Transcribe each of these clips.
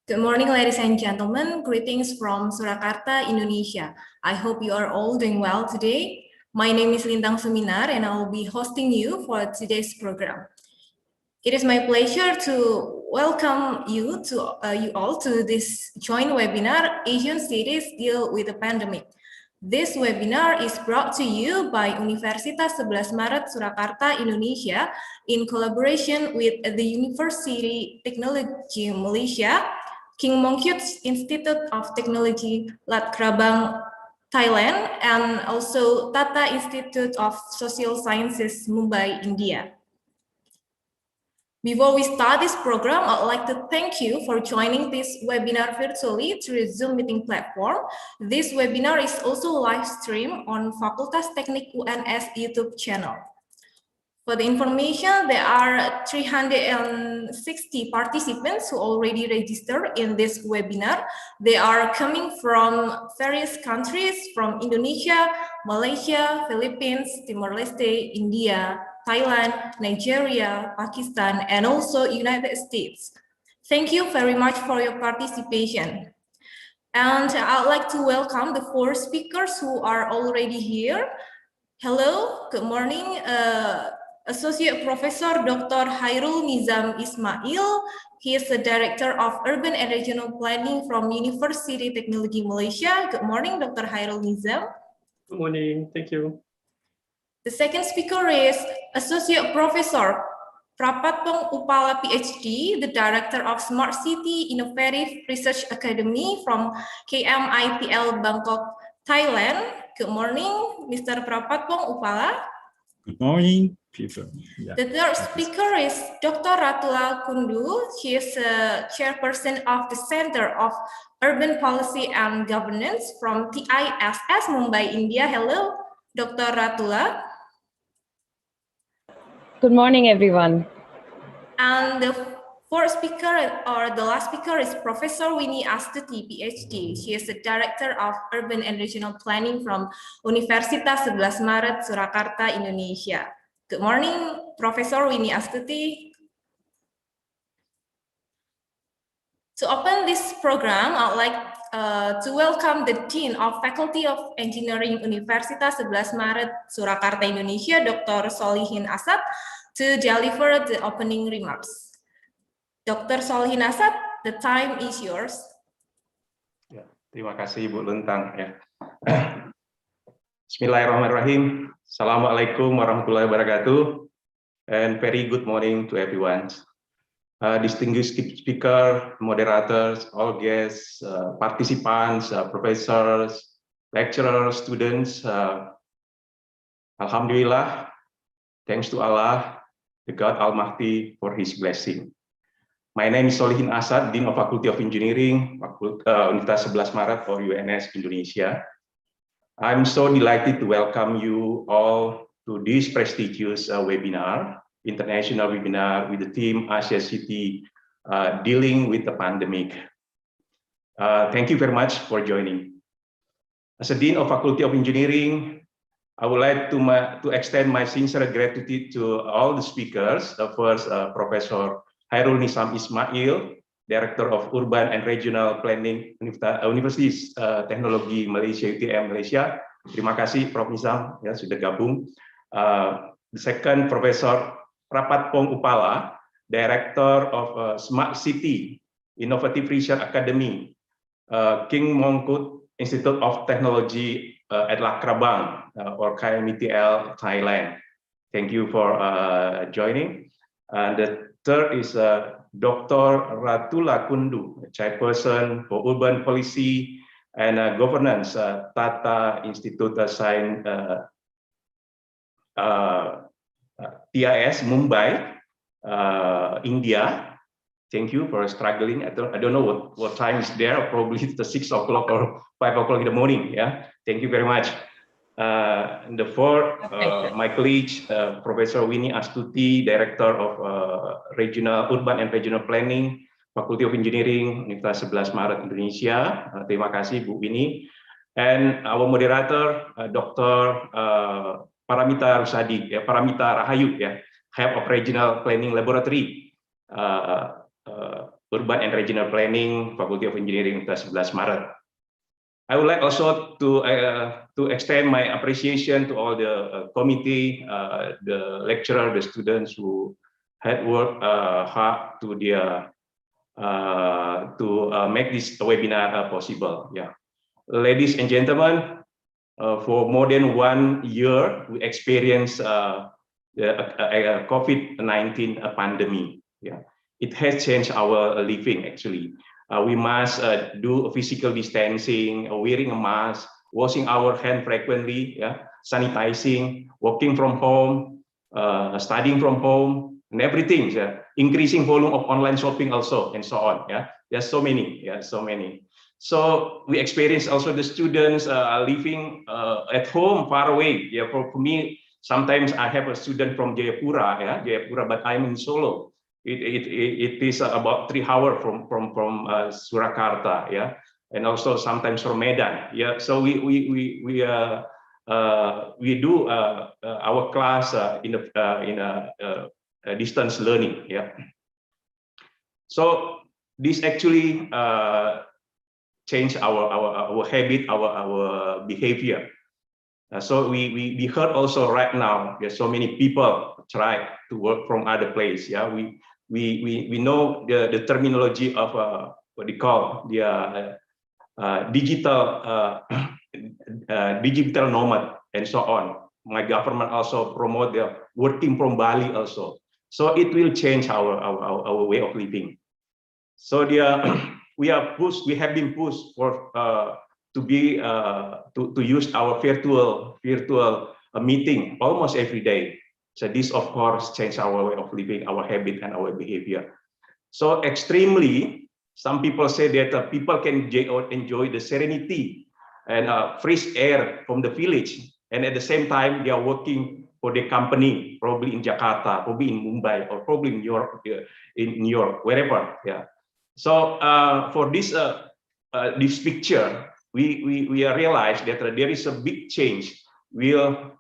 Good morning, ladies and gentlemen. Greetings from Surakarta, Indonesia. I hope you are all doing well today. My name is Lintang Seminar, and I will be hosting you for today's program. It is my pleasure to welcome you all to this joint webinar, Asian Cities Deal with the Pandemic. This webinar is brought to you by Universitas 11 Maret Surakarta, Indonesia, in collaboration with the University Technology Malaysia, King Mongkut Institute of Technology, Lat Krabang, Thailand, and also Tata Institute of Social Sciences, Mumbai, India. Before we start this program, I'd like to thank you for joining this webinar virtually through a Zoom meeting platform. This webinar is also live streamed on Fakultas Teknik UNS YouTube channel. For the information, there are 360 participants who already registered in this webinar. They are coming from various countries, from Indonesia, Malaysia, Philippines, Timor-Leste, India, Thailand, Nigeria, Pakistan, and also United States. Thank you very much for your participation. And I'd like to welcome the 4 speakers who are already here. Hello, good morning. Associate Professor Dr. Hairul Nizam Ismail. He is the Director of Urban and Regional Planning from University Technology Malaysia. Good morning, Dr. Hairul Nizam. Good morning, thank you. The second speaker is Associate Professor Prapatpong Upala PhD, the Director of Smart City Innovative Research Academy from KMITL Bangkok, Thailand. Good morning, Mr. Prapatpong Upala. Good morning, people. Yeah. The third speaker is Dr. Ratula Kundu. She is a chairperson of the Center of Urban Policy and Governance from TISS Mumbai, India. Hello, Dr. Ratula. Good morning, everyone. And the fourth speaker, or the last speaker, is Professor Winnie Astuti, PhD. She is the Director of Urban and Regional Planning from Universitas 11 Maret, Surakarta, Indonesia. Good morning, Professor Winnie Astuti. To open this program, I'd like to welcome the Dean of Faculty of Engineering Universitas 11 Maret, Surakarta, Indonesia, Dr. Solihin Asad, to deliver the opening remarks. Dr. Solihin Asad, the time is yours. Ya, terima kasih Bu Lentang. Ya. Bismillahirrahmanirrahim. Assalamualaikum warahmatullahi wabarakatuh. And very good morning to everyone. Distinguished speaker, moderators, all guests, participants, professors, lecturers, students. Alhamdulillah, thanks to Allah, the God Almighty, for His blessing. My name is Solihin Asad, Dean of Faculty of Engineering, Universitas 11 Maret for UNS Indonesia. I'm so delighted to welcome you all to this prestigious webinar, international webinar with the theme Asia City Dealing with the Pandemic. Thank you very much for joining. As a Dean of Faculty of Engineering, I would like to extend my sincere gratitude to all the speakers. The first, Professor Hairul Nizam Ismail, Director of Urban and Regional Planning, Universitas Teknologi Malaysia, UTM Malaysia. Terima kasih, Prof. Nizam, ya, sudah gabung. The second, Professor Prapatpong Upala, Director of Smart City Innovative Research Academy, King Mongkut Institute of Technology at Lat Krabang, or KMITL, Thailand. Thank you for joining. And the third is Dr. Ratula Kundu, Chairperson for Urban Policy and Governance, Tata Institute of Science, TIS, Mumbai, India. Thank you for struggling. I don't know what time is there. Probably it's the 6 o'clock or 5 o'clock in the morning. Yeah. Thank you very much. And the fourth, my colleague, Professor Winnie Astuti, Director of Urban and Regional Planning, Faculty of Engineering, Universitas 11 Maret, Indonesia. Terima kasih, Bu Winnie. And our moderator, Dr. Paramita Rusadi, Paramita Rahayu, Head of Regional Planning Laboratory, Urban and Regional Planning, Faculty of Engineering, 11 Maret. I would like also to extend my appreciation to all the committee, the lecturer, the students who had worked hard to make this webinar possible. Yeah, ladies and gentlemen, for more than 1 year, we experienced the COVID-19 pandemic. Yeah, it has changed our living actually. We must do physical distancing, wearing a mask, washing our hands frequently, yeah, sanitizing, working from home, studying from home, and everything. Yeah. Increasing volume of online shopping also, and so on. Yeah, there's so many. Yeah, so many. So we experience also the students living at home, far away. Yeah, for me, sometimes I have a student from Jayapura, yeah, Jayapura, but I'm in Solo. It is about 3 hours from Surakarta, yeah, and also sometimes from Medan, yeah. So we do our class in a distance learning, yeah. So this actually change our habit, our behavior. So we heard also right now there's so many people try to work from other place. Yeah, we know the terminology of what they call the digital nomad and so on. My government also promote the working from Bali also. So it will change our way of living. So we have been pushed for to use our virtual meeting almost every day. So this, of course, changed our way of living, our habit, and our behavior. So extremely, some people say that people can enjoy the serenity and fresh air from the village, and at the same time they are working for the company, probably in Jakarta, probably in Mumbai, or probably in New York, wherever. Yeah. So for this picture, we realize that there is a big change will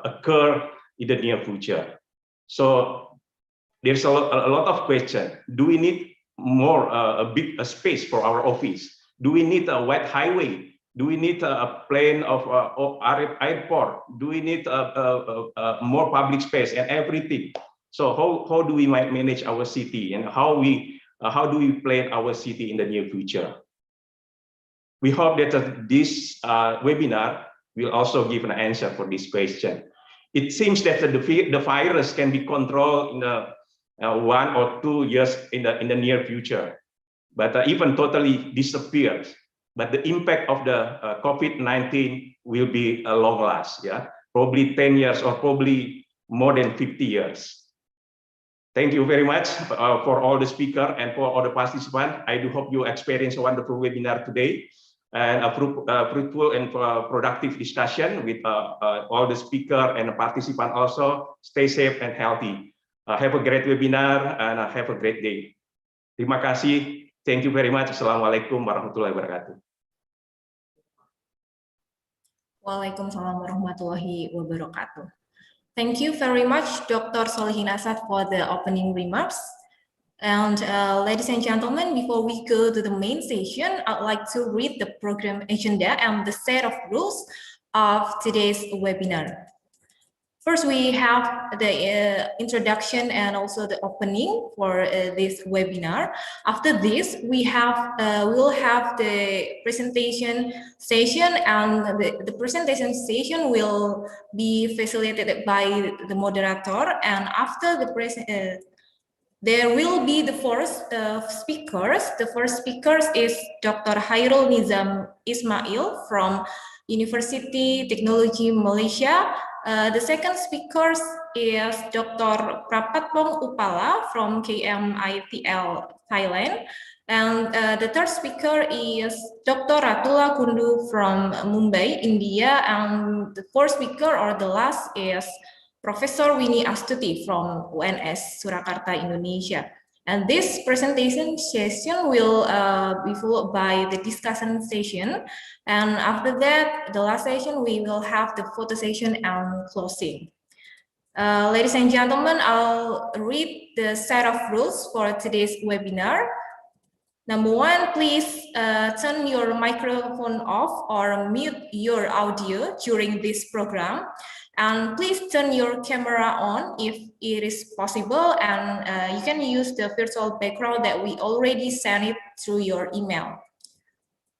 occur in the near future. So there's a lot of questions. Do we need more a space for our office? Do we need a wide highway? Do we need a plane of airport? Do we need more public space and everything? So how do we manage our city, and how do we plan our city in the near future? We hope that this webinar will also give an answer for this question. It seems that the virus can be controlled in 1 or 2 years in the near future, but even totally disappears. But the impact of the COVID-19 will be a long last, yeah, probably 10 years or probably more than 50 years. Thank you very much for all the speakers and for all the participants. I do hope you experience a wonderful webinar today, and a fruitful and productive discussion with all the speakers and the participants also. Stay safe and healthy. Have a great webinar and have a great day. Terima kasih. Thank you very much. Assalamualaikum warahmatullahi wabarakatuh. Waalaikumsalam warahmatullahi wabarakatuh. Thank you very much, Dr. Solihin Asad, for the opening remarks. And ladies and gentlemen, before we go to the main session, I'd like to read the program agenda and the set of rules of today's webinar. First, we have the introduction and also the opening for this webinar. After this, we'll have the presentation session, and the presentation session will be facilitated by the moderator. And after the there will be the first speakers. The first speaker is Dr. Hairul Nizam Ismail from University Technology Malaysia. The second speaker is Dr. Prapatbong Upala from KMITL Thailand. And the third speaker is Dr. Ratula Kundu from Mumbai, India. And the fourth speaker, or the last, is Professor Winnie Astuti from UNS Surakarta, Indonesia. And this presentation session will be followed by the discussion session. And after that, the last session, we will have the photo session and closing. Ladies and gentlemen, I'll read the set of rules for today's webinar. Number one, please turn your microphone off or mute your audio during this program. And please turn your camera on if it is possible, and you can use the virtual background that we already sent it through your email.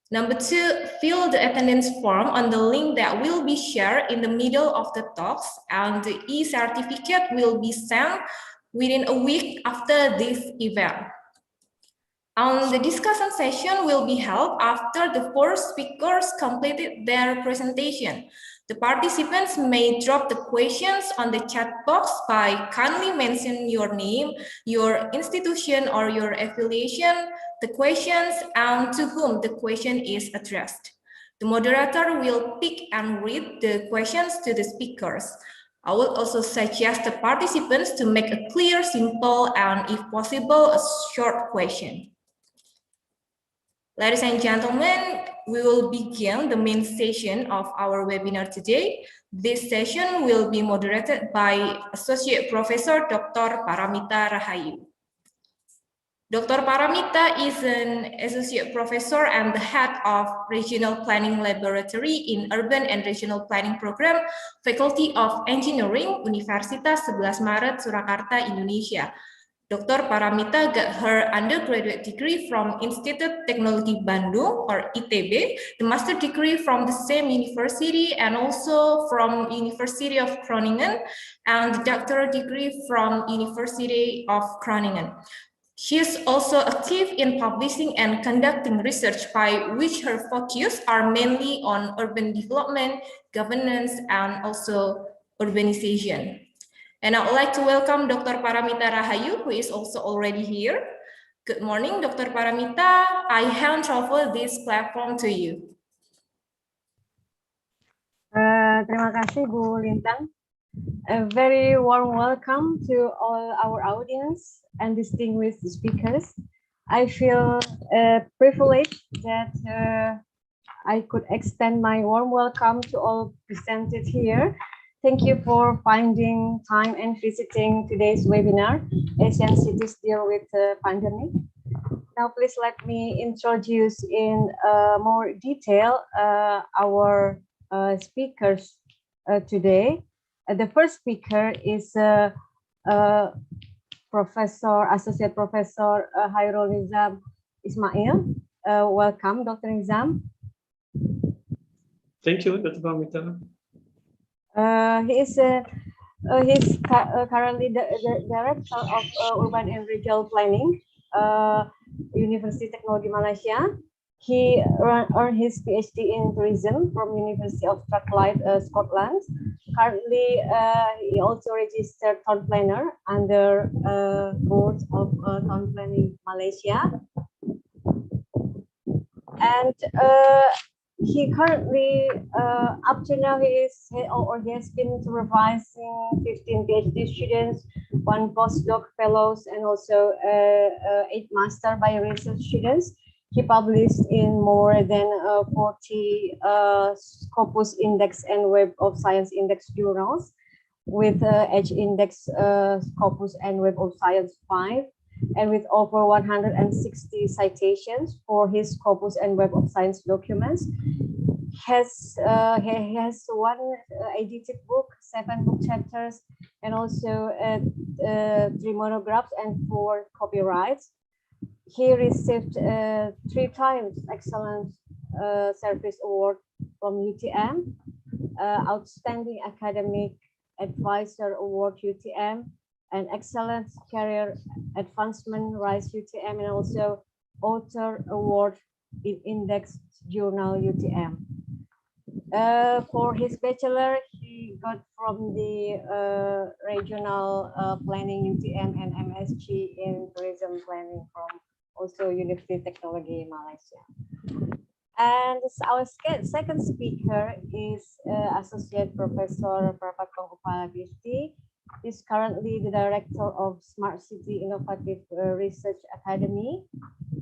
Number two, fill the attendance form on the link that will be shared in the middle of the talks, and the e-certificate will be sent within a week after this event. The discussion session will be held after the four speakers completed their presentation. The participants may drop the questions on the chat box by kindly mention your name, your institution or your affiliation, the questions, and to whom the question is addressed. The moderator will pick and read the questions to the speakers. I will also suggest the participants to make a clear, simple, and if possible, a short question. Ladies and gentlemen, we will begin the main session of our webinar today. This session will be moderated by Associate Professor Dr. Paramita Rahayu. Dr. Paramita is an Associate Professor and the Head of Regional Planning Laboratory in Urban and Regional Planning Program, Faculty of Engineering, Universitas 11 Maret, Surakarta, Indonesia. Dr. Paramita got her undergraduate degree from Institut Teknologi Bandung, or ITB, the master degree from the same university, and also from University of Groningen, and the doctoral degree from University of Groningen. She is also active in publishing and conducting research, by which her focus are mainly on urban development, governance, and also urbanization. And I would like to welcome Dr. Paramita Rahayu, who is also already here. Good morning, Dr. Paramita. I hand over this platform to you. Terima kasih, Bu Lintang. A very warm welcome to all our audience and distinguished speakers. I feel privileged that I could extend my warm welcome to all presented here. Thank you for finding time and visiting today's webinar, Asian Cities Deal with the Pandemic. Now, please let me introduce in more detail our speakers today. The first speaker is Associate Professor Hairul Nizam Ismail. Welcome, Dr. Nizam. Thank you, Dr. Paramita. He's currently the Director of Urban and Regional Planning, University Teknologi Malaysia. He earned his PhD in tourism from University of Strathclyde, Scotland. Currently, he also registered town planner under Board of Town Planning Malaysia. And he currently, up to now, he has been supervising 15 PhD students, 1 postdoc fellows, and also 8 master bio research students. He published in more than 40 Scopus Index and Web of Science Index journals, with Edge Index, Scopus, and Web of Science 5. And with over 160 citations for his Scopus and Web of Science documents. He has 1 edited book, 7 book chapters, and also 3 monographs and 4 copyrights. He received 3 times Excellent Service Award from UTM, Outstanding Academic Advisor Award UTM, and Excellent Career Advancement Rise UTM, and also Author Award in Index Journal UTM. For his bachelor, he got from the Regional Planning UTM and MSc in Tourism Planning from also University Teknologi Malaysia. And our second speaker is Associate Professor Prapakong Upalagirti. Is currently the Director of Smart City Innovative Research Academy,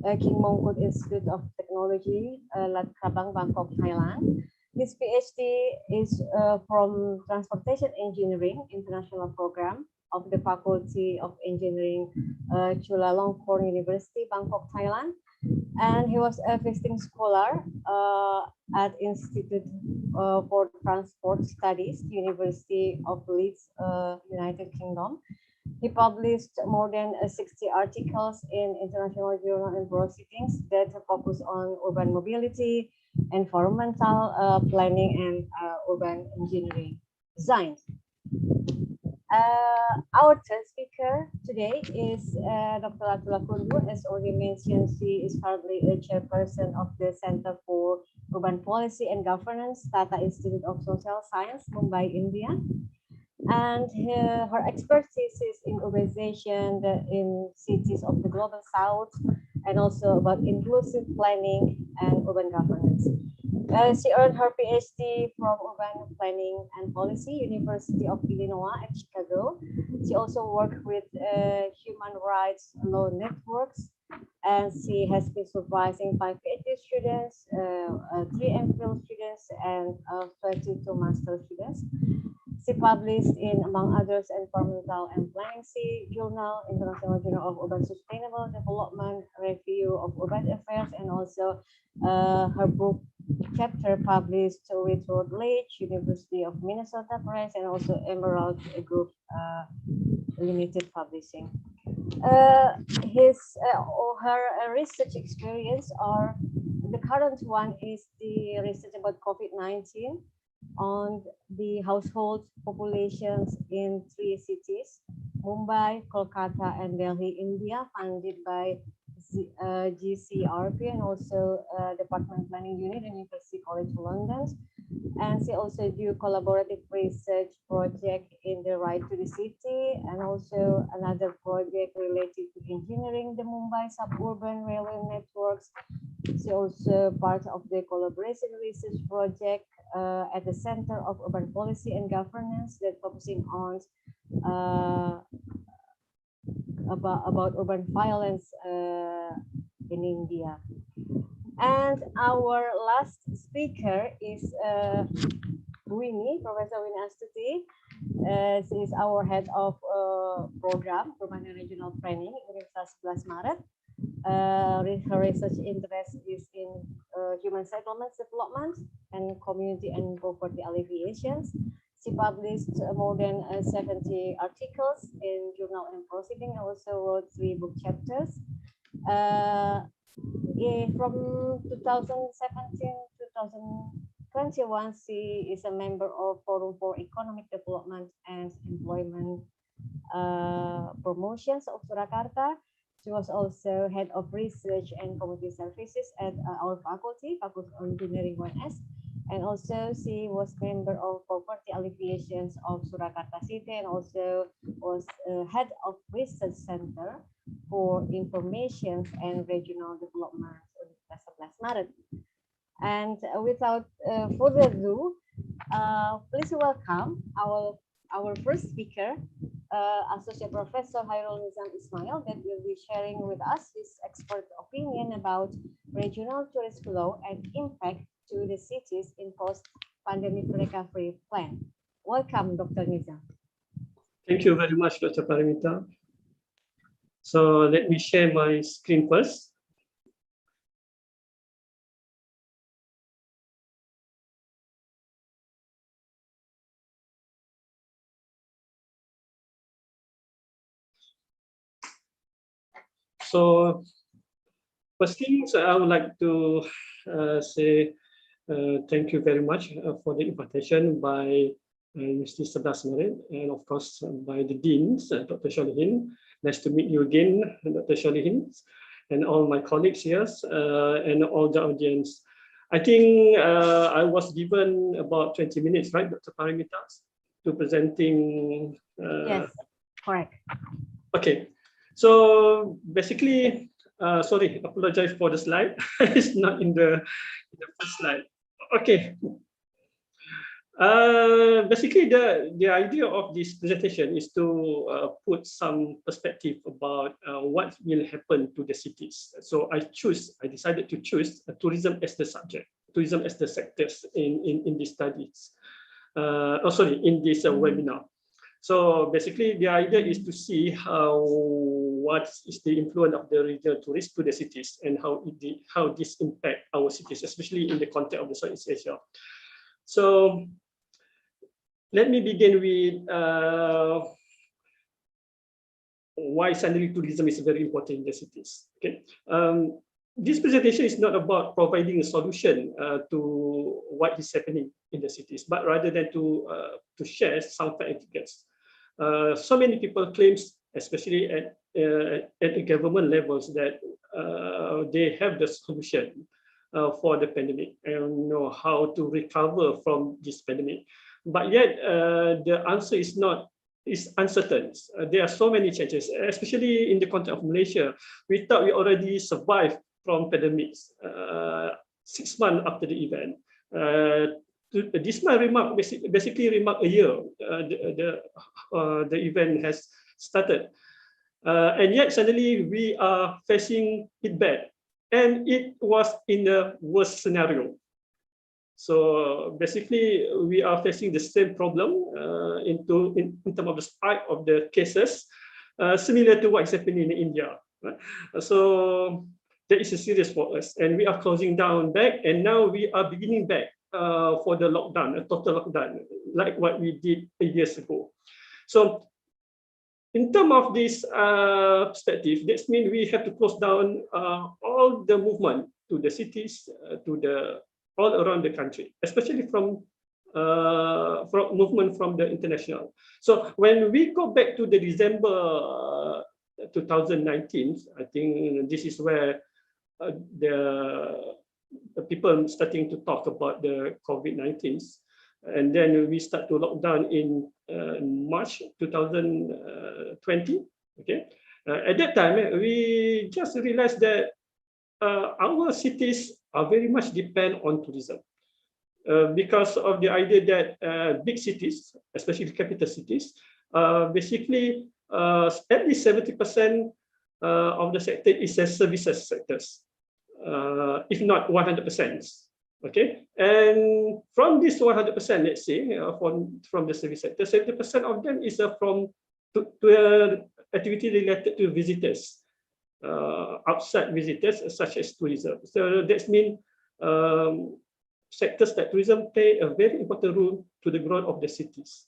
King Mongkut Institute of Technology, Lat Krabang, Bangkok, Thailand. His PhD is from Transportation Engineering International Program of the Faculty of Engineering, Chulalongkorn University, Bangkok, Thailand. And he was a visiting scholar at Institute for Transport Studies, University of Leeds, United Kingdom. He published more than 60 articles in international journals and proceedings that focus on urban mobility, environmental planning, and urban engineering design. Our third speaker today is Dr. Atula Kundu. As already mentioned, she is currently a chairperson of the Center for Urban Policy and Governance, Tata Institute of Social Science, Mumbai, India. And her expertise is in urbanization in cities of the Global South, and also about inclusive planning and urban governance. She earned her PhD from Urban Planning and Policy, University of Illinois at Chicago. She also worked with human rights law networks, and she has been supervising 5 PhD students, 3 MPhil students, and 22 master students. She published in, among others, Environmental and Planning Sea Journal, International Journal of Urban Sustainable Development, Review of Urban Affairs, and also her book chapter published with Routledge, University of Minnesota Press, and also Emerald Group Limited Publishing. Her research experience, or the current one, is the research about COVID-19 on the household populations in 3 cities, Mumbai, Kolkata, and Delhi, India, funded by GCRP and also Department Planning Unit and University College London. And she also do collaborative research project in the Right to the City, and also another project related to engineering the Mumbai suburban railway networks. She also part of the collaboration research project at the Center of Urban Policy and Governance that focusing on about urban violence in India. And our last speaker is Winnie, Professor Winnie Astuti. She is our head of program, Permanent Regional Training, Universitas 11 Maret. Her research interest is in human settlements development and community and poverty alleviations. She published more than 70 articles in Journal and Proceeding, and also wrote 3 book chapters. From 2017 to 2021, she is a member of Forum for Economic Development and Employment Promotions of Surakarta. She was also head of research and community services at our faculty, Faculty of Engineering 1S. And also she was member of poverty alleviations of Surakarta City, and also was head of research center for information and regional development Universitas 11 Maret. And without further ado, please welcome our first speaker, Associate Professor Hairul Nizam Ismail, that will be sharing with us his expert opinion about regional tourist flow and impact to the cities in post-pandemic recovery plan. Welcome, Dr. Nizam. Thank you very much, Dr. Paramita. So let me share my screen first. So first things, I would like to say thank you very much for the invitation by Mr. 11 Maret, and of course by the deans, Dr. Sholihin. Nice to meet you again, Dr. Sholihin, and all my colleagues here, and all the audience. I think I was given about 20 minutes, right, Dr. Paramita, to presenting. Yes, correct. Okay, so basically, sorry, apologize for the slide. It's not in the first slide. Okay. Basically, the idea of this presentation is to put some perspective about what will happen to the cities. So I decided to choose tourism as the subject, tourism as the sectors in these studies. In this webinar. So basically, the idea is to see what is the influence of the regional tourists to the cities and how this impact our cities, especially in the context of the Southeast Asia. So let me begin with why suddenly tourism is very important in the cities. Okay. This presentation is not about providing a solution to what is happening in the cities, but rather than to share some fact and figures. So many people claims, especially at the government levels, that they have the solution for the pandemic and know how to recover from this pandemic. But yet the answer is uncertain. There are so many changes, especially in the context of Malaysia. We thought we already survived from pandemics 6 months after the event. This month basically remark a year the event has started, and yet suddenly we are facing it bad, and it was in the worst scenario. So basically, we are facing the same problem in terms of the spike of the cases, similar to what is happening in India. Right? So that is a serious for us, and we are closing down back, and now we are beginning back for the lockdown, a total lockdown, like what we did years ago. So in terms of this perspective, that means we have to close down all the movement to the cities, all around the country, especially from movement from the international. So when we go back to the December 2019, I think this is where the people starting to talk about the COVID-19, and then we start to lock down in March 2020. Okay, at that time we just realized that our cities are very much depend on tourism because of the idea that big cities, especially capital cities, basically at least 70% of the sector is a services sectors, if not 100%. Okay, and from this 100%, let's say from the service sector, 70% of them is from activity related to visitors, outside visitors such as tourism. So that means sectors that tourism play a very important role to the growth of the cities.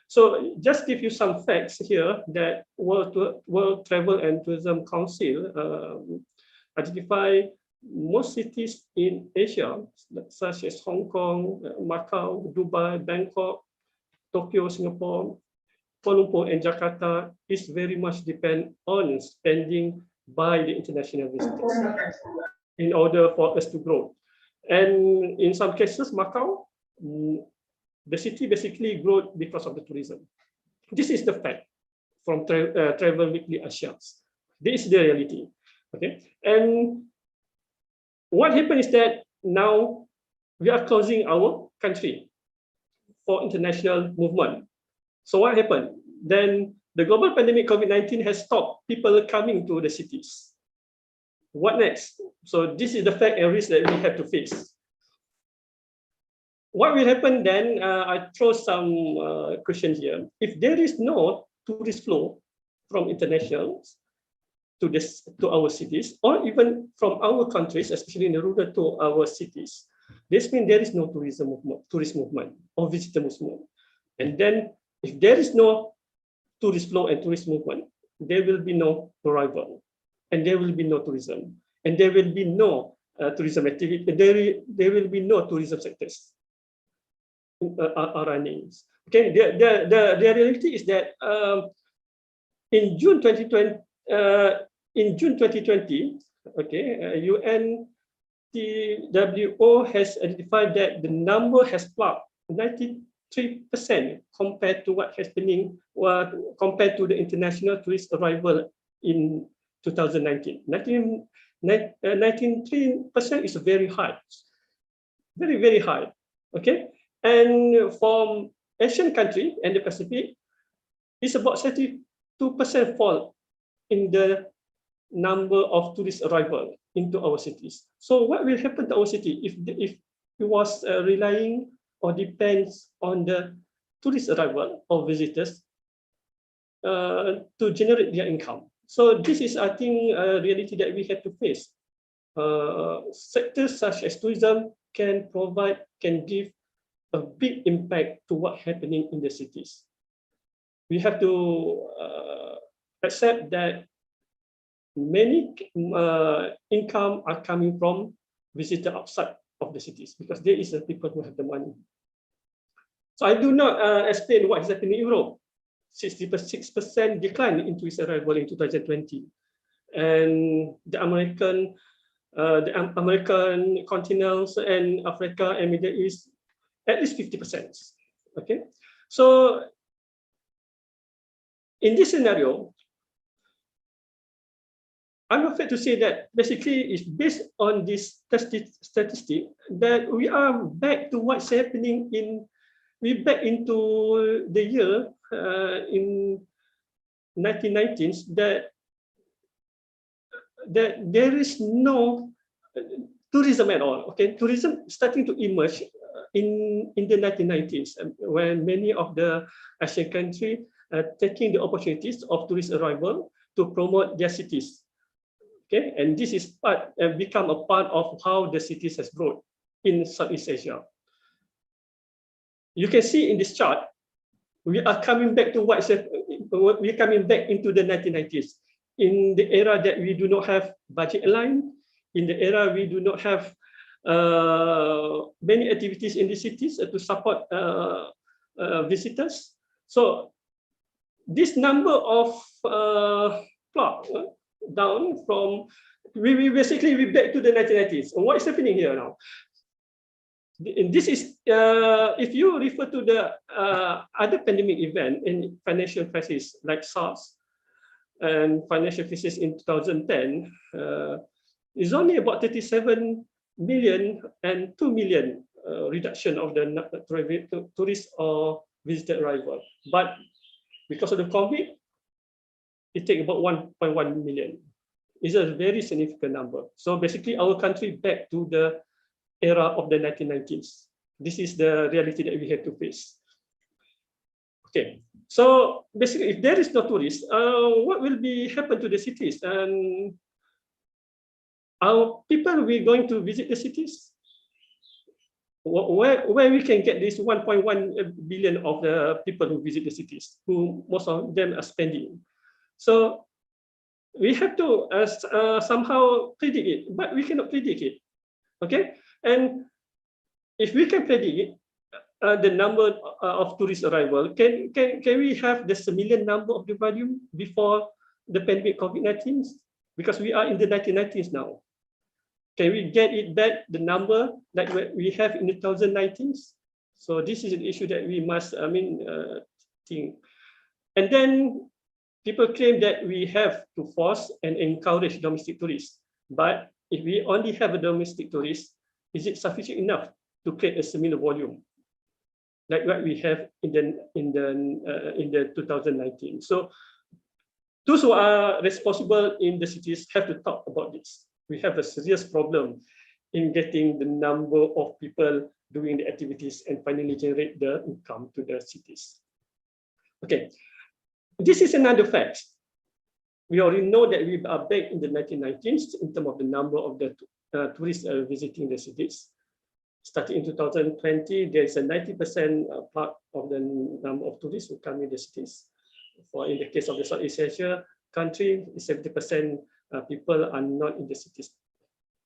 So just give you some facts here that World Travel and Tourism Council identify most cities in Asia, such as Hong Kong, Macau, Dubai, Bangkok, Tokyo, Singapore, Kuala Lumpur, and Jakarta is very much depend on spending by the international visitors in order for us to grow. And in some cases, Macau, the city basically grew because of the tourism. This is the fact from Travel Weekly Asia. This is the reality. Okay, and what happened is that now we are closing our country for international movement. So what happened? Then the global pandemic COVID-19 has stopped people coming to the cities. What next? So this is the fact and risk that we have to face. What will happen then? I throw some questions here. If there is no tourist flow from internationals to our cities, or even from our countries, especially in the rural to our cities, this means there is no tourist movement or visitor movement. And then if there is no tourist flow and tourist movement, there will be no arrival, and there will be no tourism, and there will be no tourism activity. There will be no tourism sectors are running. Okay, the reality is that in June 2020, okay, UNTWO has identified that the number has plumped 93% compared to what happening compared to the international tourist arrival in 2019. 93% is very high, very high. Okay, and from Asian country and the Pacific, it's about 32% fall in the number of tourist arrival into our cities. So what will happen to our city if it was relying or depends on the tourist arrival or visitors? to generate their income. So this is, I think, a reality that we have to face. Sectors such as tourism can give a big impact to what's happening in the cities. We have to accept that many income are coming from visitors outside of the cities, because there is the people who have the money. So I do not explain what is happening in Europe. 66% decline in tourist arrival in 2020, and the American continents and Africa and Middle East at least 50%. Okay, so in this scenario, I'm afraid to say that basically it's based on this statistic that we are back to what's happening we're back into the year in 1990s that there is no tourism at all. Okay, tourism starting to emerge in the 1990s, when many of the Asian countries are taking the opportunities of tourist arrival to promote their cities. Okay, and this is become a part of how the cities has grown in Southeast Asia. You can see in this chart, we are coming back to we're coming back into the 1990s, in the era that we do not have budget aligned, in the era we do not have many activities in the cities to support visitors. So this number of plot down from, we basically we back to the 1990s. What is happening here now? And this is, if you refer to the other pandemic event in financial crisis like SARS and financial crisis in 2010, is only about 37 million and 2 million reduction of the tourist or visitor arrival. But because of the COVID, it takes about 1.1 million. It's a very significant number. So basically our country back to the era of the 1990s. This is the reality that we have to face. Okay, so basically, if there is no tourists, what will happen to the cities? And our people we're going to visit the cities? Where we can get this 1.1 billion of the people who visit the cities, who most of them are spending. So we have to somehow predict it, but we cannot predict it. Okay, and if we can predict the number of tourist arrival, can we have the similar number of the volume before the pandemic COVID-19? Because we are in the 1990s now. Can we get it back, the number that we have in the 2019s? So this is an issue that we must, think. And then people claim that we have to force and encourage domestic tourists. But if we only have a domestic tourist, is it sufficient enough to create a similar volume like what we have in the 2019? So those who are responsible in the cities have to talk about this. We have a serious problem in getting the number of people doing the activities and finally generate the income to the cities. Okay, this is another fact. We already know that we are back in the 1990s in terms of the number of the tourists visiting the cities. Starting in 2020, there's a 90% part of the number of tourists who come in the cities. For in the case of the Southeast Asia country, 70% people are not in the cities,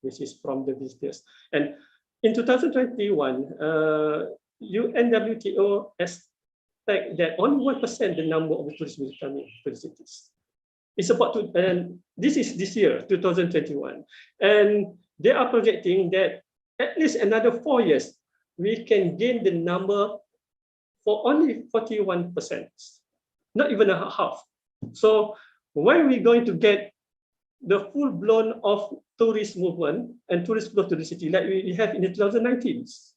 which is from the visitors. And in 2021, UNWTO expect that only 1% the number of the tourists will come into the cities. It's about to, and this is this year, 2021. And they are projecting that at least another 4 years, we can gain the number for only 41%, not even a half. So when are we going to get the full-blown of tourist movement and tourist flow to the city like we have in the 2019s?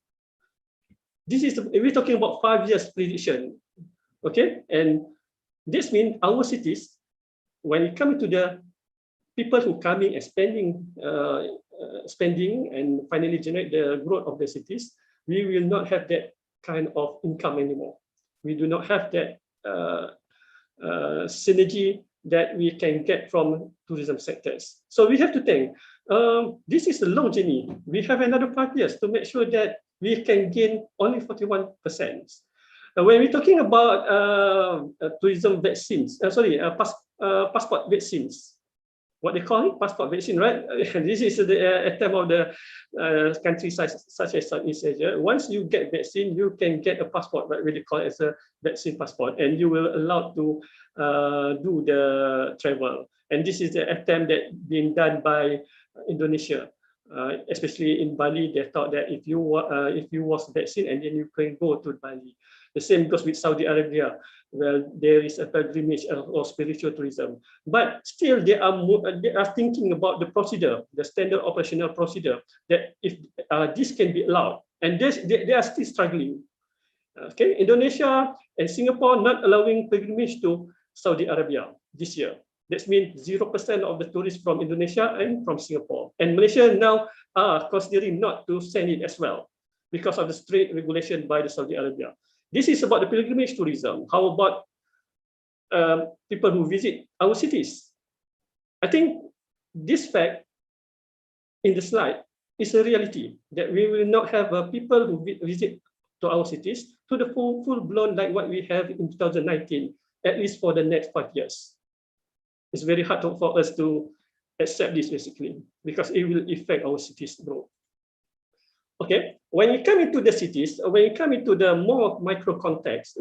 This is, we're talking about 5 years prediction, okay? And this means our cities, when it comes to the people who coming and spending and finally generate the growth of the cities, we will not have that kind of income anymore. We do not have that synergy that we can get from tourism sectors. So we have to think, this is a long journey. We have another 5 years to make sure that we can gain only 41%. When we're talking about tourism vaccines, passport vaccines, what they call it, passport vaccine, right? This is the attempt of the countries such as Southeast Asia. Once you get vaccine, you can get a passport, right? We call it as a vaccine passport, and you will allow to do the travel. And this is the attempt that being done by Indonesia, especially in Bali. They thought that if you was vaccine and then you can go to Bali. The same goes with Saudi Arabia. Well, there is a pilgrimage or spiritual tourism, but still they are thinking about the procedure, the standard operational procedure, that if this can be allowed, and they are still struggling. Okay, Indonesia and Singapore not allowing pilgrimage to Saudi Arabia this year. That means 0% of the tourists from Indonesia and from Singapore. And Malaysia now are considering not to send it as well because of the strict regulation by the Saudi Arabia. This is about the pilgrimage tourism. How about people who visit our cities? I think this fact in the slide is a reality that we will not have people who visit to our cities to the full-blown like what we have in 2019, at least for the next 5 years. It's very hard for us to accept this basically because it will affect our cities' growth. Okay, when you come into the cities, when you come into the more micro context,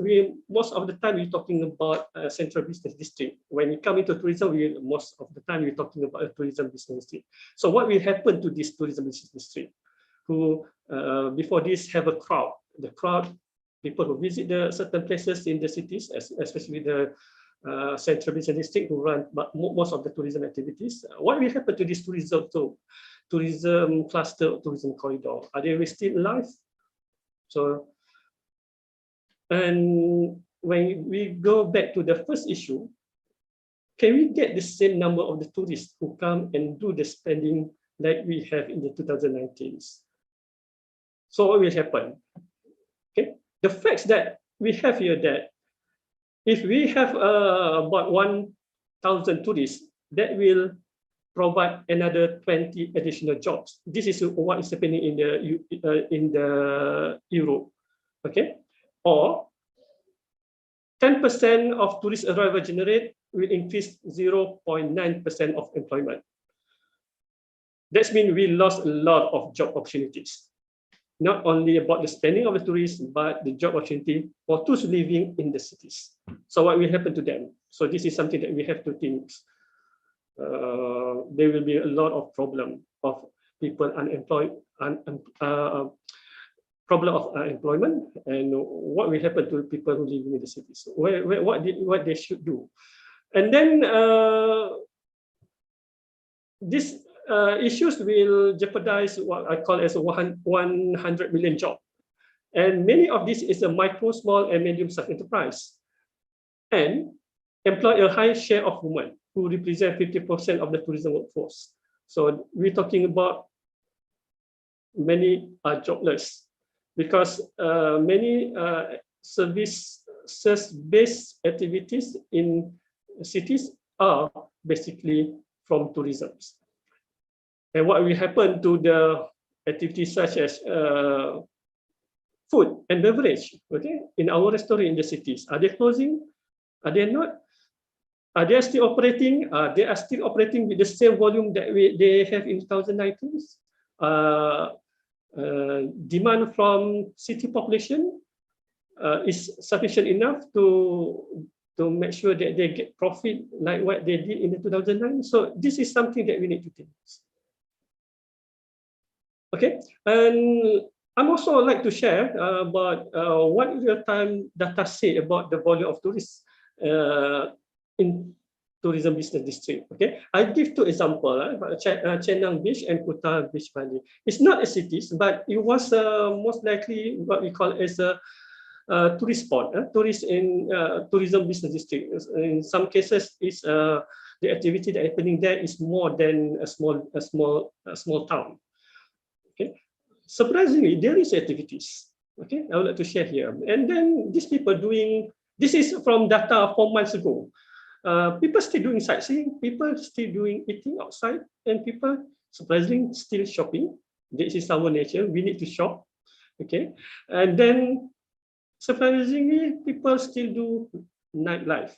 most of the time we're talking about a central business district. When you come into tourism, most of the time we're talking about a tourism business district. So what will happen to this tourism business district? Who before this have a crowd. The crowd, people who visit the certain places in the cities, especially the central business district who run most of the tourism activities. What will happen to this tourism cluster, tourism corridor? Are they still alive? So, and when we go back to the first issue, can we get the same number of the tourists who come and do the spending like we have in the 2019s? So what will happen? Okay, the facts that we have here that if we have about 1,000 tourists, that will provide another 20 additional jobs. This is what is happening in the Europe, okay? Or 10% of tourist arrival generate will increase 0.9% of employment. That means we lost a lot of job opportunities. Not only about the spending of the tourists, but the job opportunity for those living in the cities. So what will happen to them? So this is something that we have to think. There will be a lot of problem of people unemployed, problem of unemployment, and what will happen to people who live in the cities? What they should do, and then these issues will jeopardize what I call as a 100 million job, and many of this is a micro, small, and medium-sized enterprise, and employ a high share of women who represent 50% of the tourism workforce. So we're talking about many are jobless because many services-based activities in cities are basically from tourism. And what will happen to the activities such as food and beverage, okay, in our restaurant in the cities? Are they closing? Are they not? Are they still operating? They are still operating with the same volume that they have in 2019. Demand from city population is sufficient enough to make sure that they get profit like what they did in the 2009. So this is something that we need to think. Okay, and I'm also like to share about what real-time data say about the volume of tourists in tourism business district. Okay, I give two examples: Chenang Beach and Kuta Beach, Bali. It's not a city, but it was most likely what we call as a tourist spot, tourist in tourism business district. In some cases, it's the activity that happening there is more than a small town. Okay, surprisingly, there is activities. Okay, I would like to share here, and then these people doing This is from data 4 months ago. People still doing sightseeing, people still doing eating outside, and people surprisingly still shopping. This is our nature. We need to shop. Okay, and then surprisingly, people still do nightlife.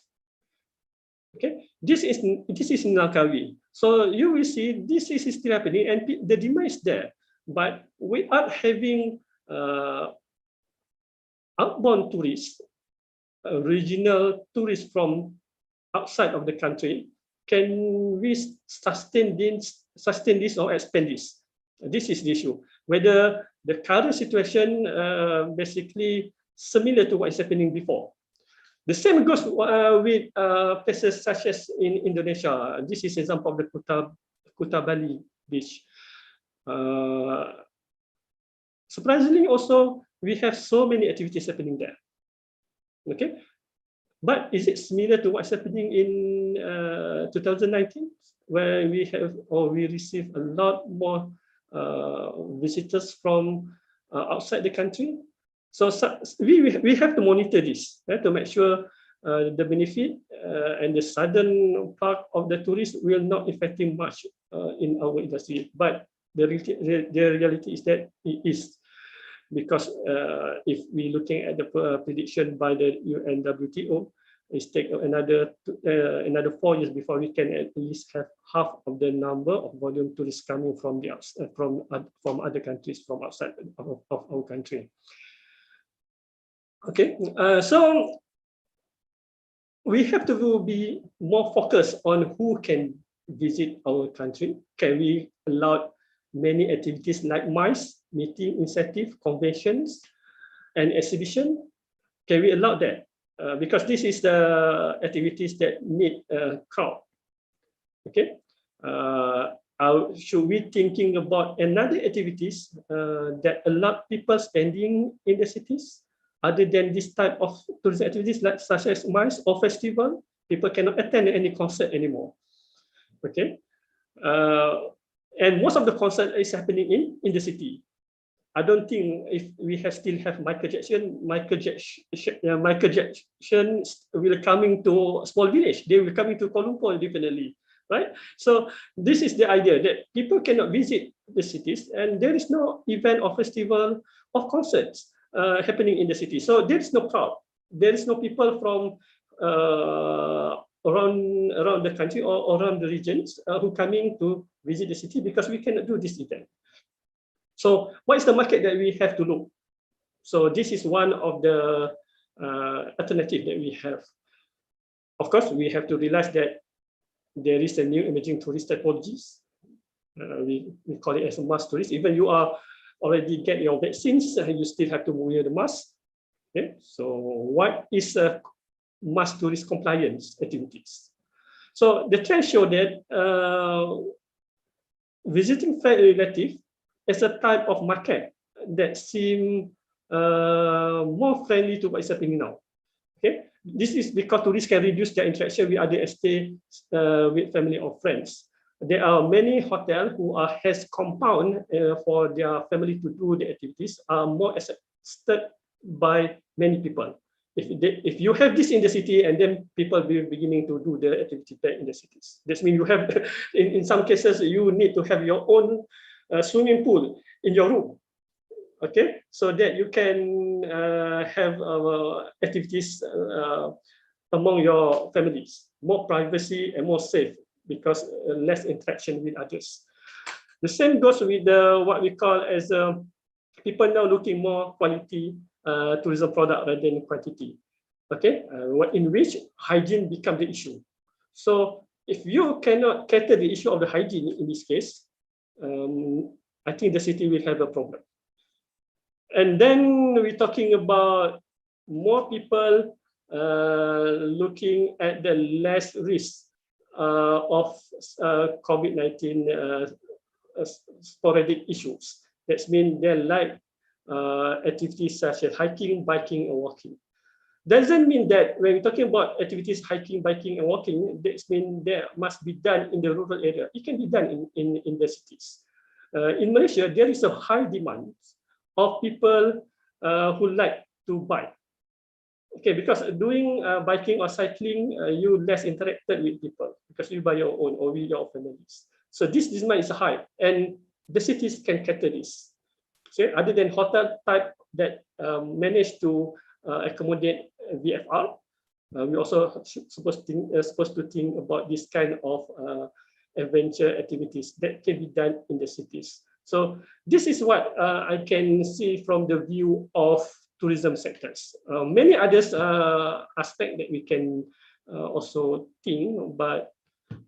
Okay, this is Langkawi. So you will see this is still happening, and the demand is there. But without having outbound tourists, regional tourists from outside of the country, can we sustain this or expand this? This is the issue. Whether the current situation basically similar to what is happening before. The same goes with places such as in Indonesia. This is an example of the Kuta Bali beach. Surprisingly, also we have so many activities happening there. Okay, but is it similar to what's happening in 2019, where we receive a lot more visitors from outside the country? So we have to monitor this to make sure the benefit and the sudden part of the tourists will not affecting much in our industry. But the reality is that it is, because if we're looking at the prediction by the UN WTO, it's take another 4 years before we can at least have half of the number of volume tourists coming from the from other countries, from outside of our country. Okay, so we have to be more focused on who can visit our country. Can we allow many activities like MICE, meeting, incentive, conventions, and exhibition? Can we allow that? Because this is the activities that need a crowd. Okay, should we thinking about another activities that allow people spending in the cities? Other than this type of tourism activities, like such as MICE or festival, people cannot attend any concert anymore. Okay, and most of the concert is happening in the city. I don't think if we still have Michael Jackson will coming to a small village. They will coming to Kuala Lumpur definitely, right? So this is the idea that people cannot visit the cities, and there is no event or festival or concerts happening in the city. So there is no crowd. There is no people from around the country or around the regions who coming to visit the city, because we cannot do this event. So what is the market that we have to look? So this is one of the alternative that we have. Of course, we have to realize that there is a new emerging tourist typologies. We call it as a mass tourist. Even you are already get your vaccines, you still have to wear the mask. Okay, so what is mass tourist compliance activities? So the trend show that visiting friend relative is a type of market that seem more friendly to what is happening now. Okay, this is because tourists can reduce their interaction with other stay with family or friends. There are many hotels who has compound for their family to do the activities, are more accepted by many people. If you have this in the city, and then people will beginning to do the activity back in the cities. That means you have, in some cases, you need to have your own swimming pool in your room. Okay, so that you can have activities among your families, more privacy and more safe, because less interaction with others. The same goes with what we call as people now looking more quality tourism product rather than quantity. Okay, in which hygiene become the issue. So if you cannot cater the issue of the hygiene in this case, I think the city will have a problem. And then we're talking about more people looking at the less risk of COVID-19 sporadic issues. That means they like activities such as hiking, biking, and walking. Doesn't mean that when we're talking about activities hiking, biking, and walking, that means that must be done in the rural area. It can be done in the cities. In Malaysia, there is a high demand of people who like to bike. Okay, because doing biking or cycling, you less interacted with people because you by your own or with your families. So this demand is high, and the cities can cater this. So other than hotel type that manage to accommodate VFR, we also supposed to think about this kind of adventure activities that can be done in the cities. So this is what I can see from the view of tourism sectors. Many others aspect that we can also think, but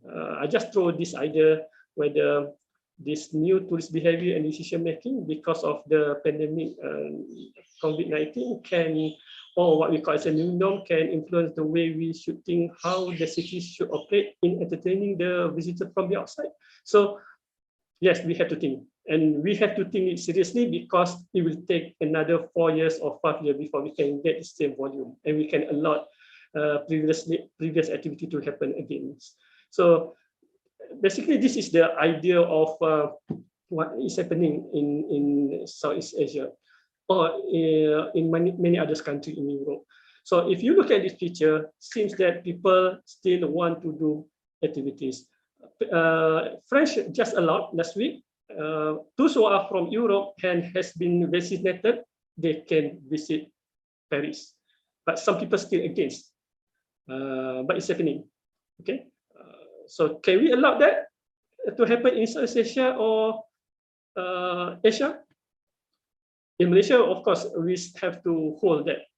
I just throw this idea whether this new tourist behavior and decision making because of the pandemic COVID-19 can, or what we call as a new norm, can influence the way we should think how the cities should operate in entertaining the visitor from the outside. So yes, we have to think, and we have to think it seriously because it will take another 4 years or 5 years before we can get the same volume and we can allow previous activity to happen again. So basically, this is the idea of what is happening in Southeast Asia or in many other countries in Europe. So if you look at this picture, seems that people still want to do activities. French just allowed last week. Those who are from Europe and has been vaccinated, they can visit Paris. But some people still against. But it's happening. Okay. So can we allow that to happen in Southeast Asia or Asia? In Malaysia, of course, we have to hold that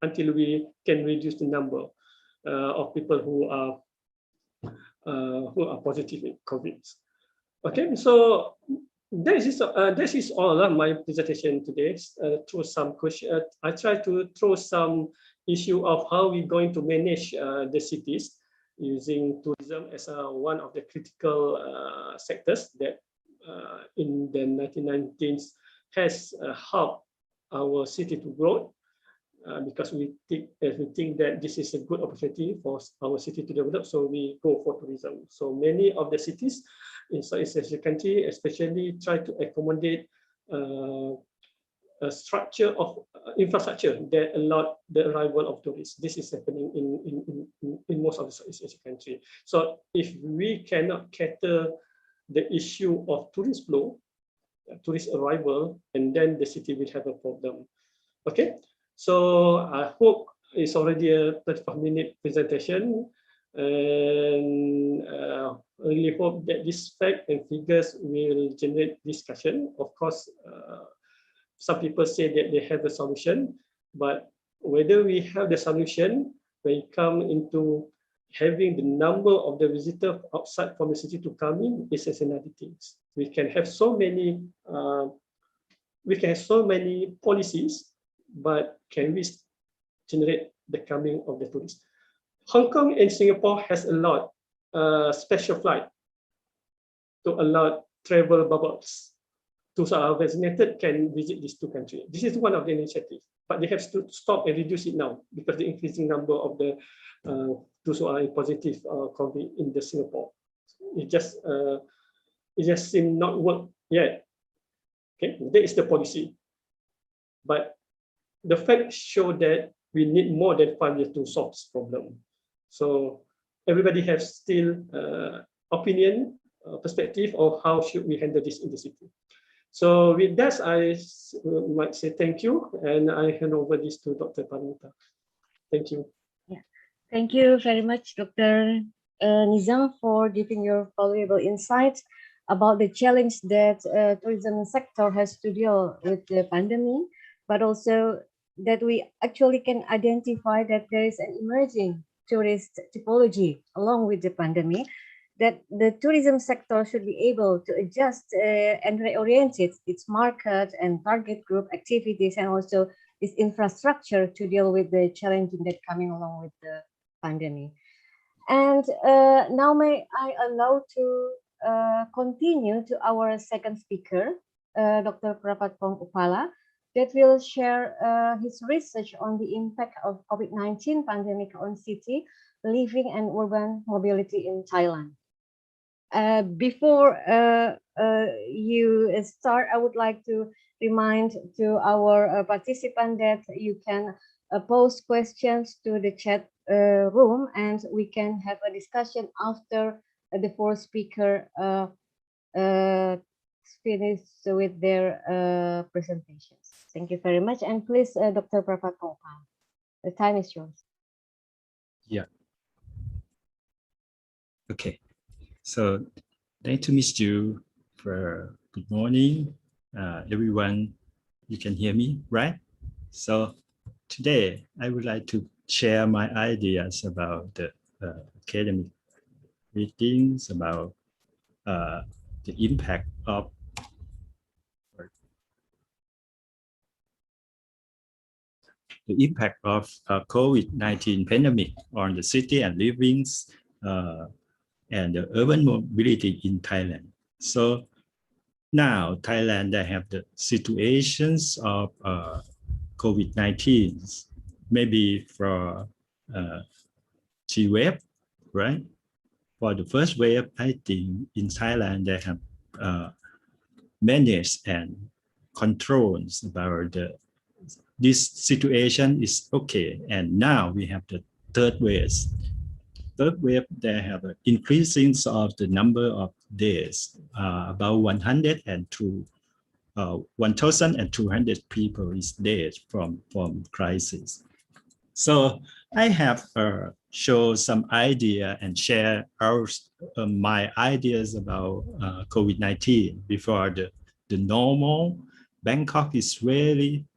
until we can reduce the number of people who are positive in COVID. Okay, so this is all of my presentation today. Through some question, I try to throw some issue of how we're going to manage the cities using tourism as one of the critical sectors that in the 1990s has helped our city to grow because we think that this is a good opportunity for our city to develop, so we go for tourism. So many of the cities in Southeast Asia country especially try to accommodate a structure of infrastructure that allow the arrival of tourists. This is happening in most of the Southeast Asia country. So if we cannot cater the issue of tourist flow, tourist arrival, and then the city will have a problem. Okay, so I hope it's already a 35-minute presentation, and I really hope that this fact and figures will generate discussion. Of course, some people say that they have a solution, but whether we have the solution when it comes into having the number of the visitors outside from the city to come in is another thing. We can have so many policies, but can we generate the coming of the tourists? Hong Kong and Singapore has allowed special flight to allow travel bubbles. Those who are vaccinated can visit these two countries. This is one of the initiatives, but they have to stop and reduce it now because the increasing number of the those who are positive COVID in the Singapore. It just seems not work yet. Okay, that is the policy, but the facts show that we need more than 5 years to solve this problem. So everybody has still opinion, perspective of how should we handle this in the city. So with that, I might say thank you, and I hand over this to Dr. Paramita. Thank you. Yeah. Thank you very much, Dr. Nizam, for giving your valuable insights about the challenge that tourism sector has to deal with the pandemic, but also that we actually can identify that there is an emerging tourist typology along with the pandemic, that the tourism sector should be able to adjust and reorient its market and target group activities and also its infrastructure to deal with the challenges that coming along with the pandemic. And now may I allow to continue to our second speaker, Dr. Prapatpong Upala, that will share his research on the impact of COVID-19 pandemic on city, living and urban mobility in Thailand. Before you start, I would like to remind to our participant that you can post questions to the chat room, and we can have a discussion after the four speaker finish with their presentations. Thank you very much, and please, Dr. Prapat Kongpan, the time is yours. Yeah. Okay. So nice to meet you. Good morning, everyone. You can hear me, right? So today I would like to share my ideas about the academic readings, about the impact of COVID-19 pandemic on the city and livings and the urban mobility in Thailand. So now Thailand, they have the situations of COVID-19, maybe for T wave, right? For the first wave, I think in Thailand, they have managed and controls about this situation is okay. And now we have the third wave. Third wave, they have an increasing of the number of days, about 1,200 people is dead from crisis. So I have shown some idea and share my ideas about COVID-19 before the normal. Bangkok is really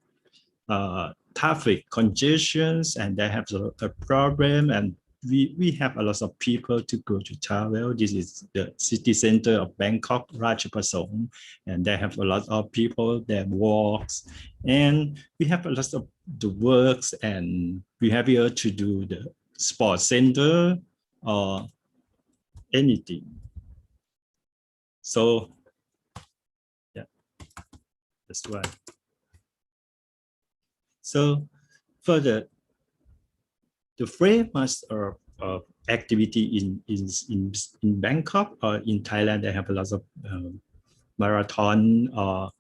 traffic congestions, and they have a problem, and we have a lot of people to go to travel. This is the city center of Bangkok, Ratchaprasong, and they have a lot of people that walks, and we have a lot of the works, and we have here to do the sports center or anything. So yeah, that's why. So for the famous activity in Bangkok or in Thailand, they have a lot of marathon or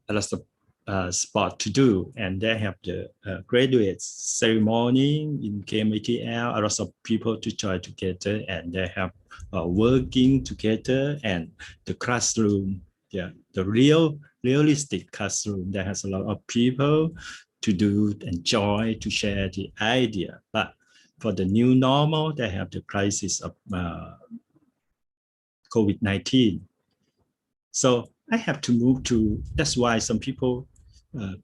a lot of sport to do, and they have the graduate ceremony in KMITL, a lot of people to join together, and they have working together, and the classroom, yeah, the realistic classroom, there has a lot of people to do, enjoy, to share the idea. But for the new normal, they have the crisis of COVID-19. So I have to move to, that's why some people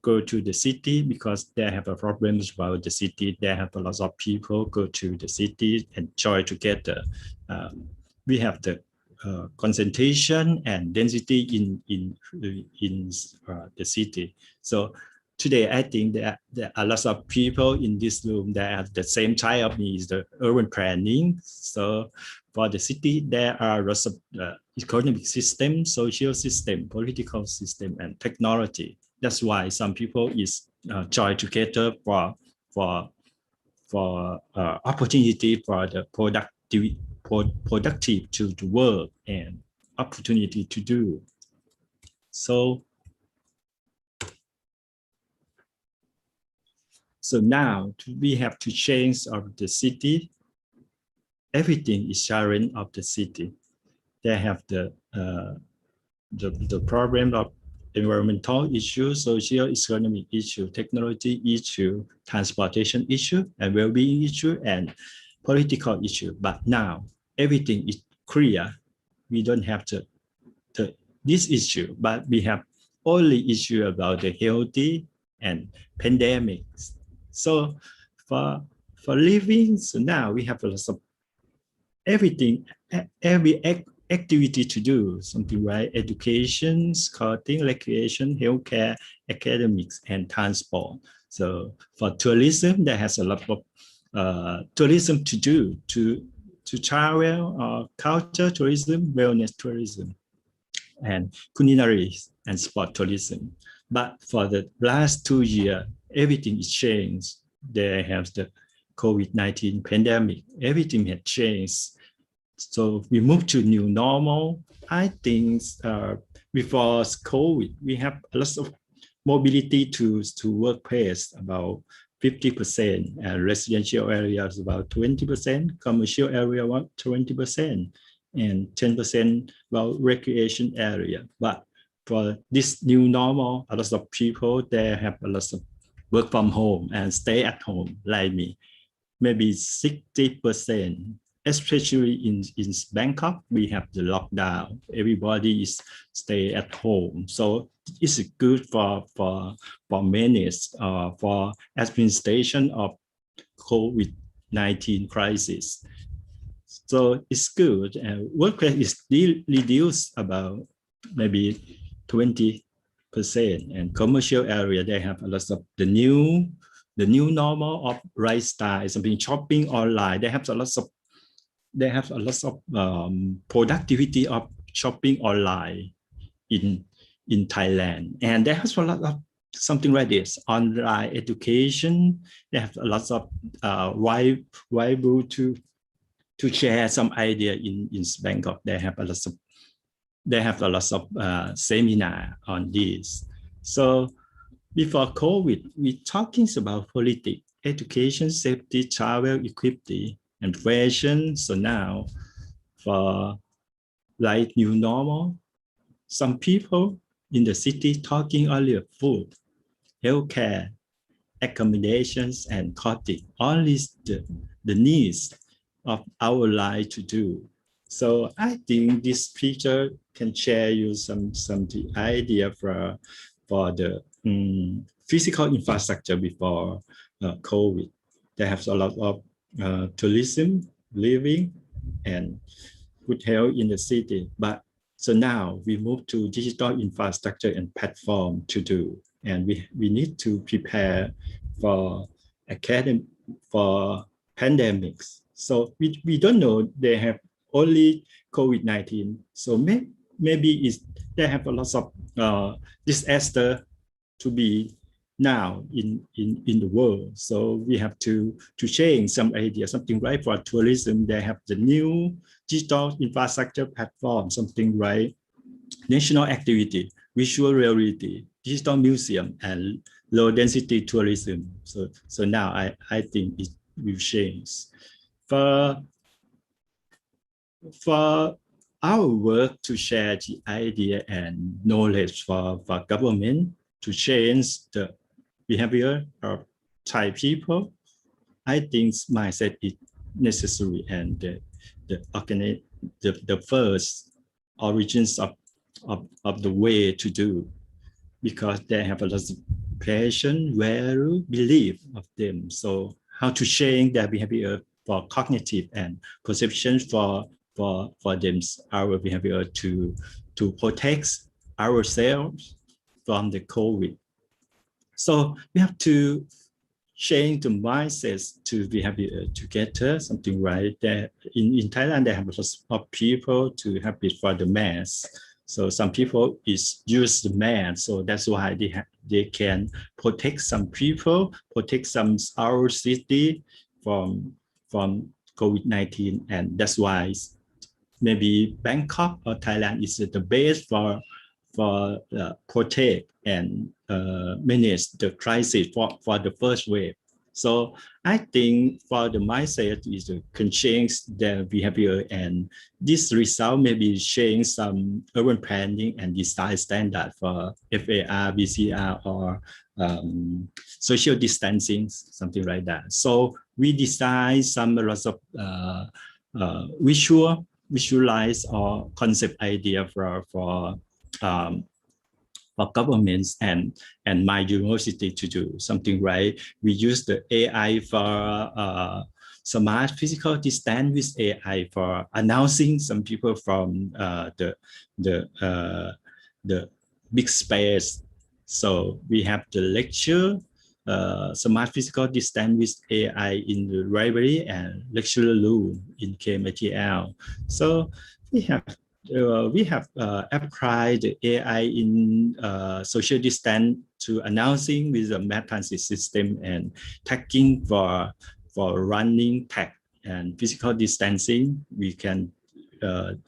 go to the city, because they have a problems about the city. They have a lot of people go to the city, enjoy together. We have the concentration and density in the city. So today, I think there are lots of people in this room that have the same type of needs, the urban planning. So for the city, there are lots of economic system, social system, political system, and technology. That's why some people is join together for opportunity for the productive to work and opportunity to do. So now we have to change of the city. Everything is sharing of the city. They have the problem of environmental issue, social economic issue, technology issue, transportation issue, and well-being issue, and political issue. But now everything is clear. We don't have this issue, but we have only issue about the healthy and pandemics. So for living, so now we have a lot of everything, every activity to do, something like education, skirting, recreation, healthcare, academics, and transport. So for tourism, there has a lot of tourism to do, to travel, culture tourism, wellness tourism, and culinary and sport tourism. But for the last 2 years, everything is changed. They have the COVID-19 pandemic. Everything had changed. So we moved to new normal. I think before COVID, we have a lot of mobility to workplace, about 50%, and residential areas about 20%, commercial area about 20%, and 10% about recreation area. But for this new normal, a lot of people, they have a lot of work from home and stay at home like me, maybe 60%, especially in Bangkok, we have the lockdown. Everybody is stay at home. So it's good for manage for administration of COVID-19 crisis. So it's good. And workplace is reduced about maybe 20%, and commercial area, they have a lot of the new normal of lifestyle, something shopping online. They have a lot of productivity of shopping online in Thailand, and they have a lot of something like this online education. They have a lot of able to share some idea in Bangkok. They have a lot of seminar on this. So before COVID, we talking about politics, education, safety, travel, equity, and fashion. So now, for like new normal, some people in the city talking earlier food, healthcare, accommodations, and clothing. All is the needs of our life to do. So I think this picture can share you some idea for the physical infrastructure before COVID. They have a lot of tourism, living, and good health in the city. But so now we move to digital infrastructure and platform to do, and we need to prepare for pandemics. So we don't know they have only COVID-19. So maybe they have a lot of disaster to be now in the world. So we have to change some idea, something right for tourism. They have the new digital infrastructure platform, something right, national activity, visual reality, digital museum, and low density tourism. So now I think it will change. For our work to share the idea and knowledge for government to change the behavior of Thai people, I think mindset is necessary, and the first origins of the way to do, because they have a lot of passion, value, belief of them. So how to change their behavior for cognitive and perception for them, our behavior to protect ourselves from the COVID. So we have to change the mindsets to behavior together, something right there. In Thailand, they have a lot of people to have it for the mass. So some people use the mask, so that's why they can protect some people, protect some our city from COVID-19, and that's why maybe Bangkok or Thailand is the base for protect and manage the crisis for the first wave. So I think for the mindset is to can change their behavior, and this result maybe change some urban planning and design standard for FAR, BCR, or social distancing, something like that. So we design some lots of visualize or concept idea for governments and my university to do something right. We use the AI for smart physical distance with AI for announcing some people from the big space. So we have the lecture, smart physical distance with AI in the library and lecture room in KMITL. So we have applied the AI in social distance to announcing with the map transit system and tagging for running tag and physical distancing. We can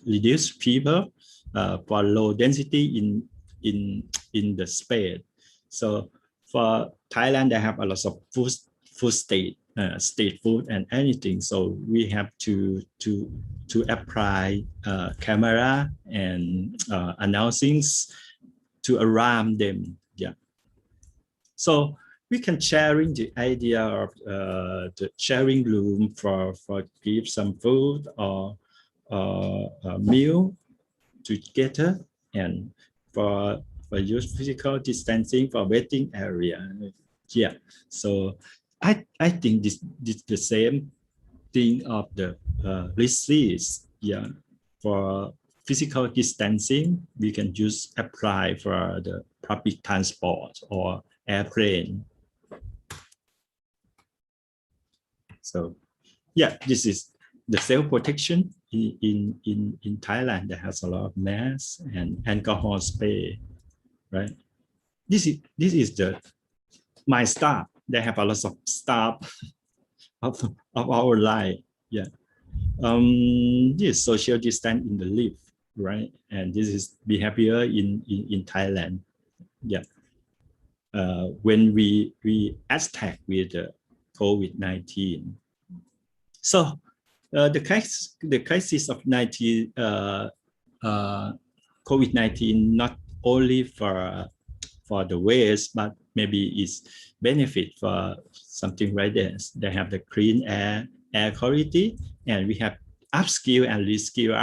reduce people for low density in the space. So for Thailand, they have a lot of food state food and anything. So we have to apply camera and announcings to around them. Yeah. So we can sharing the idea of the sharing room for give some food or a meal together, and for use physical distancing for waiting area. Yeah. So I think this the same thing of the crises. Yeah. For physical distancing, we can just apply for the public transport or airplane. So yeah, this is the self-protection in Thailand that has a lot of masks and alcohol spray, right? This is my staff. They have a lot of staff of our life. Yeah. This social distance in the lift, right? And this is behavior in Thailand. Yeah. When we attack with COVID-19. So the crisis of COVID-19 not only for the West, but maybe is benefit for something like this. They have the clean air quality, and we have upskill and reskill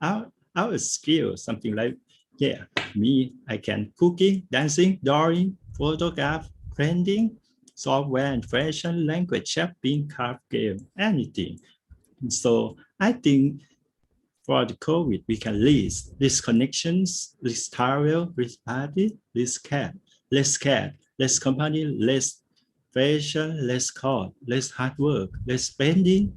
our skill, something like, yeah, me, I can cooking, dancing, drawing, photograph, printing, software and fashion, language, shopping, card game, anything. So I think for the COVID, we can list these connections, less travel, less party, less cat, less company, less fashion, less cost, less hard work, less spending,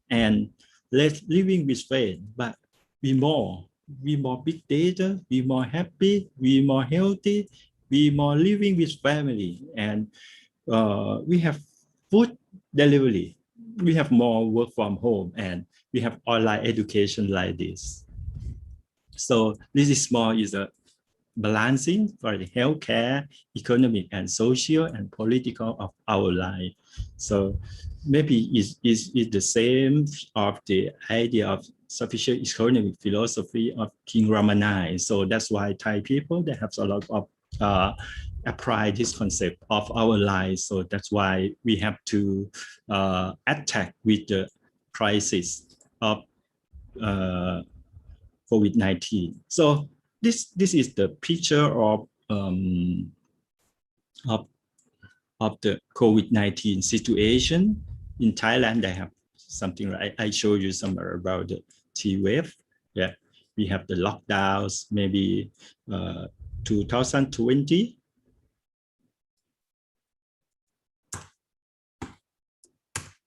and less living with friends, but be more big data, be more happy, be more healthy, be more living with family, and we have food delivery, we have more work from home, and we have online education like this. So this is more is a balancing for the healthcare, economic, and social and political of our life. So maybe is the same of the idea of sufficient economic philosophy of King Ramanai. So that's why Thai people, they have a lot of apply this concept of our lives. So that's why we have to attack with the crisis of COVID-19. So this is the picture of the COVID-19 situation in Thailand. They have something like I show you some about the T wave. Yeah, we have the lockdowns maybe 2020.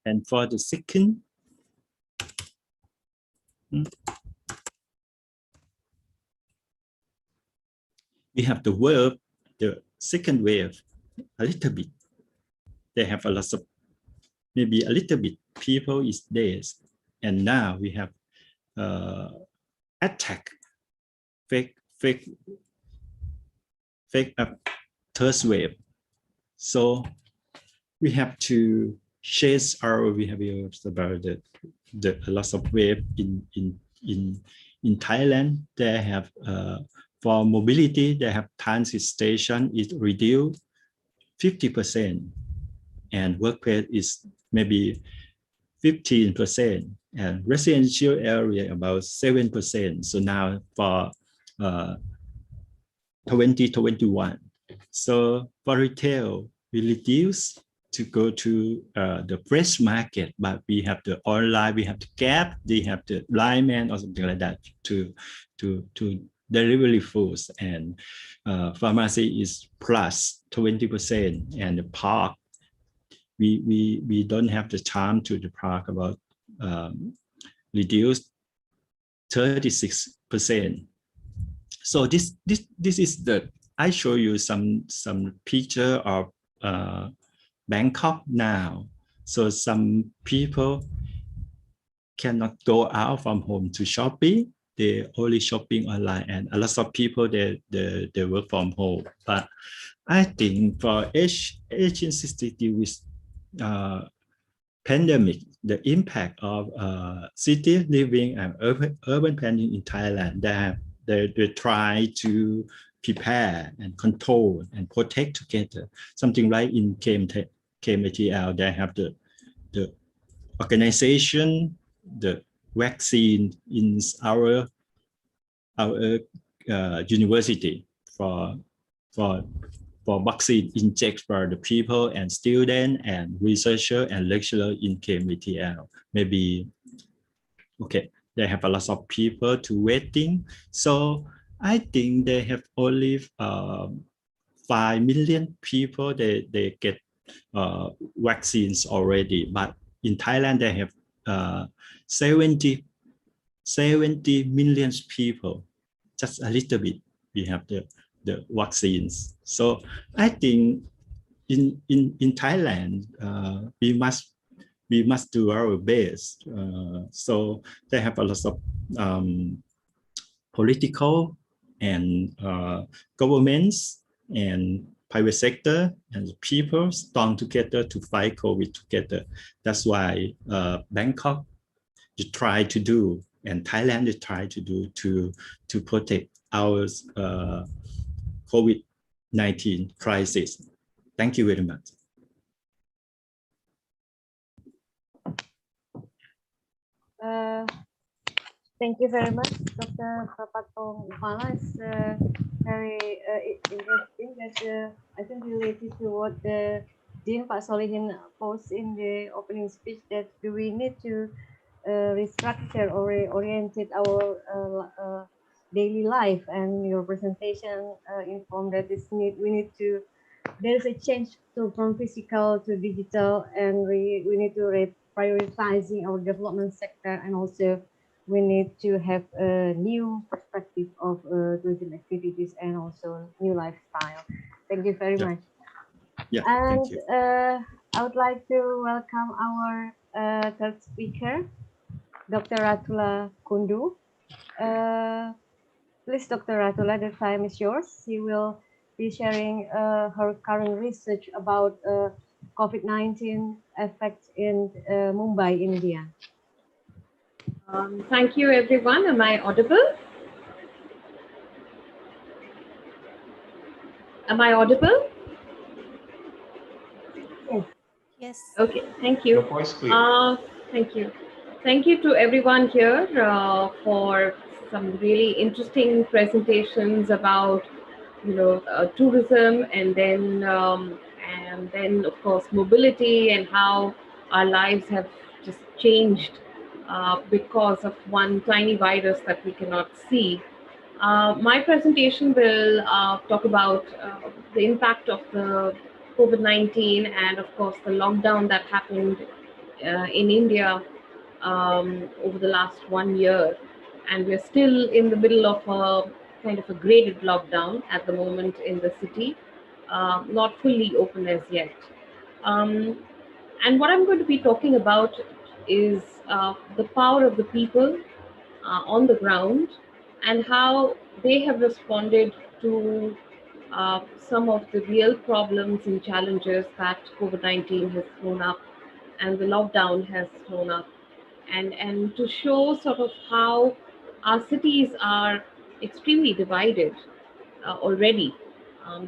And for the second, we have the wave, the second wave, a little bit. They have a lot of, maybe a little bit people is dead. And now we have attack, fake third wave. So we have to change our behavior about the loss of wave in Thailand. They have for mobility, they have transit station is reduced 50%, and workplace is maybe 15%, and residential area about 7%. So now for 2021, so for retail, we reduce to go to the fresh market, but we have the online, we have the Gap, they have the lineman or something like that to delivery foods, and pharmacy is plus 20%, and the park, we don't have the time to the park about reduced 36%. So this is the, I show you some picture of Bangkok now. So some people cannot go out from home to shopping, they only shopping online, and a lot of people they work from home. But I think for agencies to deal with pandemic, the impact of city living and urban planning in Thailand, they try to prepare and control and protect together. Something like in KMATL, they have the organization, the vaccine in our university for vaccine inject for the people and student and researcher and lecturer in KMATL. Maybe, okay, they have a lot of people to waiting. So I think they have only 5 million people, they get vaccines already. But in Thailand, they have 70 million people, just a little bit. We have the vaccines. So I think in Thailand, we must do our best. So they have a lot of political and governments and private sector and people strong together to fight COVID together. That's why Bangkok try to do, and Thailand try to do to protect our COVID-19 crisis. Thank you very much. Thank you very much, Dr. Prapato Mala. It's very interesting. That's I think related to what the Dean Pak Solihin posed in the opening speech, that we need to restructure or reorientate our daily life, and your presentation informed that there's a change from physical to digital, and we need to prioritizing our development sector, and also we need to have a new perspective of tourism activities and also new lifestyle. Thank you very much. Yeah, and thank you. I would like to welcome our third speaker, Dr. Ratula Kundu. Please, Dr. Ratula, the time is yours. She will be sharing her current research about COVID-19 effects in Mumbai, India. Thank you, everyone. Am I audible? Am I audible? Yes. Yes. Okay, thank you. Your voice clear. Thank you. Thank you to everyone here for some really interesting presentations about, tourism, and then of course mobility, and how our lives have just changed because of one tiny virus that we cannot see. My presentation will talk about the impact of the COVID-19 and of course the lockdown that happened in India over the last 1 year, and we're still in the middle of a kind of a graded lockdown at the moment in the city, not fully open as yet. And what I'm going to be talking about is the power of the people on the ground, and how they have responded to some of the real problems and challenges that COVID-19 has thrown up and the lockdown has thrown up, and to show sort of how our cities are extremely divided already.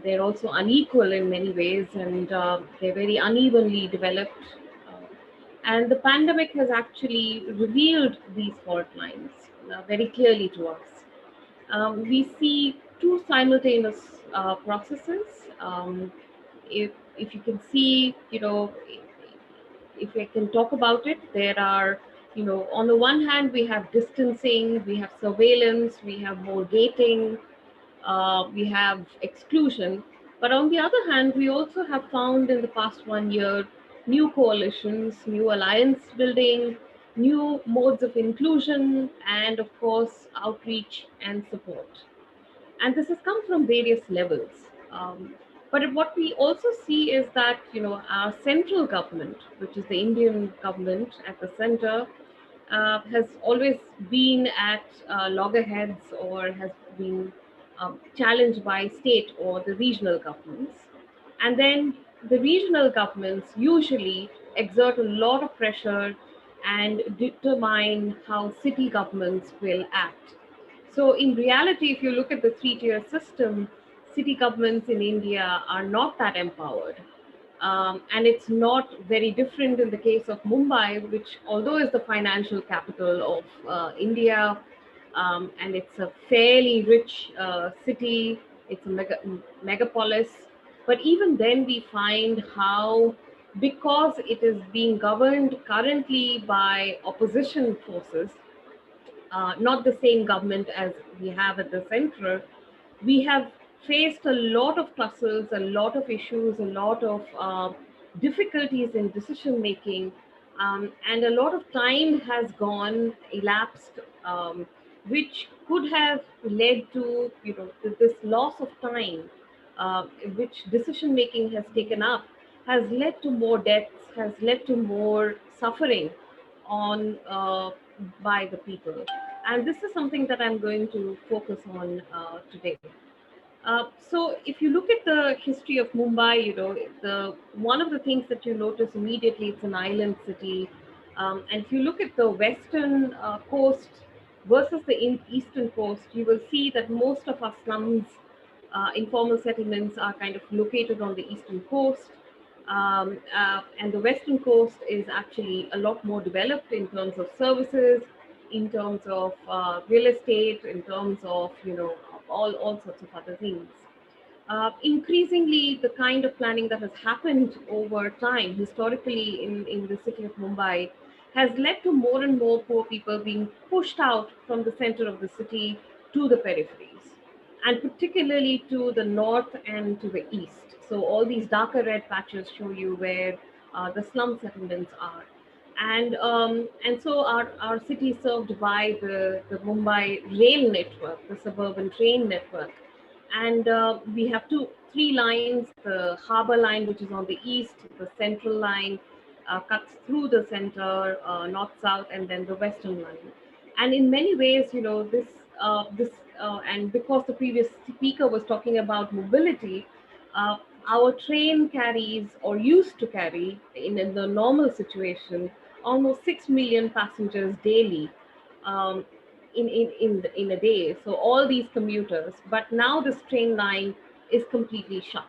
They're also unequal in many ways, and they're very unevenly developed. And the pandemic has actually revealed these fault lines very clearly to us. We see two simultaneous processes. If you can see, if I can talk about it, there are, on the one hand, we have distancing, we have surveillance, we have more gating, we have exclusion. But on the other hand, we also have found in the past 1 year new coalitions, new alliance building, new modes of inclusion, and of course, outreach and support. And this has come from various levels. But what we also see is that, our central government, which is the Indian government at the center, has always been at loggerheads or has been challenged by state or the regional governments. And then the regional governments usually exert a lot of pressure and determine how city governments will act. So in reality, if you look at the three-tier system, city governments in India are not that empowered. And it's not very different in the case of Mumbai, which although is the financial capital of India, and it's a fairly rich city, it's a megapolis, but even then we find how, because it is being governed currently by opposition forces, not the same government as we have at the center, we have faced a lot of tussles, a lot of issues, a lot of difficulties in decision making, and a lot of time has gone elapsed, which could have led to this loss of time, which decision making has taken up, has led to more deaths, has led to more suffering on by the people. And this is something that I'm going to focus on today. So if you look at the history of Mumbai, the one of the things that you notice immediately, it's an island city. And if you look at the western coast versus the eastern coast, you will see that most of our slums, informal settlements, are kind of located on the eastern coast. And the western coast is actually a lot more developed in terms of services, in terms of real estate, in terms of all sorts of other things. Increasingly, the kind of planning that has happened over time, historically in the city of Mumbai, has led to more and more poor people being pushed out from the center of the city to the peripheries, and particularly to the north and to the east. So all these darker red patches show you where the slum settlements are. And so our city is served by the Mumbai rail network, the suburban train network. And we have three lines: the Harbour line, which is on the east, the Central line cuts through the center, north-south, and then the Western line. And in many ways, and because the previous speaker was talking about mobility, our train carries, or used to carry, in the normal situation, almost 6 million passengers daily. In a day, so all these commuters. But now this train line is completely shut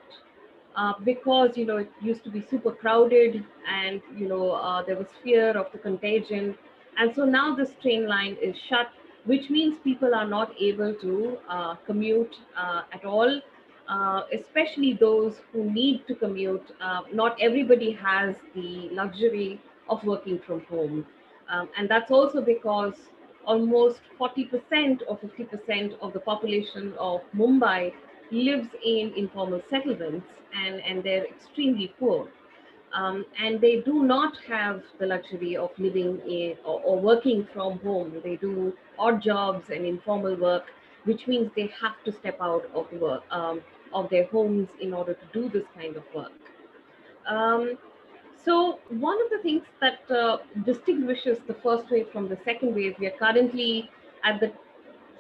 because it used to be super crowded, and there was fear of the contagion, and so now this train line is shut, which means people are not able to commute at all, especially those who need to commute. Not everybody has the luxury of working from home, and that's also because almost 40% or 50% of the population of Mumbai lives in informal settlements, and they're extremely poor. And they do not have the luxury of living in or working from home. They do odd jobs and informal work, which means they have to step out of work, of their homes in order to do this kind of work. So one of the things that distinguishes the first wave from the second wave, we are currently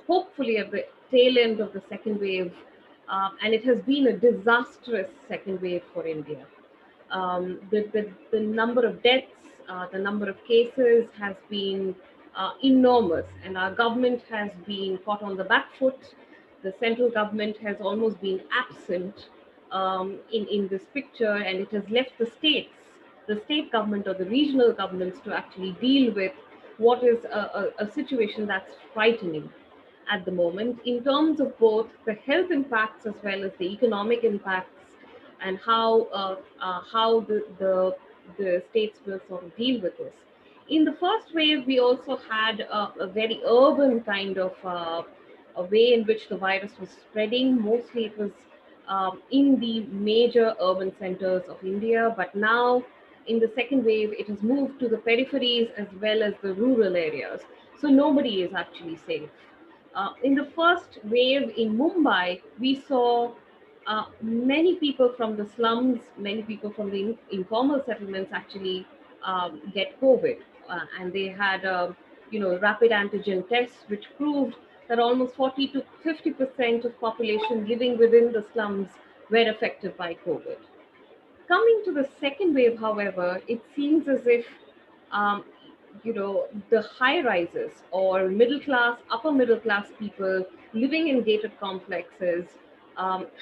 hopefully at the tail end of the second wave, and it has been a disastrous second wave for India. The number of deaths, the number of cases has been enormous, and our government has been caught on the back foot. The central government has almost been absent in this picture, and it has left the state government or the regional governments to actually deal with what is a situation that's frightening at the moment in terms of both the health impacts as well as the economic impacts, and how the states will sort of deal with this. In the first wave, we also had a very urban kind of a way in which the virus was spreading. Mostly it was in the major urban centers of India, but now in the second wave, it has moved to the peripheries as well as the rural areas. So nobody is actually safe. In the first wave in Mumbai, we saw many people from the slums, many people from the informal settlements actually get COVID. And they had rapid antigen tests, which proved that almost 40 to 50% of population living within the slums were affected by COVID. Coming to the second wave, however, it seems as if, um, the high rises or middle class, upper middle class people living in gated complexes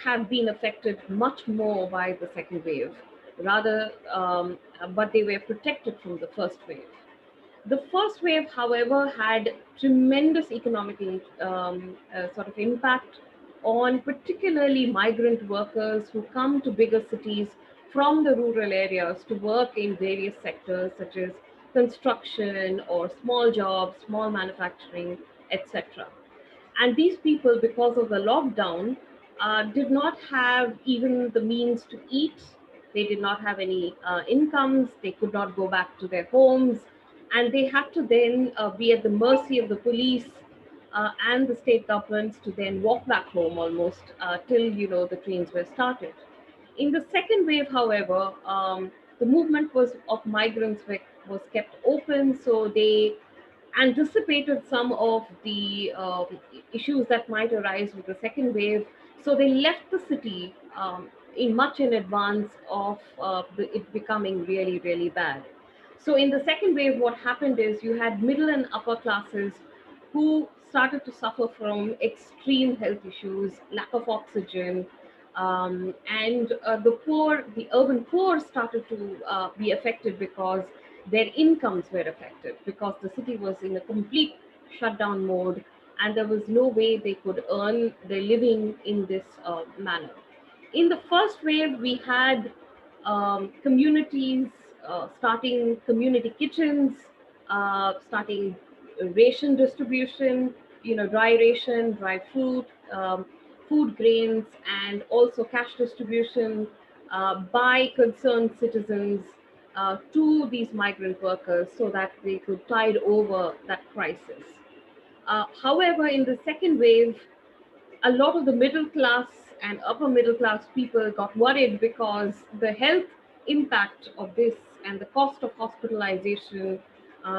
have been affected much more by the second wave, but they were protected from the first wave. The first wave, however, had tremendous economic sort of impact on particularly migrant workers who come to bigger cities from the rural areas to work in various sectors such as construction or small jobs, small manufacturing, etc. And these people, because of the lockdown, did not have even the means to eat. They did not have any incomes. They could not go back to their homes. And they had to then be at the mercy of the police and the state governments to then walk back home almost till, the trains were started. In the second wave, however, the movement of migrants was kept open, so they anticipated some of the issues that might arise with the second wave. So they left the city much in advance of it becoming really, really bad. So in the second wave, what happened is you had middle and upper classes who started to suffer from extreme health issues, lack of oxygen, and the urban poor started to be affected because their incomes were affected, because the city was in a complete shutdown mode and there was no way they could earn their living in this manner. In the first wave, we had communities starting community kitchens, starting ration distribution, dry ration, dry fruit, food grains, and also cash distribution by concerned citizens to these migrant workers so that they could tide over that crisis. However, in the second wave, a lot of the middle class and upper middle class people got worried because the health impact of this and the cost of hospitalization,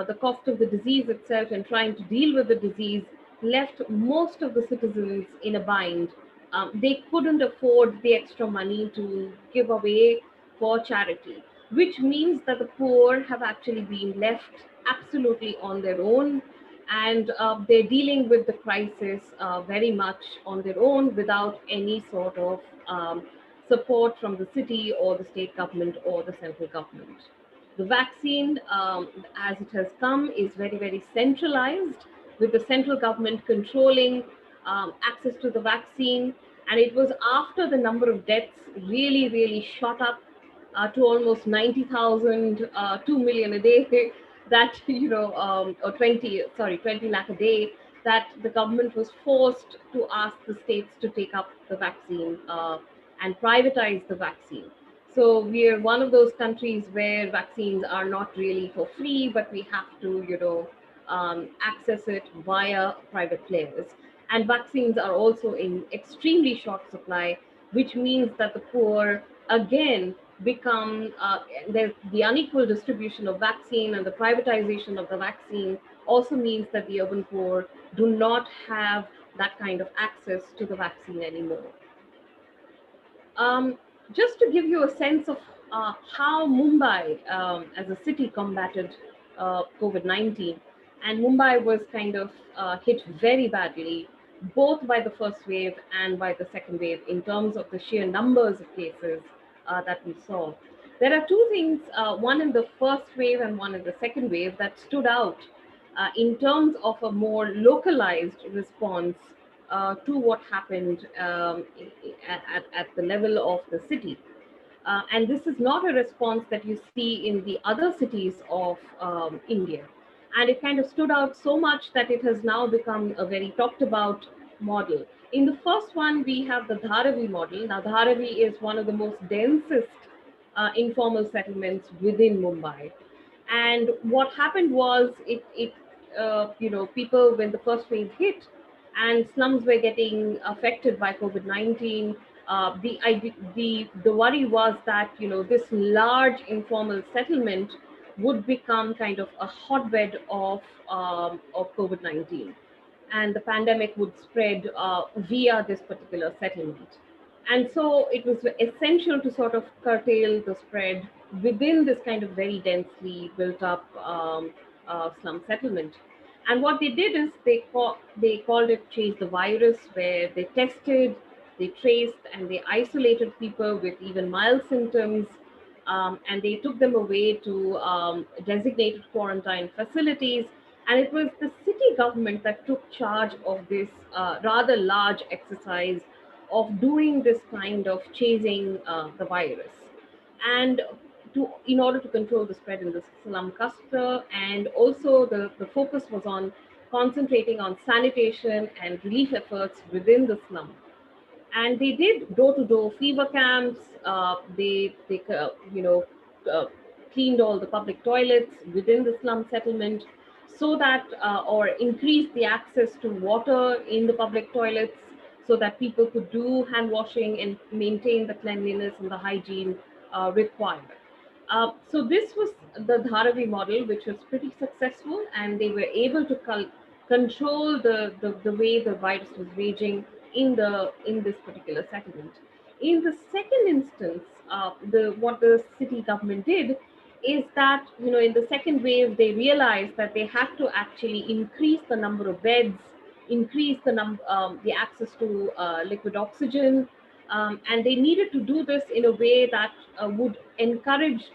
the cost of the disease itself, and trying to deal with the disease left most of the citizens in a bind. They couldn't afford the extra money to give away for charity, which means that the poor have actually been left absolutely on their own, and they're dealing with the crisis very much on their own without any sort of support from the city or the state government or the central government. The vaccine, as it has come, is very, very centralized, with the central government controlling access to the vaccine. And it was after the number of deaths really, really shot up to almost 90,000, 2 million a day, that, or 20 lakh a day, that the government was forced to ask the states to take up the vaccine and privatize the vaccine. So we are one of those countries where vaccines are not really for free, but we have to, access it via private players. And vaccines are also in extremely short supply, which means that the poor, again, become the unequal distribution of vaccine and the privatization of the vaccine also means that the urban poor do not have that kind of access to the vaccine anymore. Just to give you a sense of how Mumbai as a city combated COVID-19, and Mumbai was kind of hit very badly, both by the first wave and by the second wave in terms of the sheer numbers of cases that we saw. There are two things, one in the first wave and one in the second wave, that stood out in terms of a more localized response to what happened at the level of the city. And this is not a response that you see in the other cities of India. And it kind of stood out so much that it has now become a very talked about model. In the first one, we have the Dharavi model. Now, Dharavi is one of the most densest informal settlements within Mumbai. And what happened was, people, when the first wave hit and slums were getting affected by COVID-19, the worry was that, this large informal settlement would become kind of a hotbed of COVID-19, and the pandemic would spread via this particular settlement. And so it was essential to sort of curtail the spread within this kind of very densely built up slum settlement. And what they did is they called it Chase the Virus, where they tested, they traced, and they isolated people with even mild symptoms. And they took them away to designated quarantine facilities. And it was the city government that took charge of this rather large exercise of doing this kind of chasing the virus. And in order to control the spread in the slum cluster, and also the focus was on concentrating on sanitation and relief efforts within the slum. And they did door-to-door fever camps. They cleaned all the public toilets within the slum settlement, so that or increased the access to water in the public toilets, so that people could do hand washing and maintain the cleanliness and the hygiene required. So this was the Dharavi model, which was pretty successful, and they were able to control the way the virus was raging in this particular settlement. In the second instance, what the city government did is that, in the second wave, they realized that they had to actually increase the number of beds, increase the access to liquid oxygen, and they needed to do this in a way that would encourage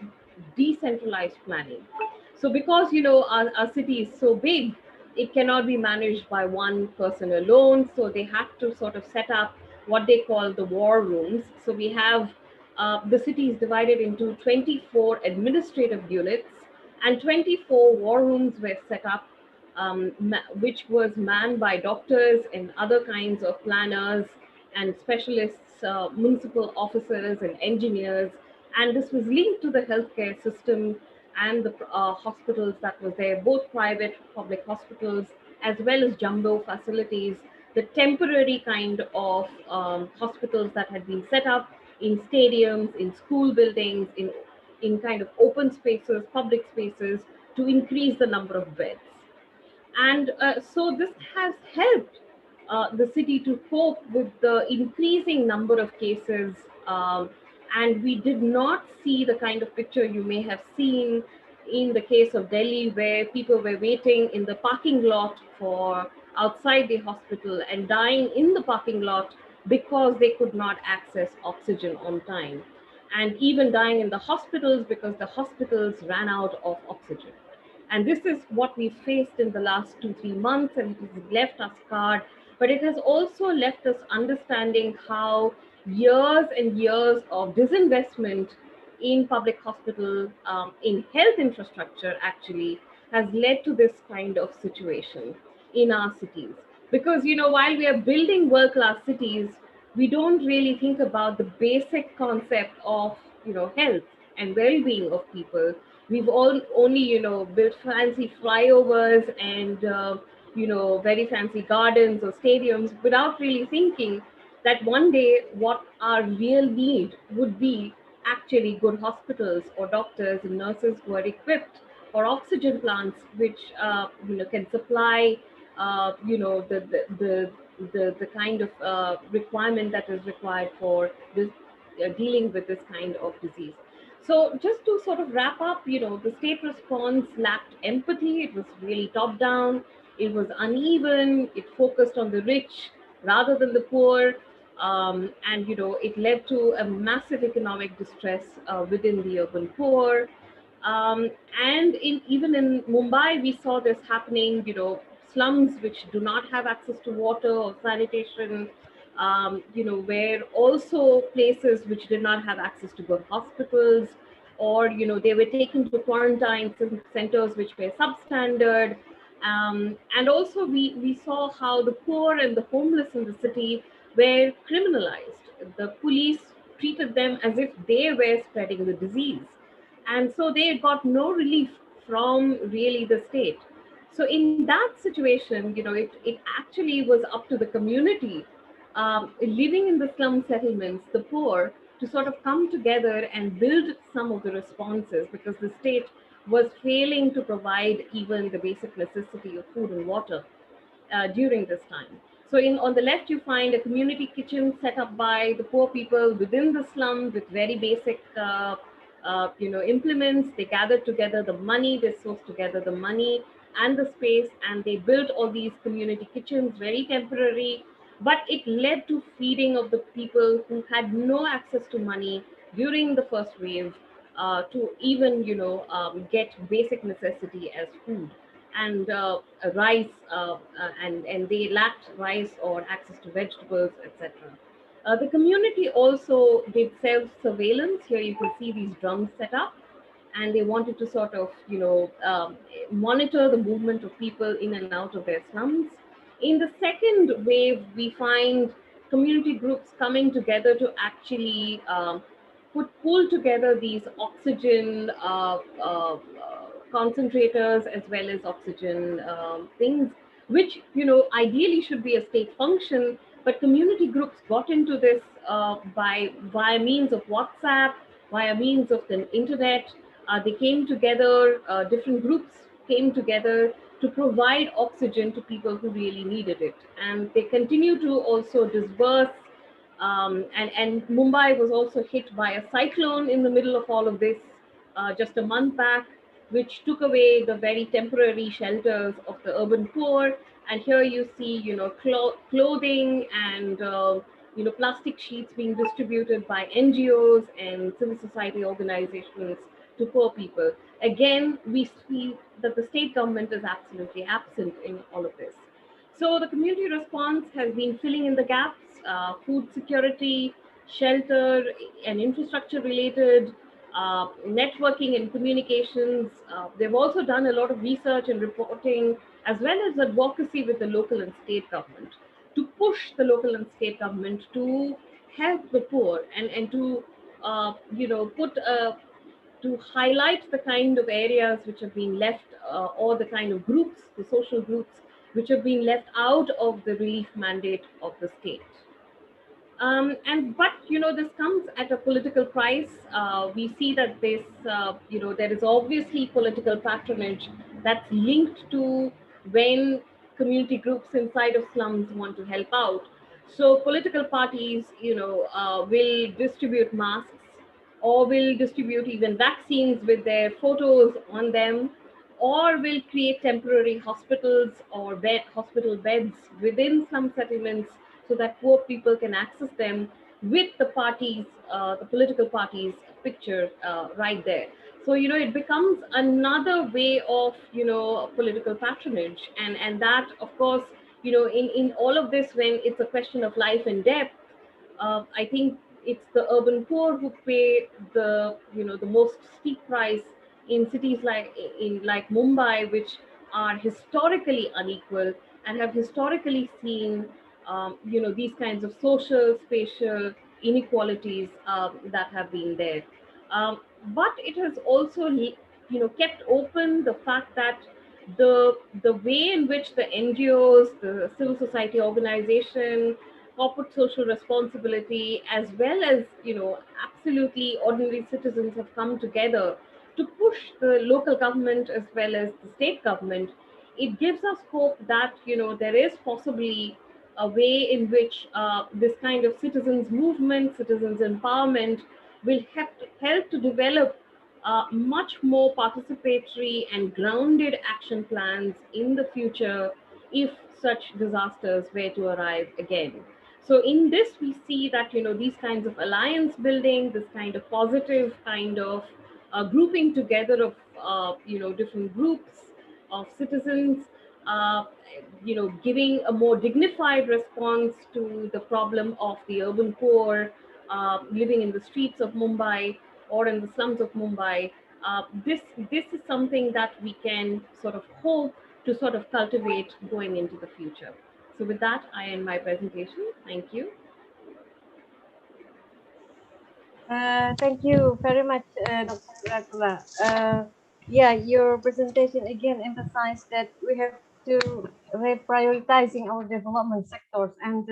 decentralized planning. So because our city is so big, it cannot be managed by one person alone. So they had to sort of set up what they call the war rooms. So we have the city is divided into 24 administrative units, and 24 war rooms were set up, which was manned by doctors and other kinds of planners and specialists, municipal officers and engineers. And this was linked to the healthcare system and the hospitals that was there, both private, public hospitals, as well as jumbo facilities, the temporary kind of hospitals that had been set up in stadiums, in school buildings, in kind of open spaces, public spaces, to increase the number of beds. And so this has helped the city to cope with the increasing number of cases. And we did not see the kind of picture you may have seen in the case of Delhi, where people were waiting in the parking lot for outside the hospital and dying in the parking lot because they could not access oxygen on time, and even dying in the hospitals because the hospitals ran out of oxygen. And this is what we faced in the last 2-3 months, and it has left us scarred, but it has also left us understanding how years and years of disinvestment in public hospital, in health infrastructure actually, has led to this kind of situation in our cities. Because, while we are building world-class cities, we don't really think about the basic concept of, health and well-being of people. We've all only, built fancy flyovers and, very fancy gardens or stadiums without really thinking that one day what our real need would be actually good hospitals or doctors and nurses who are equipped, or oxygen plants which can supply the kind of requirement that is required for this dealing with this kind of disease. So just to sort of wrap up, the state response lacked empathy. It was really top down. It was uneven. It focused on the rich rather than the poor. And it led to a massive economic distress within the urban poor. And even in Mumbai, we saw this happening, slums which do not have access to water or sanitation, were also places which did not have access to good hospitals, or, they were taken to quarantine centers which were substandard. And also we saw how the poor and the homeless in the city were criminalized. The police treated them as if they were spreading the disease. And so they got no relief from really the state. So in that situation, it actually was up to the community living in the slum settlements, the poor, to sort of come together and build some of the responses, because the state was failing to provide even the basic necessity of food and water during this time. So on the left, you find a community kitchen set up by the poor people within the slum with very basic implements. They gathered together the money, they sourced together the money and the space, and they built all these community kitchens, very temporary, but it led to feeding of the people who had no access to money during the first wave to even get basic necessity as food and rice, and they lacked rice or access to vegetables, etc. The community also did self-surveillance. Here you can see these drums set up, and they wanted to sort of, monitor the movement of people in and out of their slums. In the second wave, we find community groups coming together to actually pull together these oxygen concentrators as well as oxygen things, which ideally should be a state function, but community groups got into this via means of WhatsApp, via means of the internet. They came together, different groups came together to provide oxygen to people who really needed it. And they continue to also disperse. And Mumbai was also hit by a cyclone in the middle of all of this just a month back, which took away the very temporary shelters of the urban poor. And here you see, clothing and plastic sheets being distributed by NGOs and civil society organizations to poor people. Again, we see that the state government is absolutely absent in all of this. So the community response has been filling in the gaps, food security, shelter and infrastructure related, networking and communications. They've also done a lot of research and reporting, as well as advocacy with the local and state government to push the local and state government to help the poor and to, to highlight the kind of areas which have been left or the kind of groups, the social groups, which have been left out of the relief mandate of the state. But this comes at a political price. We see that this, there is obviously political patronage that's linked to when community groups inside of slums want to help out. So political parties, will distribute masks or will distribute even vaccines with their photos on them, or will create temporary hospitals or hospital beds within slum settlements so that poor people can access them with the parties, the political parties picture right there. So, it becomes another way of, political patronage. And that, of course, in all of this, when it's a question of life and death, I think it's the urban poor who pay the, the most steep price in cities like Mumbai, which are historically unequal and have historically seen these kinds of social, spatial inequalities that have been there. But it has also, kept open the fact that the way in which the NGOs, the civil society organization, corporate social responsibility, as well as, absolutely ordinary citizens have come together to push the local government as well as the state government, it gives us hope that, there is possibly a way in which this kind of citizens movement, citizens empowerment will help to develop much more participatory and grounded action plans in the future if such disasters were to arrive again. So in this, we see that, these kinds of alliance building, this kind of positive kind of grouping together of, different groups of citizens, giving a more dignified response to the problem of the urban poor living in the streets of Mumbai or in the slums of Mumbai. This is something that we can sort of hope to sort of cultivate going into the future. So with that, I end my presentation. Thank you. Thank you very much, Dr. Surakarta. Yeah, your presentation again emphasized that we have to reprioritizing our development sectors. And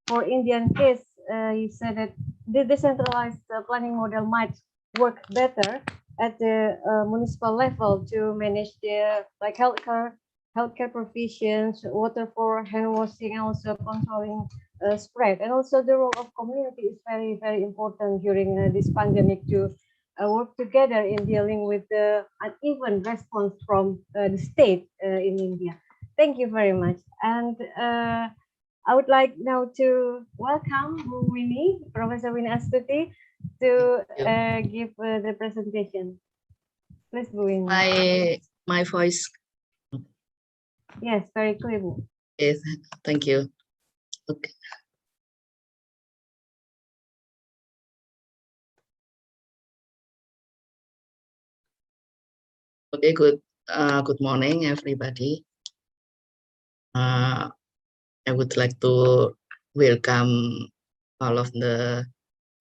for Indian case, you said that the decentralized planning model might work better at the municipal level to manage their like healthcare provisions, water for hand washing, and also controlling spread. And also the role of community is very, very important during this pandemic to work together in dealing with the uneven response from the state in India. Thank you very much. And I would like now to welcome Winnie, Professor Winnie Astuti, to give the presentation. Please, Winnie. My voice. Yes, very clear. Yes, thank you. Okay. Okay, good morning, everybody. I would like to welcome all of the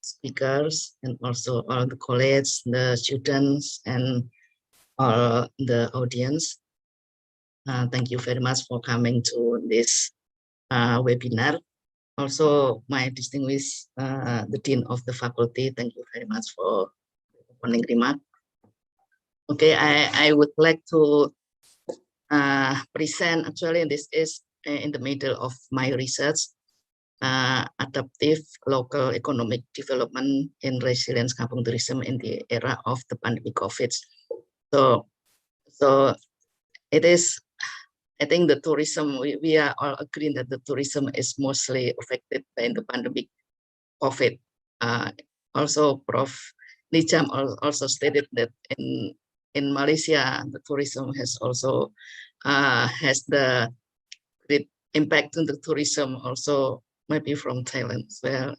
speakers and also all the colleagues, the students, and all the audience. Thank you very much for coming to this webinar. Also, my distinguished the Dean of the faculty, thank you very much for opening remark. Okay, I would like to present, actually this is in the middle of my research, adaptive local economic development in resilience kampung tourism in the era of the pandemic COVID. So it is, I think the tourism, we are all agreeing that the tourism is mostly affected by the pandemic COVID. Also, Prof. Nijam also stated that in Malaysia, the tourism has also has the great impact on the tourism, also maybe from Thailand as well.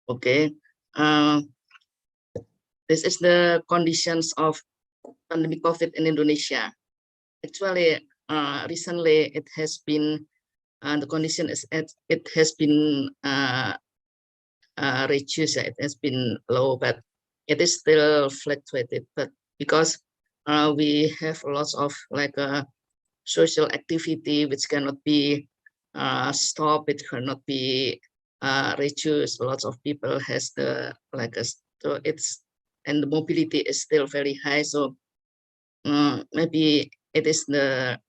Okay, this is the conditions of pandemic COVID in Indonesia. Actually, recently it has been, the condition is it has been reduced, it has been low, but it is still fluctuated. But because we have lots of like social activity which cannot be stopped, it cannot be reduced. Lots of people has the like so it's, and the mobility is still very high. So maybe it is the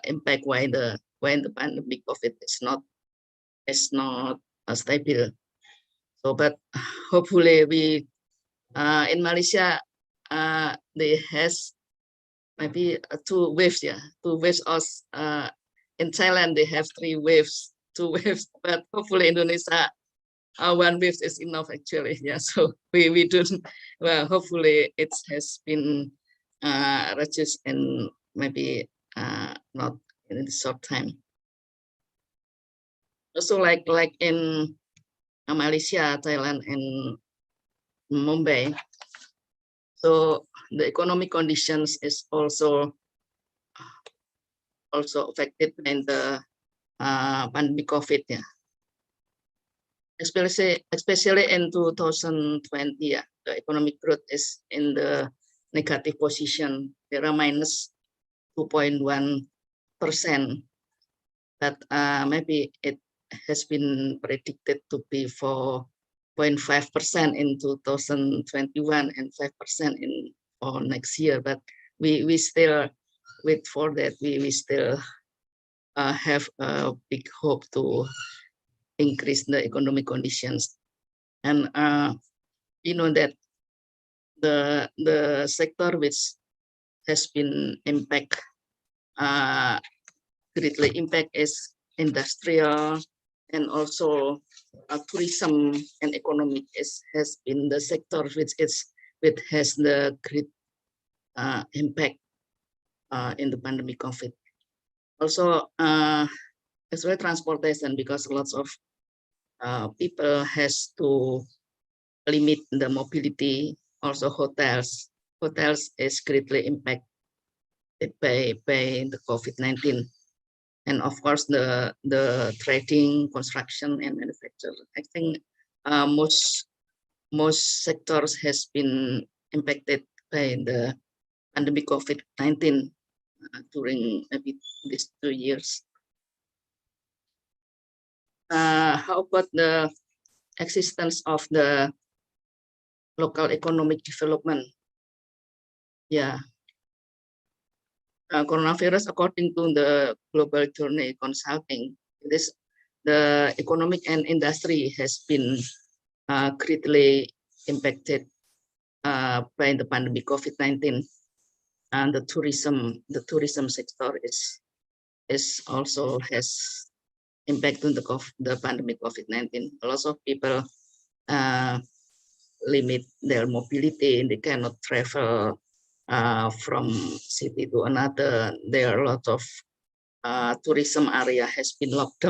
impact why the pandemic of it is not stable. So, but hopefully we in Malaysia they has maybe two waves, yeah, two waves. Us in Thailand they have three waves, two waves, but hopefully Indonesia one wave is enough actually. Yeah, so we don't, well, hopefully it has been reduced and maybe not in a short time. Also like in Malaysia, Thailand, and Mumbai, so the economic conditions is also affected by the pandemic COVID, yeah. Especially in 2020, yeah, the economic growth is in the negative position. There are minus 2.1%, but maybe it has been predicted to be 4.5% in 2021 and 5% in for next year. But we still wait for that. We still have a big hope to increase the economic conditions. And you know that the sector which has been greatly impact is industrial, and also tourism and economic has been the sector which has the great impact in the pandemic COVID. Also, as well transportation, because lots of people has to limit the mobility. Also hotels is greatly impacted by the COVID-19. And of course, the trading, construction, and manufacturing. I think most sectors has been impacted by the pandemic COVID-19 during maybe these 2 years. How about the existence of the local economic development. Yeah. Coronavirus, according to the Global Journey Consulting, the economic and industry has been greatly impacted by the pandemic COVID-19, and the tourism sector is also has impact on the pandemic COVID-19. A lot of people limit their mobility, and they cannot travel from city to another. There are a lot of tourism area has been locked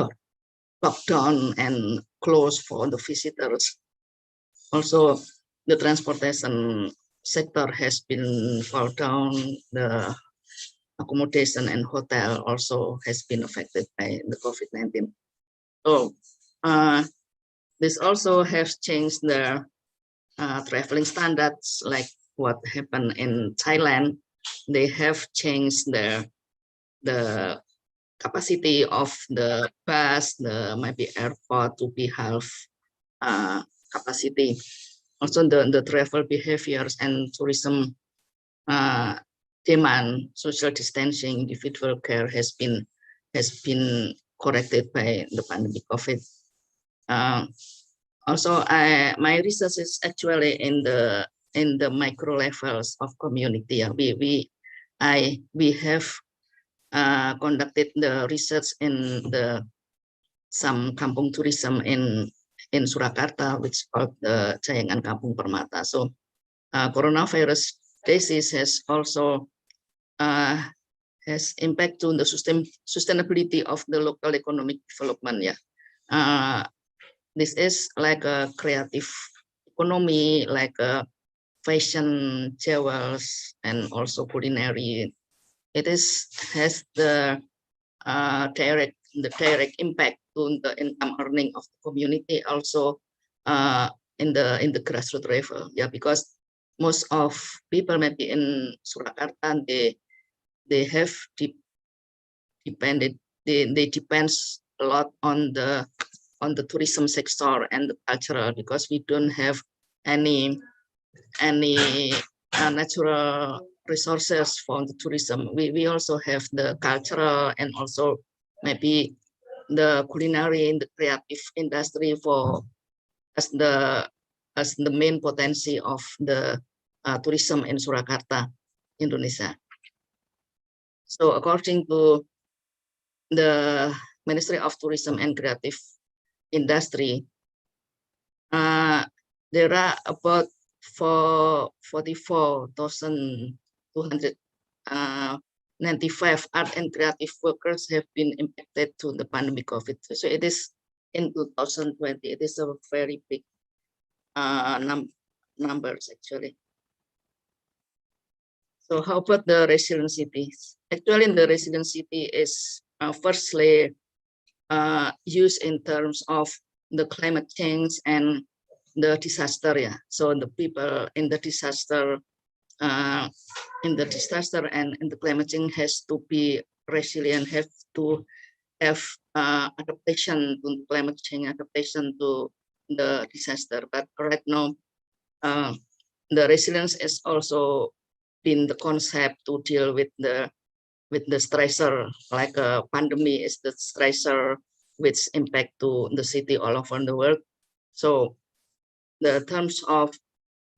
down and closed for the visitors. Also, the transportation sector has been fall down. The accommodation and hotel also has been affected by the COVID-19. So this also has changed the traveling standards, like what happened in Thailand. They have changed the capacity of the bus, maybe airport to be half capacity. Also, the travel behaviors and tourism demand, social distancing, individual care has been corrected by the pandemic COVID. Also, my research is actually in the micro levels of community. We have conducted the research in some kampung tourism in Surakarta, which called the Jayangan Kampung Permata. So coronavirus crisis has also has impact on the sustainability of the local economic development. Yeah, this is like a creative economy, like a fashion, jewels, and also culinary. It has the direct impact on the income earning of the community, also in the grassroots level. Yeah, because most of people maybe in Surakarta, they have they depends a lot on the tourism sector and the cultural, because we don't have any natural resources for the tourism. We also have the cultural and also maybe the culinary and the creative industry as the main potential of the tourism in Surakarta, Indonesia. So according to the Ministry of Tourism and Creative Industry, there are about 44,295 art and creative workers have been impacted to the pandemic COVID. So it is in 2020. It is a very big numbers actually. So how about the resilient cities? Actually, the resilient city is firstly used in terms of the climate change and the disaster. Yeah, so the people in the disaster and in the climate change has to be resilient, have to have adaptation to climate change, adaptation to the disaster. But right now, the resilience is also been the concept to deal with the stressor, like a pandemic is the stressor which impact to the city all over the world. So the terms of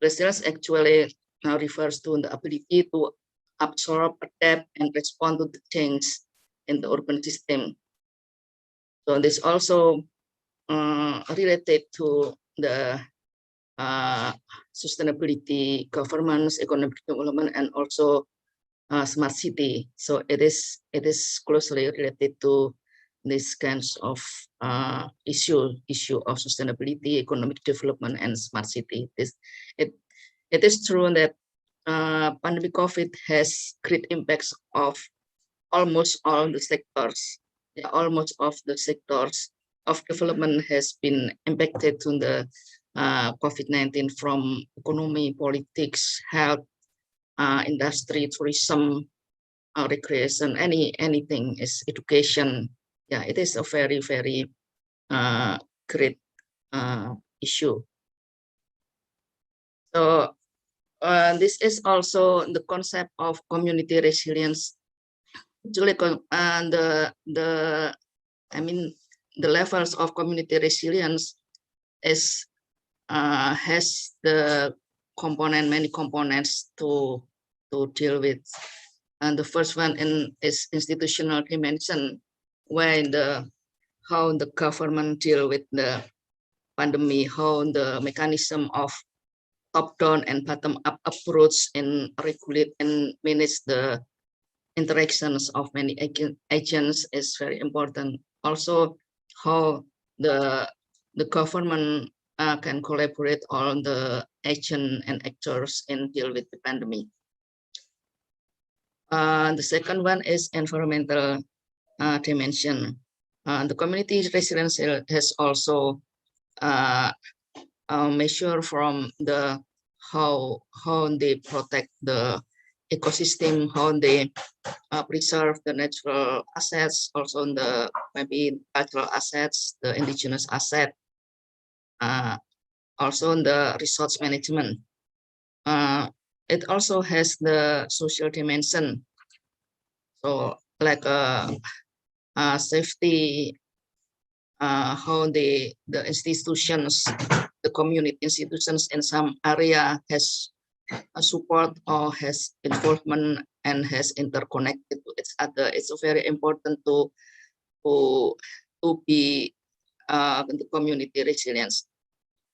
resilience actually refers to the ability to absorb, adapt, and respond to the change in the urban system. So this also related to the sustainability, governance, economic development, and also smart city. So it is closely related to these kinds of issue of sustainability, economic development, and smart city. It is true that pandemic COVID has great impacts of almost all the sectors. Yeah, almost all the sectors of development has been impacted to the COVID-19, from economy, politics, health, industry, tourism, recreation, anything is education. Yeah, it is a very, very great issue. So this is also the concept of community resilience. Actually, the levels of community resilience is has the many components to deal with. And the first one is institutional dimension, where how the government deal with the pandemic, how the mechanism of top-down and bottom-up approach and regulate and manage the interactions of many agents is very important. Also, how the government can collaborate on the agent and actors and deal with the pandemic. The second one is environmental dimension. The community resilience has also measure from the how they protect the ecosystem, how they preserve the natural assets, also the maybe cultural assets, the indigenous asset, also the resource management. It also has the social dimension, so like safety, how the institutions, the community institutions in some area has a support or has involvement and has interconnected to each other. It's very important to be the community resilience.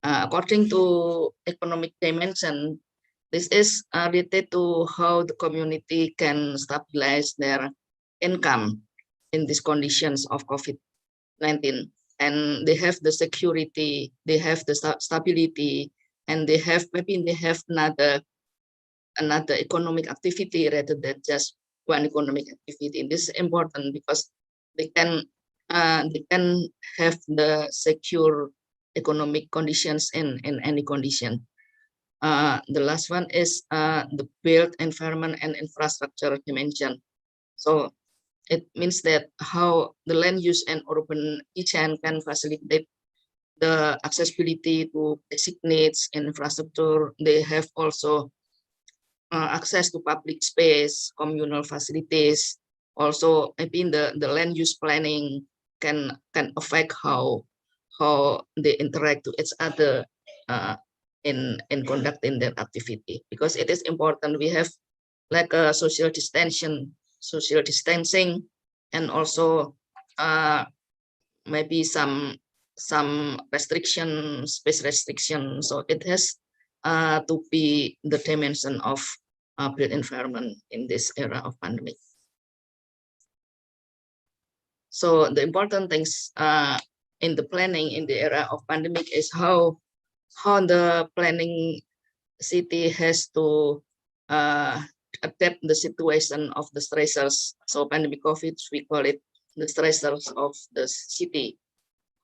According to economic dimension, this is related to how the community can stabilize their income in these conditions of COVID-19. And they have the security, they have the stability, and they have another economic activity rather than just one economic activity. This is important because they can have the secure economic conditions in any condition. The last one is the built environment and infrastructure dimension. So it means that how the land use and urban design can facilitate the accessibility to basic needs and infrastructure. They have also access to public space, communal facilities. Also, maybe the land use planning can affect how they interact to each other in conducting their activity, because it is important. We have like a social distancing, and also maybe some restriction, space restriction. So it has to be the dimension of built environment in this era of pandemic. So the important things in the planning in the era of pandemic is how the planning city has to adapt the situation of the stressors. So pandemic COVID, we call it the stressors of the city.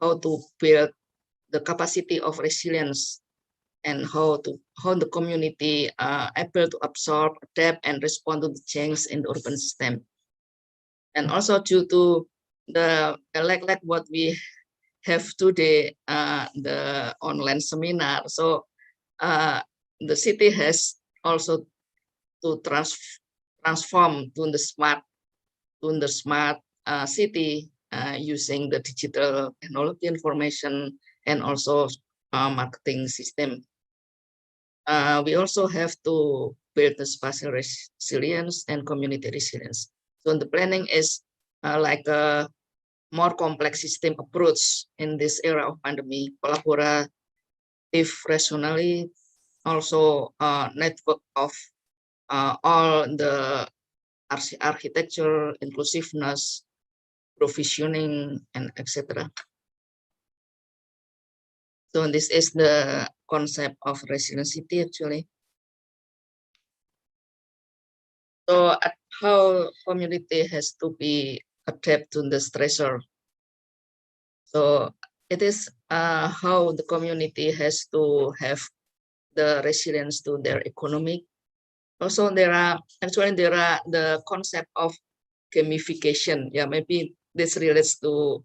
How to build the capacity of resilience, and how the community able to absorb, adapt, and respond to the change in the urban system. And also due to the like what we have today, the online seminar. So the city has also to transform to the smart city using the digital technology, information, and also marketing system. We also have to build the spatial resilience and community resilience. So the planning is like a more complex system approach in this era of pandemic, collaborative, rationally, also network of all the architecture, inclusiveness, provisioning, and etc. So this is the concept of resilient city actually. So how community has to be adapt to the stressor. So it is how the community has to have the resilience to their economic. Also there are the concept of gamification. Yeah, maybe this relates to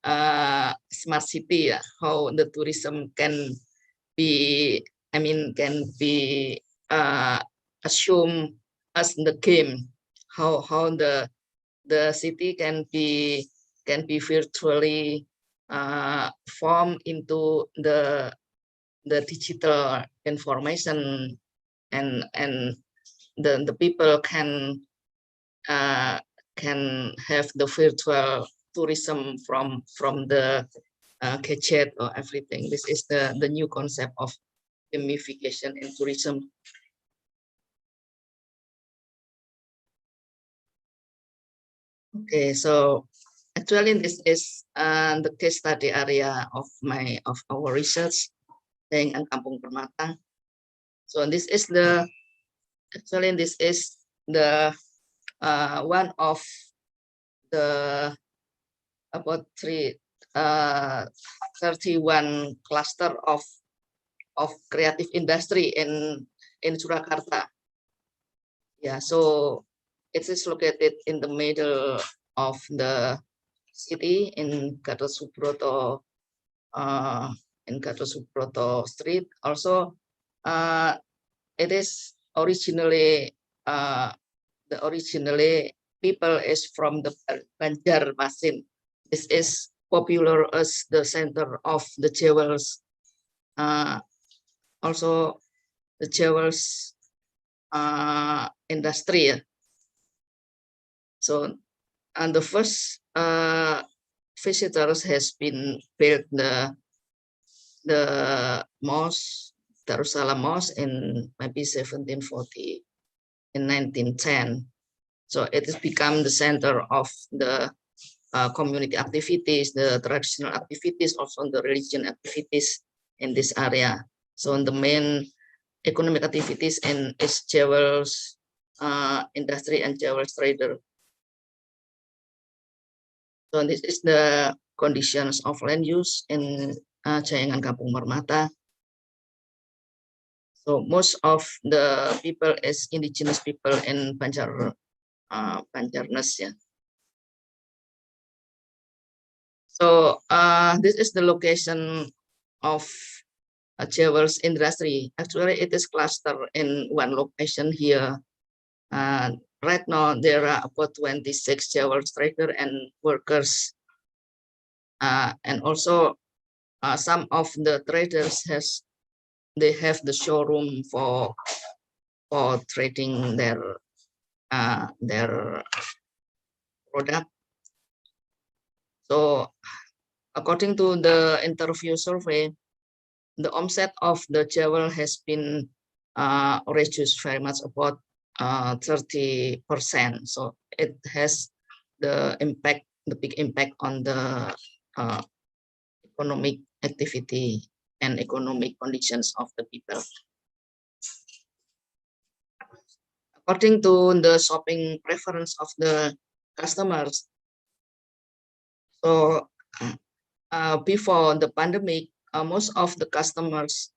smart city, how the tourism can be I mean, can be assumed as the game, how the city can be virtually formed into the digital information, and the people can have the virtual tourism from the gadget or everything. This is the new concept of gamification in tourism. Okay, so actually this is the case study area of our research, Deng and Kampung Permata. So this is the one of the about 31 cluster of creative industry in Surakarta. Yeah, so it is located in the middle of the city in Gatot Subroto, Street. Also, it is originally people is from the Banjarmasin. This is popular as the center of the jewels. Also, the jewels industry. So, and the first visitors has been built the mosque, Darussalam Mosque, in maybe 1740, in 1910. So it has become the center of the community activities, the traditional activities, also the religion activities in this area. So the main economic activities in is jewels industry and jewels trader. So this is the conditions of land use in Jayangan Kampung Permata. So most of the people is indigenous people in Banjarnes. Yeah. So this is the location of jewels industry. Actually, it is clustered in one location here. Right now, there are about 26 jewels trader and workers, and also some of the traders have the showroom for trading their product. So, according to the interview survey, the onset of the jewel has been reduced very much, about 30%. So it has the big impact on the economic activity and economic conditions of the people. According to the shopping preference of the customers, so before the pandemic, most of the consumers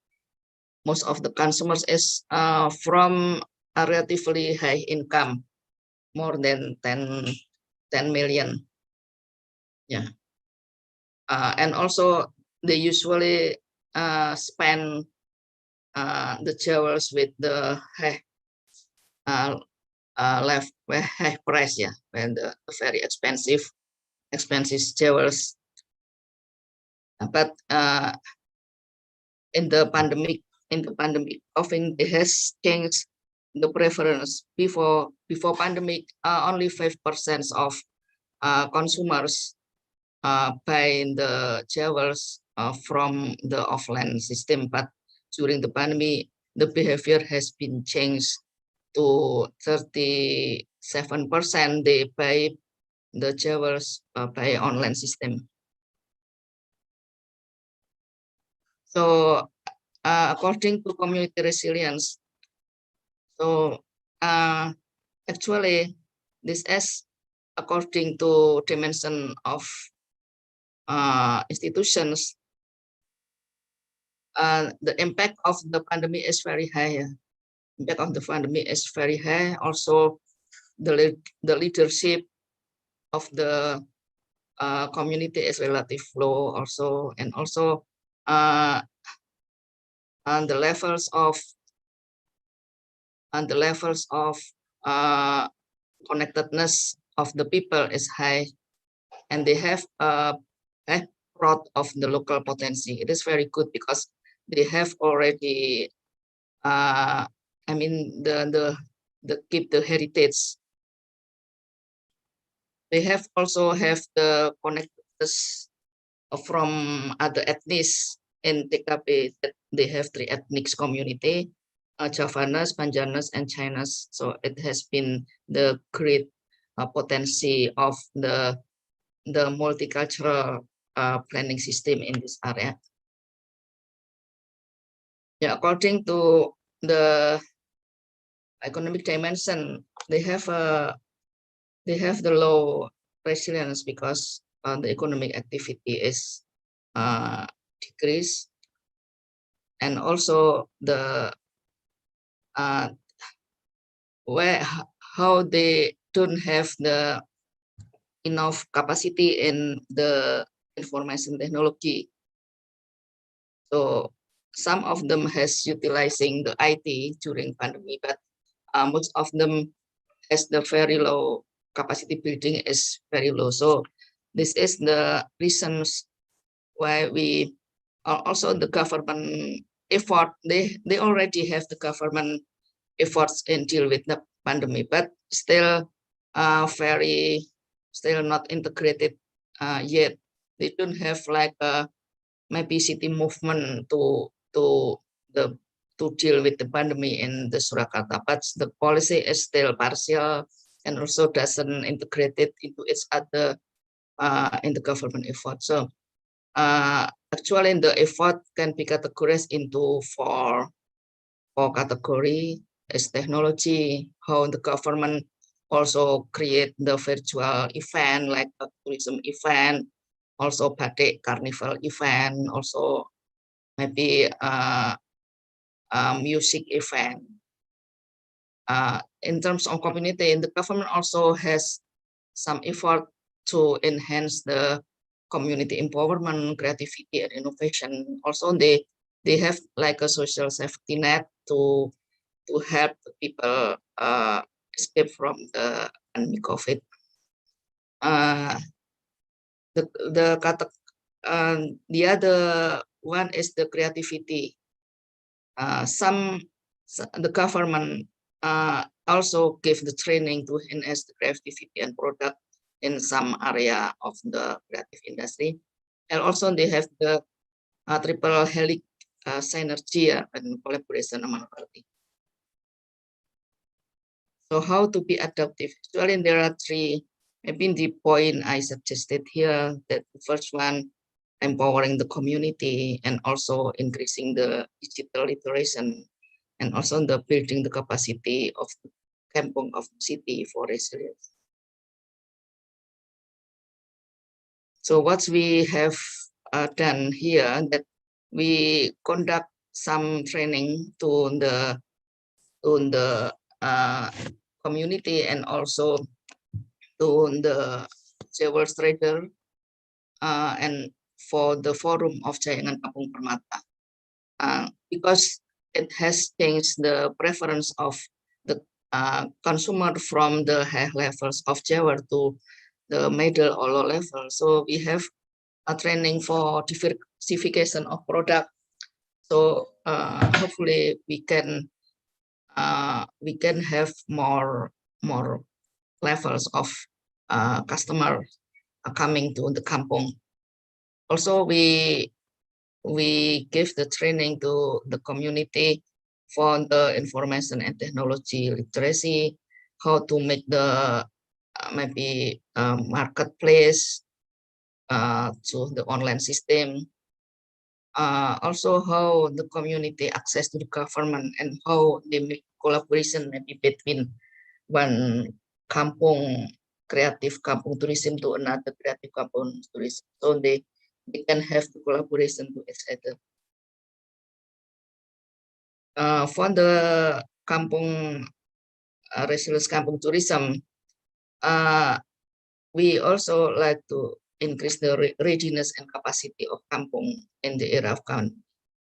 is from a relatively high income, more than 10 million. Yeah. And also they usually spend the jewels with the high price, yeah, and the very expensive jewels. But in the pandemic, often it has changed the preference. Before pandemic, only 5% of consumers buy the jewels from the offline system, but during the pandemic, the behavior has been changed to 37%. They buy the jewels by online system. So according to community resilience, so actually this is according to dimension of institutions, the impact of the pandemic is very high. Impact of the pandemic is very high. Also, the leadership of the community is relatively low. Also, and also and the levels of connectedness of the people is high, and they have a plot of the local potency. It is very good because they have already, I mean, the keep the heritage. They have also have the connectedness from other ethnies in TKP. That they have 3 ethnic community, Javanas, Panjanas, and Chinas. So it has been the great potency of the multicultural planning system in this area. Yeah, according to the economic dimension, they have the low resilience because the economic activity is decreased, and also the how they don't have the enough capacity in the information technology. So some of them has utilizing the IT during pandemic, but most of them has the very low capacity building is very low. So this is the reasons why we also the government effort. They already have the government efforts in deal with the pandemic, but still still not integrated yet. They don't have like a maybe city movement to deal with the pandemic in the Surakarta, but the policy is still partial and also doesn't integrate it into its other in the government effort. So actually the effort can be categorized into four category. Is technology, how the government also create the virtual event like a tourism event, also batik carnival event, also maybe music event. In terms of community, the government also has some effort to enhance the community empowerment, creativity, and innovation. Also, they have like a social safety net to help the people escape from the pandemic COVID. The other one is the creativity. The government also give the training to enhance the creativity and product in some area of the creative industry, and also they have the triple helix synergy and collaboration among parties. So how to be adaptive? Actually, there are 3 maybe the point I suggested here. That the first one, empowering the community and also increasing the digital literacy, and also the building the capacity of the kampung of the city for resilience. So what we have done here, that we conduct some training to the community and also to the Jawa trader and for the forum of Jayangan Kampung Permata, because it has changed the preference of the consumer from the high levels of Jawa to the middle or low level. So we have a training for diversification of product. So hopefully we can have more levels of customer coming to the kampung. Also, we give the training to the community for the information and technology literacy, how to make the maybe marketplace to the online system. Also how the community access to the government and how they make collaboration maybe between one kampung, creative kampung tourism to another creative kampung tourism. So they can have the collaboration to each other. For the kampung resilience kampung tourism, we also like to increase the readiness and capacity of kampung in the era of COVID.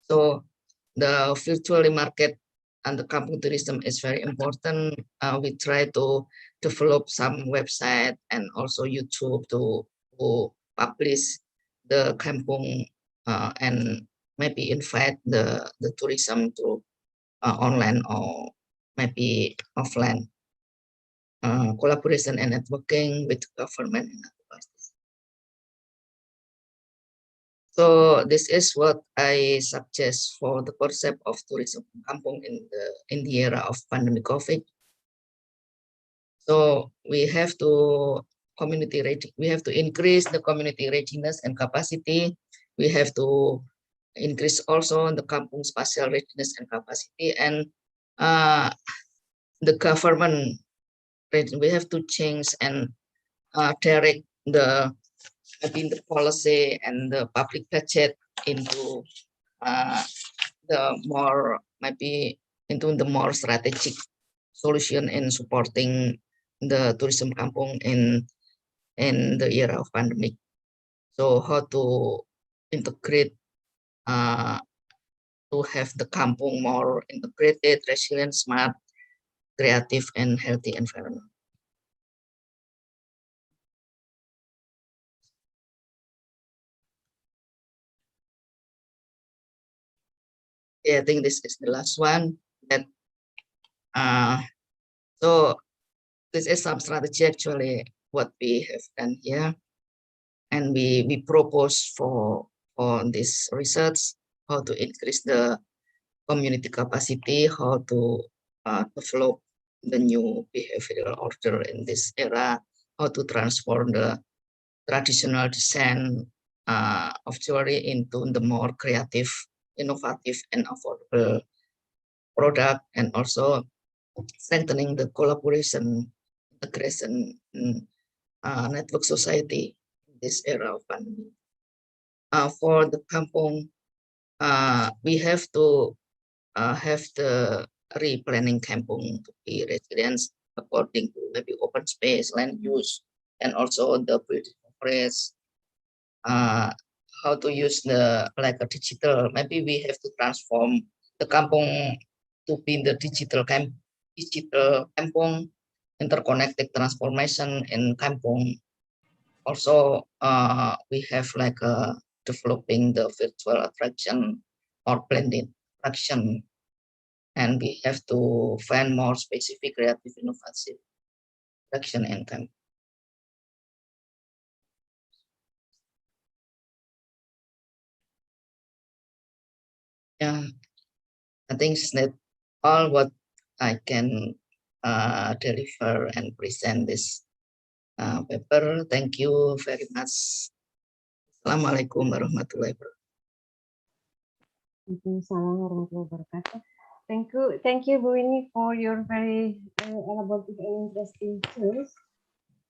So the virtual market and the kampung tourism is very important. We try to develop some website and also YouTube to publish the kampung and maybe invite the tourism to online or maybe offline collaboration and networking with government and advertisers. So this is what I suggest for the concept of tourism kampung in the era of pandemic COVID. So we have to increase the community readiness and capacity. We have to increase also the kampung spatial readiness and capacity, and the government, we have to change and direct the policy and the public budget into the more strategic solution in supporting the tourism kampung in the era of pandemic. So how to integrate to have the kampung more integrated, resilient, smart, creative, and healthy environment. Yeah, I think this is the last one. That so this is some strategy actually what we have done here, and we propose for this research how to increase the community capacity, how to develop the new behavioral order in this era, how to transform the traditional design of jewelry into the more creative, innovative, and affordable product, and also strengthening the collaboration, integration, network society in this era of pandemic. For the kampung, we have to have the replanning kampung to be resilient according to maybe open space, land use, and also the building coverage. How to use the like a digital. Maybe we have to transform the kampung to be the digital kampung, interconnected transformation in kampung. Also, we have like developing the virtual attraction or blended attraction, and we have to find more specific, creative, innovative attraction in kampung. Yeah, I think that's all what I can deliver and present this paper. Thank you very much. Assalamualaikum warahmatullahi wabarakatuh. Waalaikumsalam warahmatullahi wabarakatuh. Thank you, Bu Winnie, for your very elaborate and interesting tools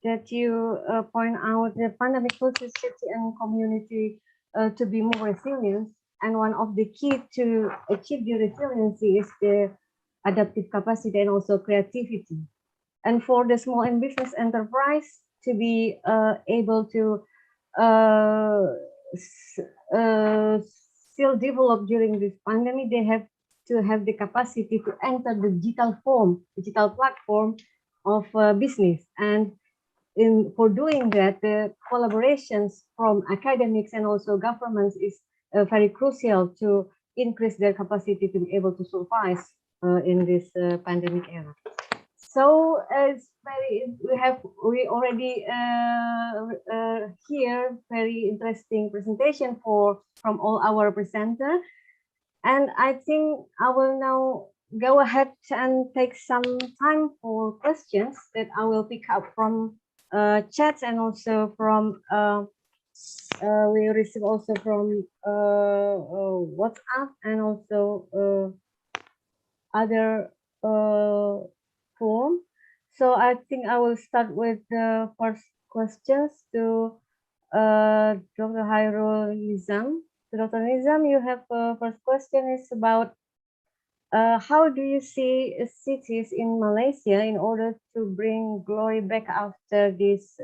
that you point out the pandemic forces safety and community to be more resilient. And one of the key to achieve the resiliency is the adaptive capacity and also creativity. And for the small and business enterprise to be able to still develop during this pandemic, they have to have the capacity to enter the digital platform of business. And for doing that, the collaborations from academics and also governments is very crucial to increase their capacity to be able to survive in this pandemic era. So it's we already hear very interesting presentation from all our presenters, and I think I will now go ahead and take some time for questions that I will pick up from chats and also from we receive also from WhatsApp and also other form. So I think I will start with the first questions to Dr. Hairul Nizam. Dr. Nizam, you have first question is about how do you see cities in Malaysia in order to bring glory back after this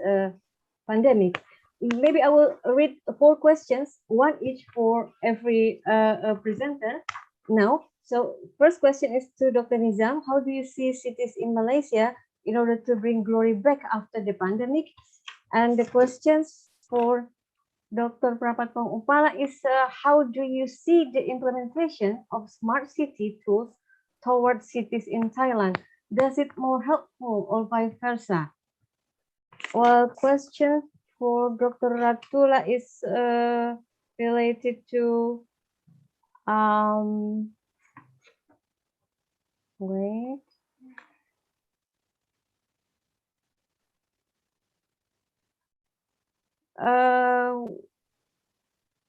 pandemic? Maybe I will read 4 questions, one each for every presenter. now. So first question is to Dr. Nizam. How do you see cities in Malaysia in order to bring glory back after the pandemic? And the questions for Dr. Prapatpong Upala is how do you see the implementation of smart city tools towards cities in Thailand? Does it more helpful or vice versa? Well, question for Dr. Ratula is related to wait.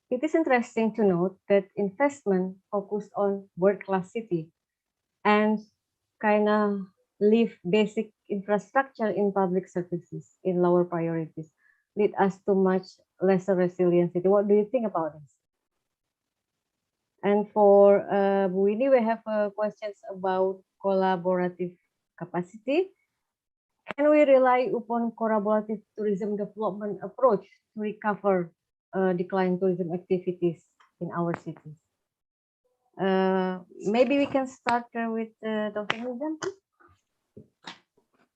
It is interesting to note that investment focused on world-class city and kind of leave basic infrastructure in public services in lower priorities lead us to much lesser resiliency. What do you think about this? And for Bu Winnie, we have questions about collaborative capacity. Can we rely upon collaborative tourism development approach to recover decline tourism activities in our cities? Maybe we can start with Dr. Nizam.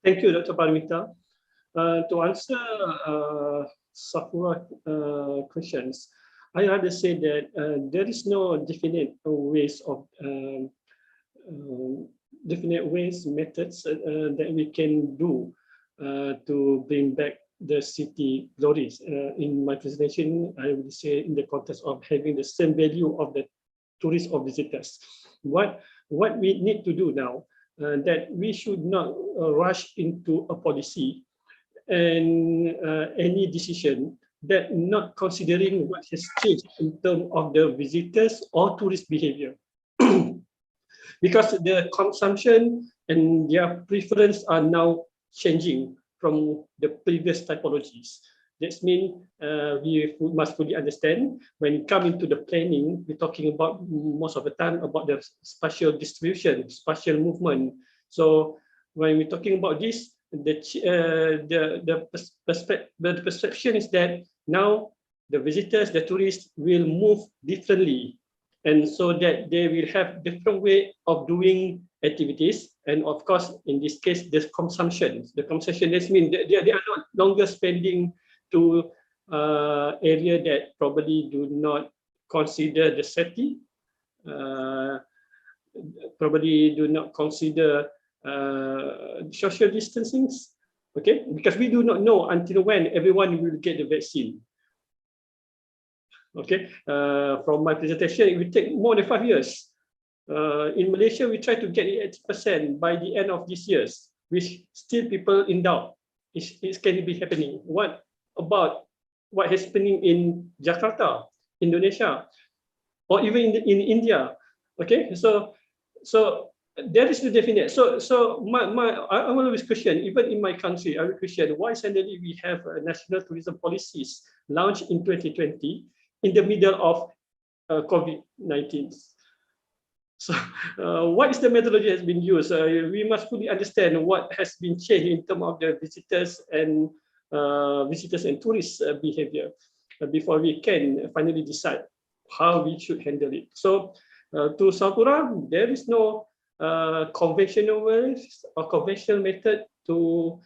Thank you, Dr. Paramita. To answer Sakura questions, I rather say that there is no definite ways of methods that we can do to bring back the city glories. In my presentation, I would say in the context of having the same value of the tourists or visitors. What we need to do now, that we should not rush into a policy and any decision that not considering what has changed in terms of the visitors or tourist behavior. Because the consumption and their preference are now changing from the previous typologies. That means we must fully understand when it comes into the planning, we're talking about most of the time about the spatial distribution, spatial movement. So when we're talking about this, the perception is that now the visitors, the tourists will move differently, and so that they will have different way of doing activities. And of course, in this case, the consumption. The consumption, that means they are not longer spending to area that probably do not consider the safety, probably do not consider social distancing, okay? Because we do not know until when everyone will get the vaccine. Okay, from my presentation, it will take more than 5 years. In Malaysia, we try to get it 80% by the end of this year, which still people in doubt. It can be happening. What about what is happening in Jakarta, Indonesia, or even in India? Okay, so there is the definite. So I will always question, even in my country, I will question why suddenly we have national tourism policies launched in 2020 in the middle of COVID-19. So what is the methodology has been used? We must fully understand what has been changed in terms of the visitors and tourists behavior before we can finally decide how we should handle it. So to Sakura, there is no conventional ways or conventional method to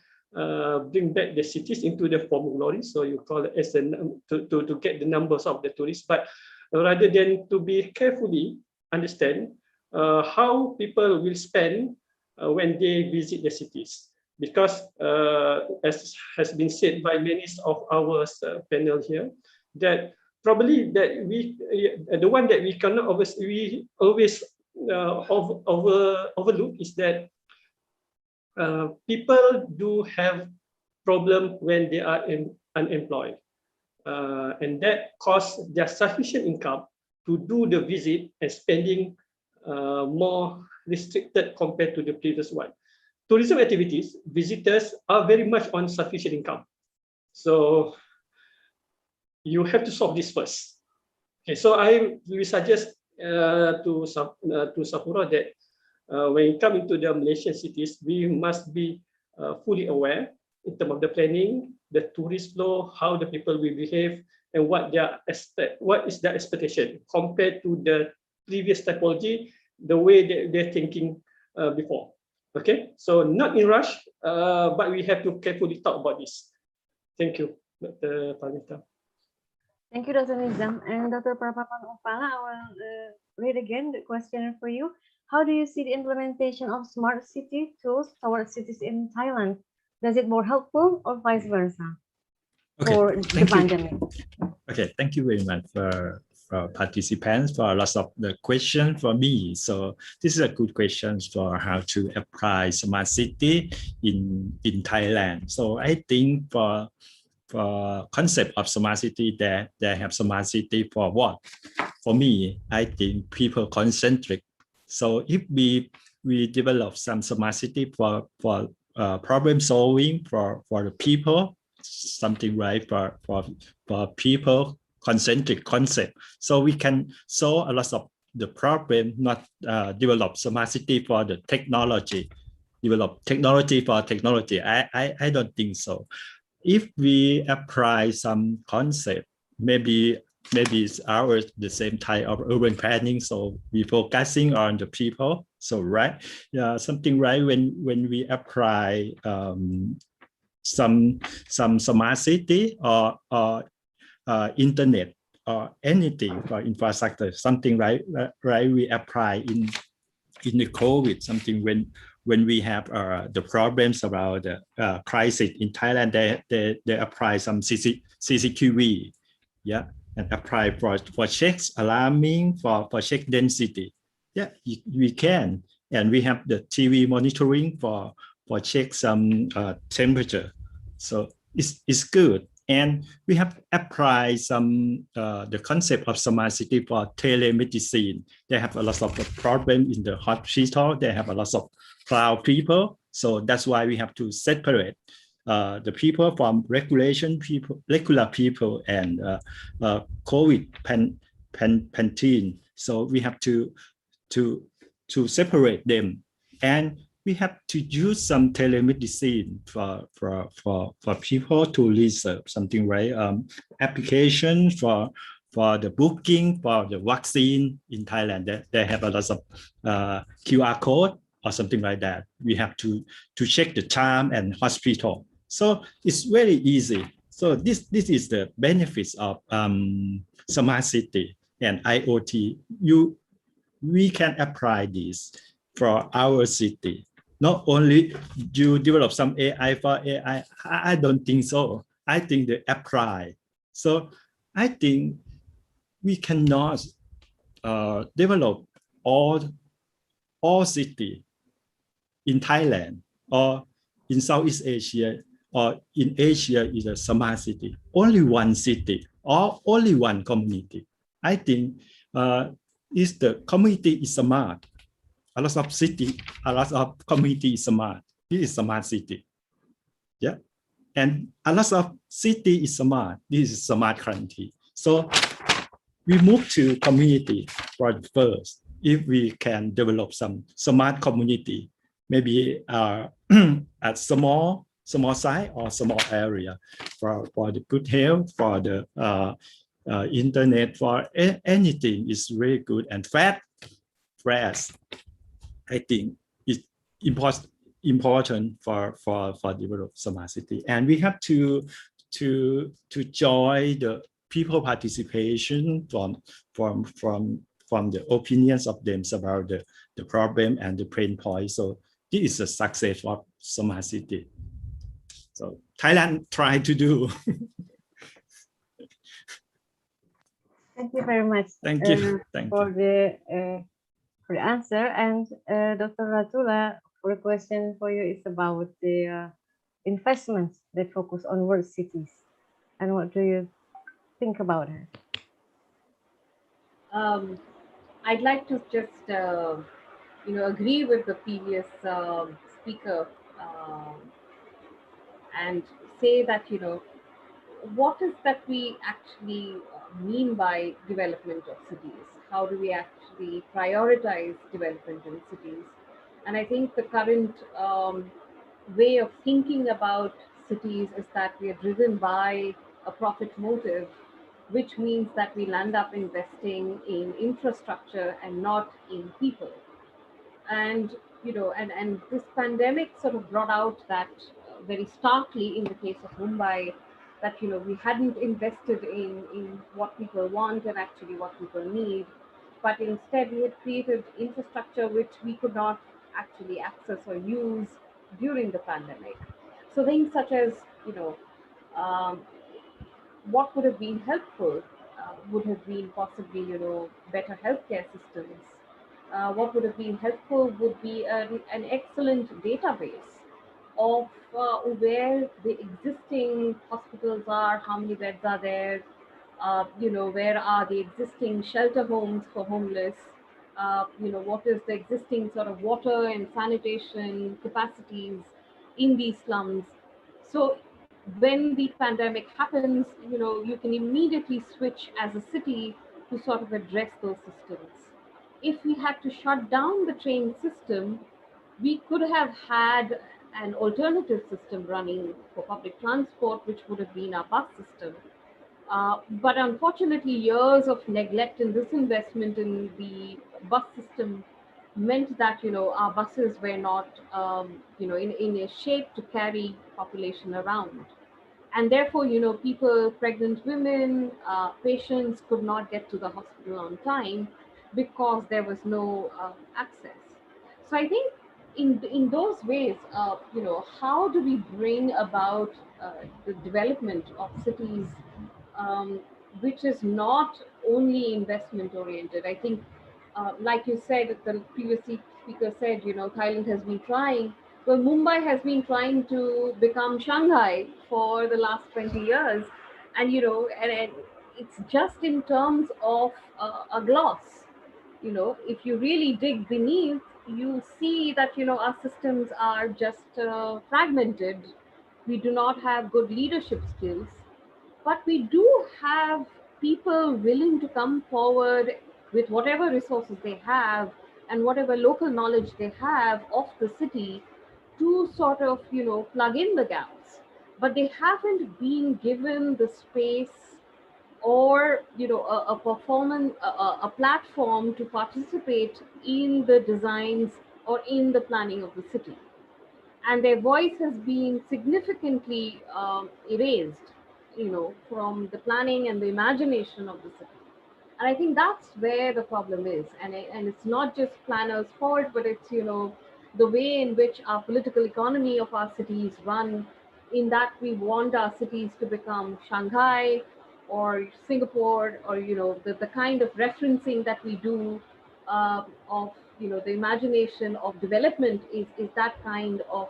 bring back the cities into the former glory. So you call it as to get the numbers of the tourists, but rather than to be carefully understand how people will spend when they visit the cities. Because as has been said by many of our panel here, that probably that the one that we cannot always overlook is that people do have problem when they are unemployed, and that costs their sufficient income to do the visit and spending more restricted compared to the previous one. Tourism activities, visitors are very much on sufficient income. So you have to solve this first. Okay, so I will suggest to Sakura that when it comes into the Malaysian cities, we must be fully aware in terms of the planning, the tourist flow, how the people will behave, and what is their expectation compared to the previous typology, the way they're thinking before. Okay, so not in rush, but we have to carefully talk about this. Thank you, Dr. Parmita. Thank you, Dr. Nizam. And Dr. Prapapan Upala, I will read again the question for you. How do you see the implementation of smart city tools towards cities in Thailand? Does it more helpful or vice versa for the pandemic? Okay, thank you very much for participants for lots of the questions for me. So this is a good question for how to apply smart city in Thailand. So I think for concept of smart city, they have smart city for what? For me, I think people concentric. So if we develop some smart city for problem solving for the people, something right for people concentric concept. So we can solve a lot of the problem, not develop smart city for the technology, develop technology for technology. I don't think so. If we apply some concept, maybe it's ours the same type of urban planning. So we focusing on the people. So right, something right when we apply some smart city or internet or anything for infrastructure, something right we apply in the COVID, something when we have the problems about the crisis in Thailand, they apply some CCTV, yeah, and apply for checks alarming for check density. Yeah, we can, and we have the TV monitoring for check some temperature. So it's good. And we have applied some the concept of smart city for telemedicine. They have a lot of problems in the hospital. They have a lot of cloud people. So that's why we have to separate the people from regular people and COVID-19. So we have to separate them. And we have to use some telemedicine for people to research something, right? Application for the booking for the vaccine in Thailand. They have a lot of QR code or something like that. We have to check the time and hospital. So it's very easy. So this is the benefits of smart city and IoT. We can apply this for our city. Not only you develop some AI for AI, I don't think so. I think they apply. So I think we cannot develop all city in Thailand or in Southeast Asia or in Asia is a smart city. Only one city or only one community. I think is the community is smart. A lot of city, a lot of community is smart. This is smart city. Yeah. And a lot of city is smart. This is smart country. So we move to community first. If we can develop some smart community, maybe at small size or small area for the good health, for the internet, for anything is very good and fast. I think it's important for develop smart city, and we have to join the people participation from the opinions of them about the problem and the pain point. So this is a success of smart city. So Thailand try to do. Thank you very much. Thank you. For the answer. And Dr. Ratula, for a question for you is about the investments that focus on world cities. And what do you think about it? I'd like to just agree with the previous speaker and say that what is that we actually mean by development of cities? How do we actually prioritize development in cities? And I think the current way of thinking about cities is that we are driven by a profit motive which means that we'll end up investing in infrastructure and not in people. And and this pandemic sort of brought out that very starkly in the case of Mumbai, that we hadn't invested in what people want and actually what people need, but instead we had created infrastructure which we could not actually access or use during the pandemic. So things such as um, what would have been helpful would have been possibly, better healthcare systems. What would have been helpful would be an excellent database of where the existing hospitals are, how many beds are there, where are the existing shelter homes for homeless, what is the existing sort of water and sanitation capacities in these slums. So when the pandemic happens, you can immediately switch as a city to sort of address those systems. If we had to shut down the train system, we could have had an alternative system running for public transport, which would have been our bus system. But unfortunately, years of neglect and disinvestment in the bus system meant that our buses were not in a shape to carry population around, and therefore people, pregnant women, patients could not get to the hospital on time because there was no access. So I think in those ways, how do we bring about the development of cities, which is not only investment oriented? I think, like you said, the previous speaker said, Thailand has been trying. Well, Mumbai has been trying to become Shanghai for the last 20 years. And, and it's just in terms of a gloss. If you really dig beneath, you see that, our systems are just fragmented. We do not have good leadership skills, but we do have people willing to come forward with whatever resources they have and whatever local knowledge they have of the city to sort of, plug in the gaps. But they haven't been given the space or, a performance, a platform to participate in the designs or in the planning of the city. And their voice has been significantly erased, from the planning and the imagination of the city. And I think that's where the problem is. And it's not just planners' fault, but it's, the way in which our political economy of our cities run, in that we want our cities to become Shanghai or Singapore, or, the kind of referencing that we do of, the imagination of development is that kind of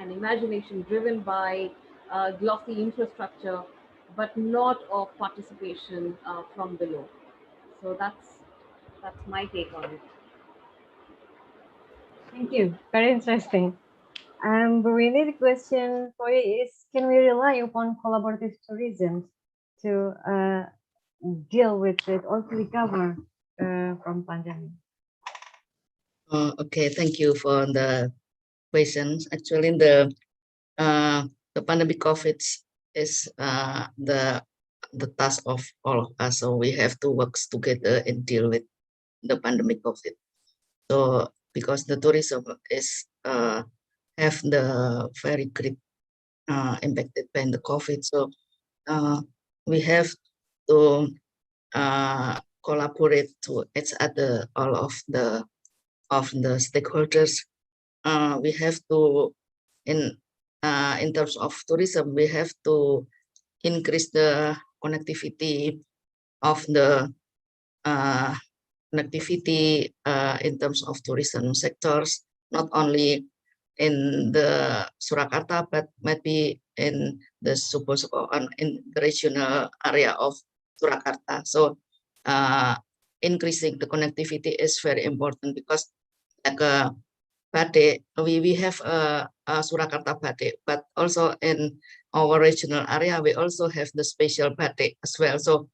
an imagination driven by glossy infrastructure, but not of participation from below. So that's my take on it. Thank you. Very interesting. The related question for you is: can we rely upon collaborative tourism to deal with it or to recover from pandemic? Okay, thank you for the questions. Actually, the pandemic COVID is the task of all of us. So we have to work together and deal with the pandemic COVID. So because the tourism is have the very great impacted by the COVID, so we have to collaborate to each other, all of the stakeholders. We have to, in terms of tourism, we have to increase the connectivity of the connectivity in terms of tourism sectors, not only in the Surakarta, but maybe in the in the regional area of Surakarta. So increasing the connectivity is very important, because like batik, we have a Surakarta batik, but also in our regional area, we also have the special batik as well. So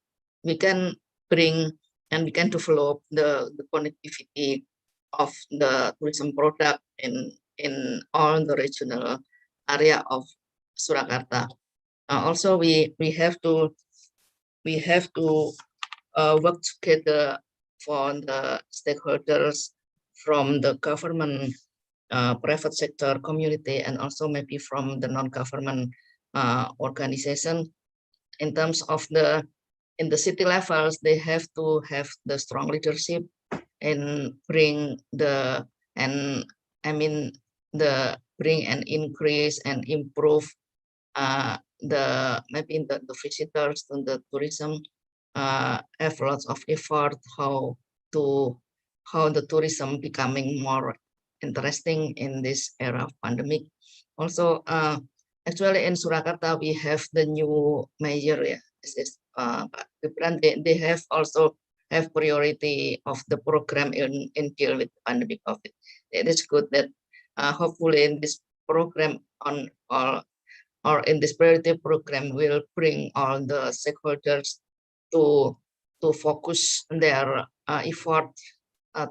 we can bring and we can develop the connectivity of the tourism product in all the regional area of Surakarta. Also, we have to we have to work together for the stakeholders from the government, private sector, community, and also maybe from the non-government organization. In terms of in the city levels, they have to have the strong leadership and bring bring and increase and improve maybe the visitors and the tourism, have lots of effort how the tourism becoming more interesting in this era of pandemic. Also, actually in Surakarta we have the new mayor. Yeah, this is the brand. They have also have priority of the program in deal with pandemic COVID. It is good that hopefully in this program or in this priority program will bring all the stakeholders to focus their effort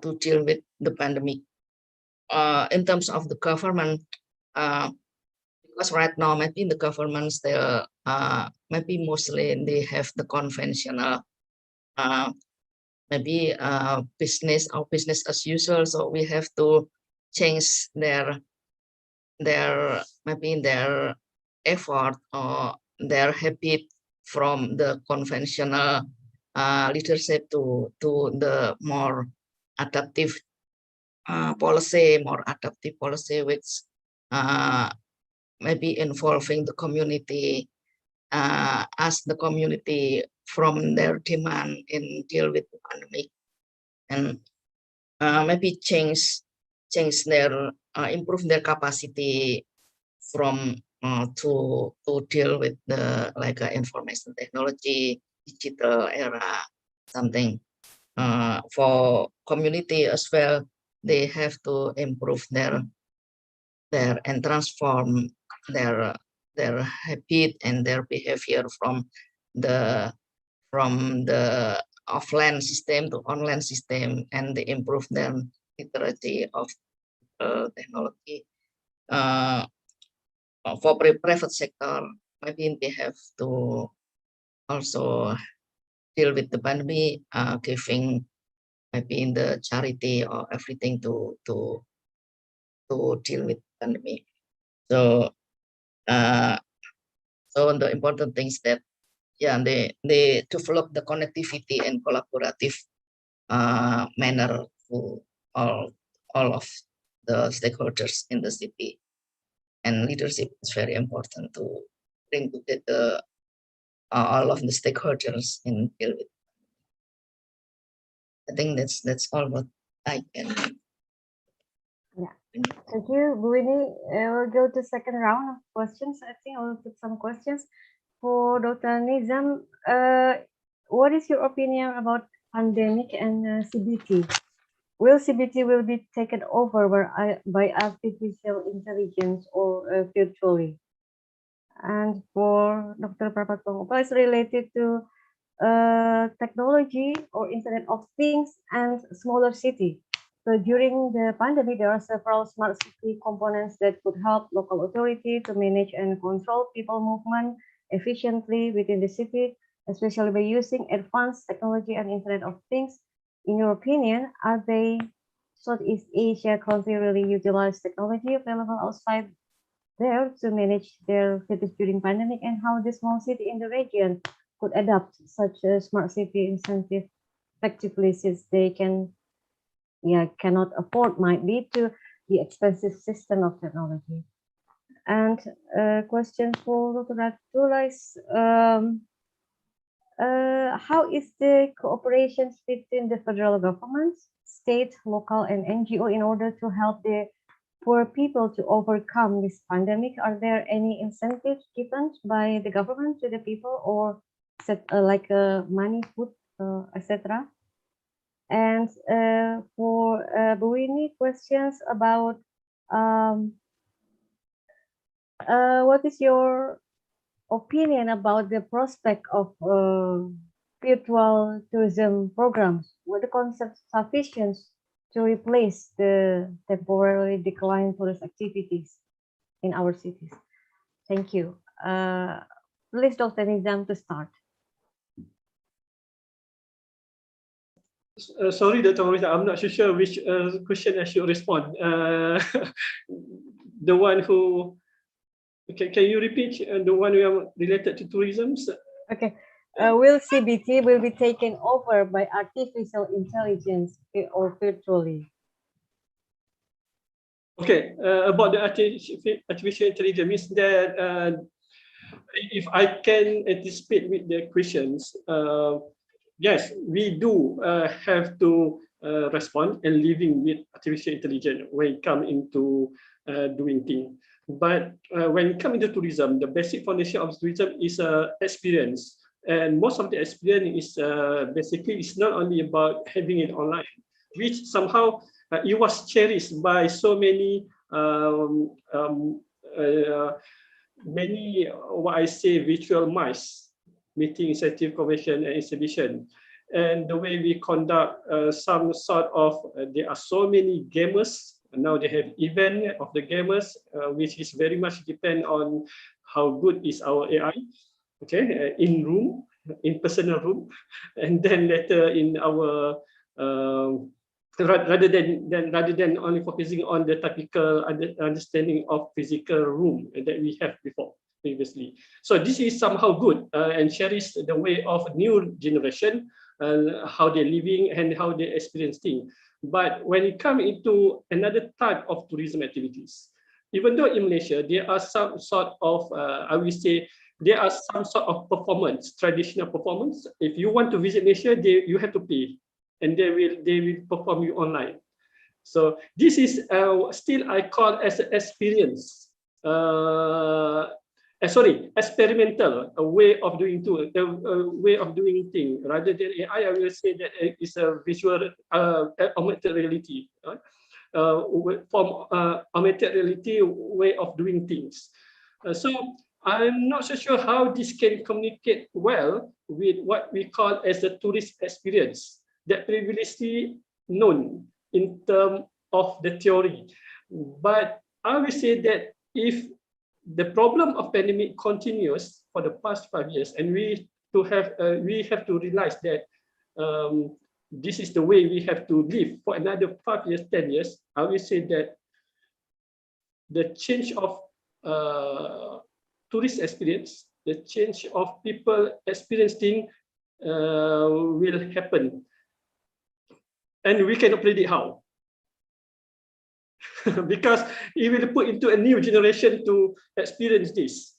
to deal with the pandemic. In terms of the government, because right now maybe the government still maybe mostly they have the conventional maybe business or business as usual. So we have to change their maybe their effort or their habit from the conventional leadership to the more adaptive policy, which maybe involving the community, as the community from their demand in deal with the pandemic, and maybe change their improve their capacity from to deal with the information technology, digital era, something. For community as well, they have to improve their and transform their habit and their behavior from the offline system to online system, and they improve their literacy of technology. For private sector, maybe they have to also deal with the pandemic, giving maybe in the charity or everything to deal with pandemic. So so the important things that they develop the connectivity and collaborative manner to all of the stakeholders in the city, and leadership is very important to bring together all of the stakeholders in deal with. I think that's all what I can. Yeah, thank you, Bu Winnie. We'll go to second round of questions. I think I'll put some questions for Dr. Nizam. What is your opinion about pandemic and CBT? Will CBT will be taken over by artificial intelligence or virtually? And for Dr. Prapat Pangopa, it's related to technology or Internet of Things and smaller city. So during the pandemic, there are several smart city components that could help local authority to manage and control people movement efficiently within the city, especially by using advanced technology and Internet of Things. In your opinion, are they Southeast Asia countries really utilize technology available outside there to manage their cities during pandemic, and how the small city in the region could adapt such a smart city incentive effectively, since they cannot afford might be to the expensive system of technology. And question for Dr. Ratula is how is the cooperation between the federal government, state, local, and NGO in order to help the poor people to overcome this pandemic? Are there any incentives given by the government to the people, or like money, food, etc.? And for Bu Winnie, questions about what is your opinion about the prospect of virtual tourism programs? Were the concepts sufficient to replace the temporarily declined tourist activities in our cities? Thank you. Please, Dr. Nizam, to start. Sorry, Dr. Maurita, I'm not so sure which question I should respond. The one who, can you repeat the one related to tourism? Okay. Will CBT will be taken over by artificial intelligence or virtually? Okay, about the artificial intelligence means that if I can anticipate with the questions, yes, we do have to respond and living with artificial intelligence when it comes into doing things. But when it comes into tourism, the basic foundation of tourism is experience. And most of the experience is basically it's not only about having it online, which somehow it was cherished by so many many what I say virtual mice, meeting, incentive, convention, and exhibition. And the way we conduct some sort of, there are so many gamers. Now they have event of the gamers, which is very much depend on how good is our AI. Okay, in room, in personal room, and then later in our rather than only focusing on the typical understanding of physical room that we have previously. So this is somehow good and cherish the way of new generation, how they're living and how they experience things. But when it comes into another type of tourism activities, even though in Malaysia there are some sort of, I will say, there are some sort of performance, traditional performance. If you want to visit Malaysia, you have to pay, and they will perform you online. So this is still I call as an experience. Experimental, a way of doing thing. Rather than AI, I will say that it's a visual augmented reality. From augmented reality way of doing things. So I'm not so sure how this can communicate well with what we call as a tourist experience that previously known in terms of the theory. But I will say that if the problem of pandemic continues for the past 5 years, and we have to realize that this is the way we have to live for another 5 years, 10 years, I will say that the change of tourist experience, the change of people experiencing will happen. And we cannot predict how. Because it will put into a new generation to experience this.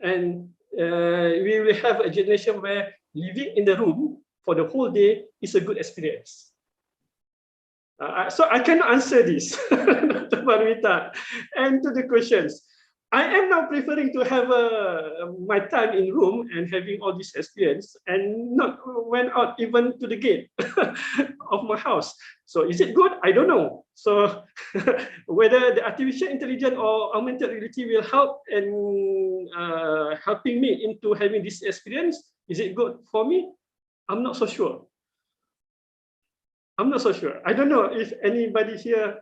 And we will have a generation where living in the room for the whole day is a good experience. So I cannot answer this, Dr. Parmita. And to the questions, I am now preferring to have my time in room and having all this experience and not went out even to the gate of my house. So is it good? I don't know. So whether the artificial intelligence or augmented reality will help and helping me into having this experience, is it good for me? I'm not so sure. I'm not so sure. I don't know if anybody here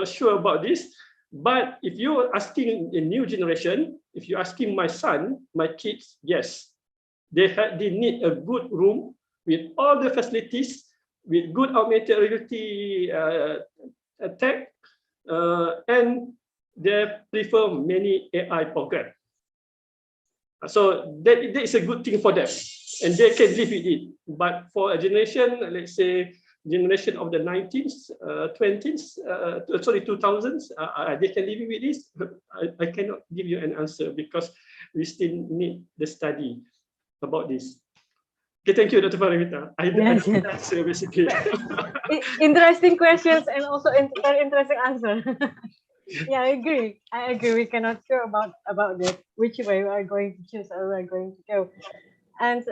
sure about this. But if you're asking a new generation, if you're asking my son, my kids, yes, they need a good room with all the facilities, with good augmented reality tech, and they prefer many AI program. So that is a good thing for them, and they can live with it. But for a generation, let's say, generation of the 19s, 20s, 2000s, they can live with this. I cannot give you an answer because we still need the study about this. Okay, thank you, Dr. Paramita. I don't answer basically. Interesting questions and also very interesting answer. Yeah, I agree. We cannot sure about that, which way we are going to choose or we are going to go. And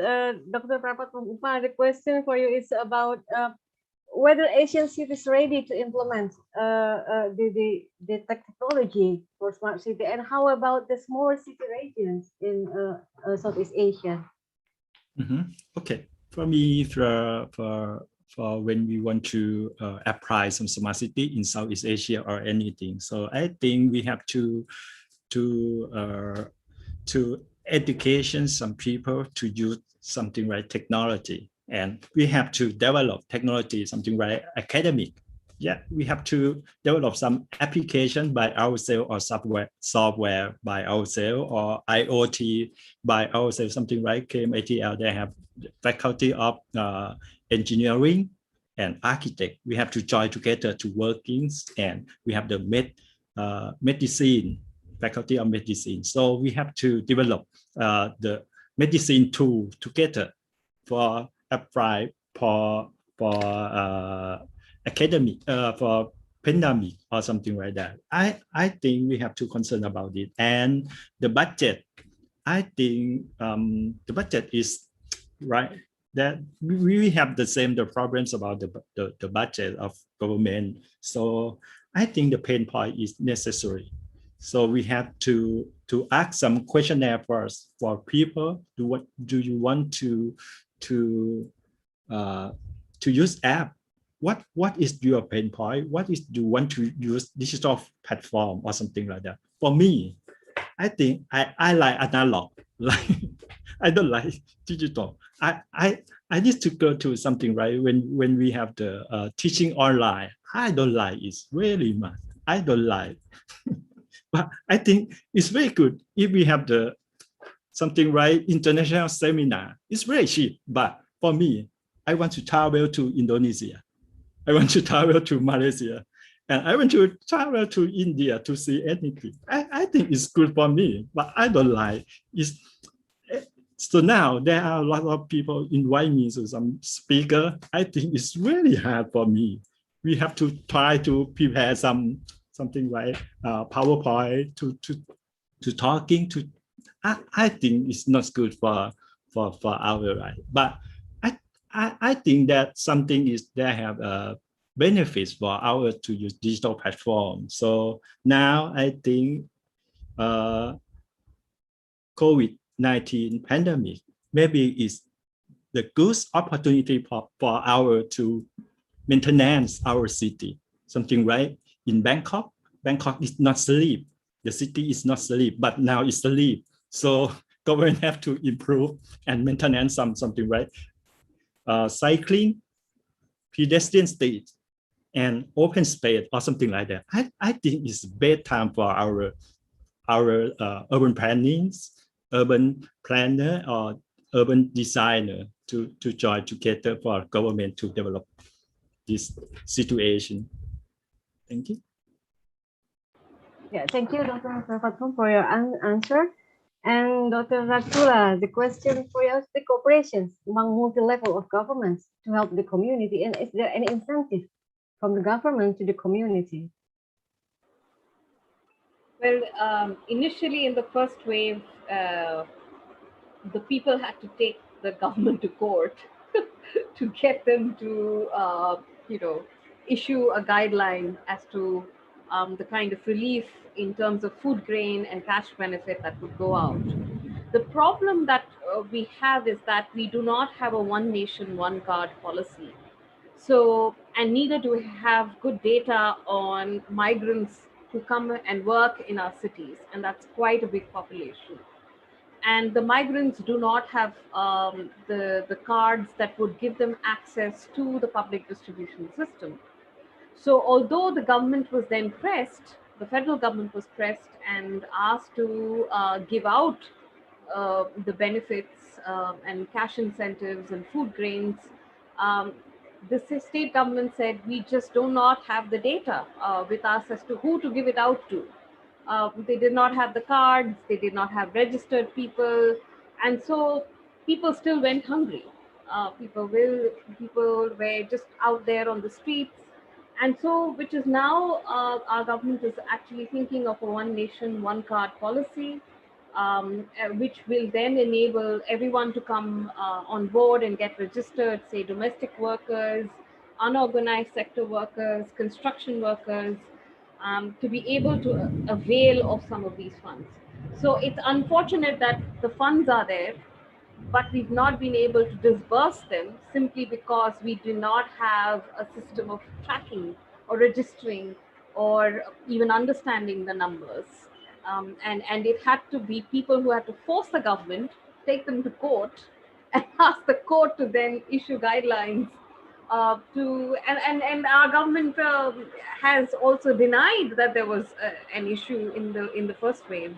Dr. Prapat from UPA, the question for you is about whether Asian cities ready to implement the technology for smart city, and how about the smaller city regions in Southeast Asia? Okay, for me, for when we want to apply some smart city in Southeast Asia or anything, so I think we have to education some people to use something like technology. And we have to develop technology, something like academic. Yeah, we have to develop some application by ourselves or software by ourselves or IoT by ourselves, something like KMATL. They have faculty of engineering and architect. We have to join together to working, and we have the medicine, faculty of medicine. So we have to develop the medicine tool together for apply for academic for pandemic or something like that. I think we have to concern about it. And the budget, I think the budget is right, that we have the problems about the budget of government. So I think the pain point is necessary. So we have to ask some questionnaire first for people. Do you want to use app? What is your pain point? What is do you want to use digital platform or something like that? For me, I think I like analog. Like I don't like digital. I need to go to something, right? When we have the teaching online, I don't like it really much. I don't like. But I think it's very good if we have the something, right? International seminar. It's very cheap. But for me, I want to travel to Indonesia. I want to travel to Malaysia. And I want to travel to India to see anything. I think it's good for me, but I don't like it. So now there are a lot of people invite me to some speaker. I think it's really hard for me. We have to try to prepare something like PowerPoint to talking to. I think it's not good for our life. But I think that something is they have benefits for our to use digital platform. So now I think COVID-19 pandemic maybe is the good opportunity for our to maintenance our city. Something right in Bangkok. Bangkok is not sleep. The city is not sleep, but now it's sleep. So government have to improve and maintain something right. Cycling, pedestrian state, and open space or something like that. I think it's bad time for our urban plannings, urban planner or urban designer to join together for government to develop this situation. Thank you. Yeah, thank you, Dr. Fatum, for your answer. And Dr. Ratula, the question for you is the cooperations among multi-level of governments to help the community, and is there any incentive from the government to the community? Well, initially in the first wave, the people had to take the government to court to get them to, issue a guideline as to the kind of relief in terms of food grain and cash benefit that would go out. The problem that we have is that we do not have a one nation, one card policy. So, and neither do we have good data on migrants who come and work in our cities, and that's quite a big population. And the migrants do not have the cards that would give them access to the public distribution system. So although the government was then pressed, the federal government was pressed and asked to give out the benefits and cash incentives and food grains, the state government said, we just do not have the data with us as to who to give it out to. They did not have the cards, they did not have registered people, and so people still went hungry. People were just out there on the streets. And so, which is now our government is actually thinking of a one nation, one card policy, which will then enable everyone to come on board and get registered, say domestic workers, unorganized sector workers, construction workers, to be able to avail of some of these funds. So it's unfortunate that the funds are there, but we've not been able to disburse them simply because we do not have a system of tracking or registering or even understanding the numbers. And it had to be people who had to force the government, take them to court, and ask the court to then issue guidelines and our government has also denied that there was an issue in the first wave.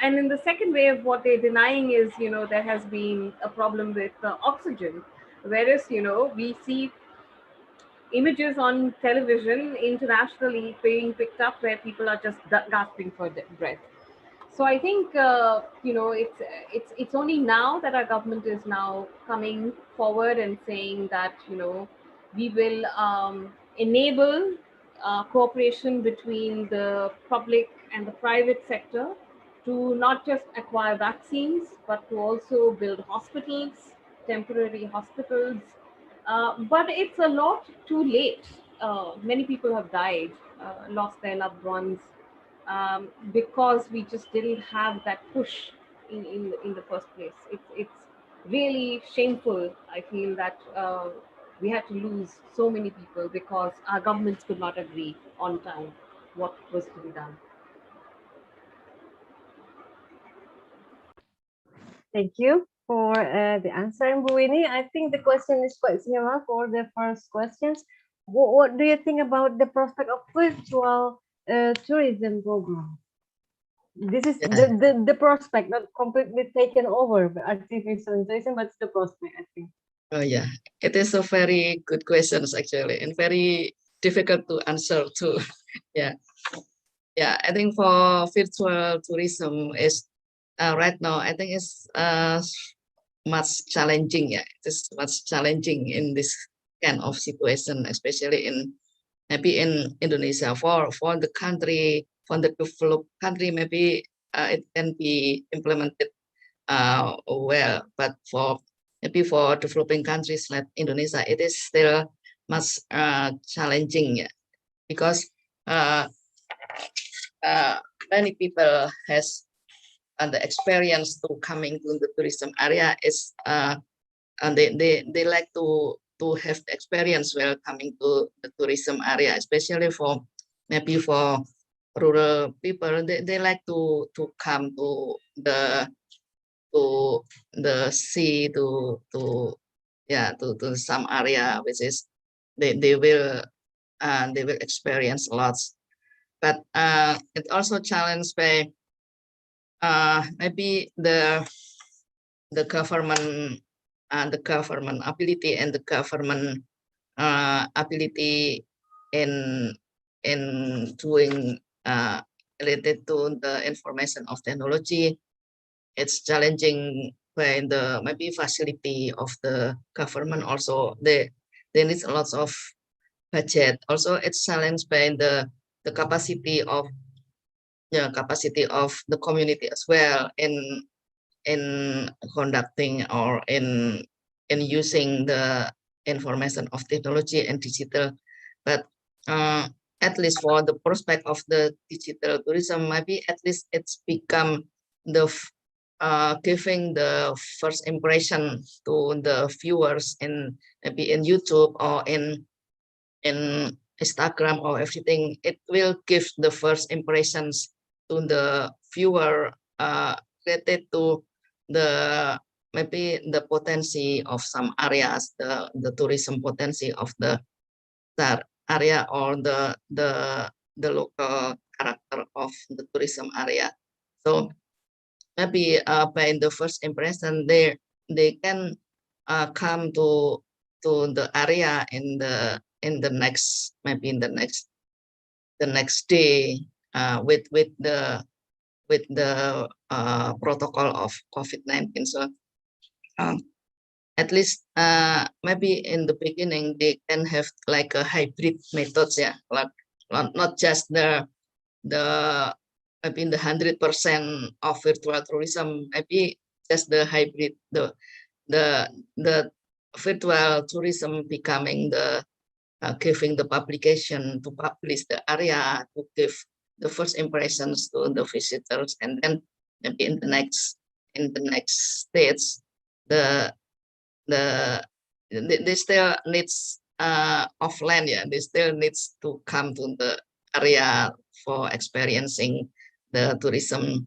And in the second wave, what they're denying is, there has been a problem with oxygen, whereas, we see images on television internationally being picked up where people are just gasping for breath. So I think it's only now that our government is now coming forward and saying that we will enable cooperation between the public and the private sector to not just acquire vaccines but to also build hospitals, temporary hospitals. But it's a lot too late. Many people have died, lost their loved ones, because we just didn't have that push in the first place. It's really shameful, I feel, that we had to lose so many people because our governments could not agree on time what was to be done. Thank you for the answer, Bu Winnie. I think the question is quite similar for the first questions. What do you think about the prospect of virtual tourism program? This is the prospect, not completely taken over by artificial intelligence, but it's the prospect, I think. Oh yeah, it is a very good questions actually, and very difficult to answer too. Yeah, I think for virtual tourism is right now, I think it's much challenging. Yeah, it is much challenging in this kind of situation, especially maybe in Indonesia. For the country, for the developed country, maybe it can be implemented well, but maybe for developing countries like Indonesia, it is still much challenging, yeah, because many people has the experience to coming to the tourism area is and they like to have the experience while coming to the tourism area, especially for maybe for rural people. They like to come to the sea, to some area which is they will experience lots. But it also challenged by maybe the government ability and the government ability in doing related to the information of technology. It's challenging by the maybe facility of the government. Also, they need a lot of budget. Also, it's challenged by the capacity of the community as well in conducting or in using the information of technology and digital. But at least for the prospect of the digital tourism, maybe at least it's become the giving the first impression to the viewers maybe in YouTube or in Instagram or everything. It will give the first impressions to the viewer related to the maybe the potential of some areas, the tourism potential of that area, or the local character of the tourism area. So maybe by the first impression, they can come to the area in the next, maybe in the next day with the protocol of COVID-19. So at least maybe in the beginning they can have like a hybrid methods, yeah, like not just the maybe in the 100% of virtual tourism, maybe just the hybrid, the virtual tourism becoming the giving the publication to publish the area, to give the first impressions to the visitors, and then maybe in the next stage, they still needs offline, yeah, they still needs to come to the area for experiencing the tourism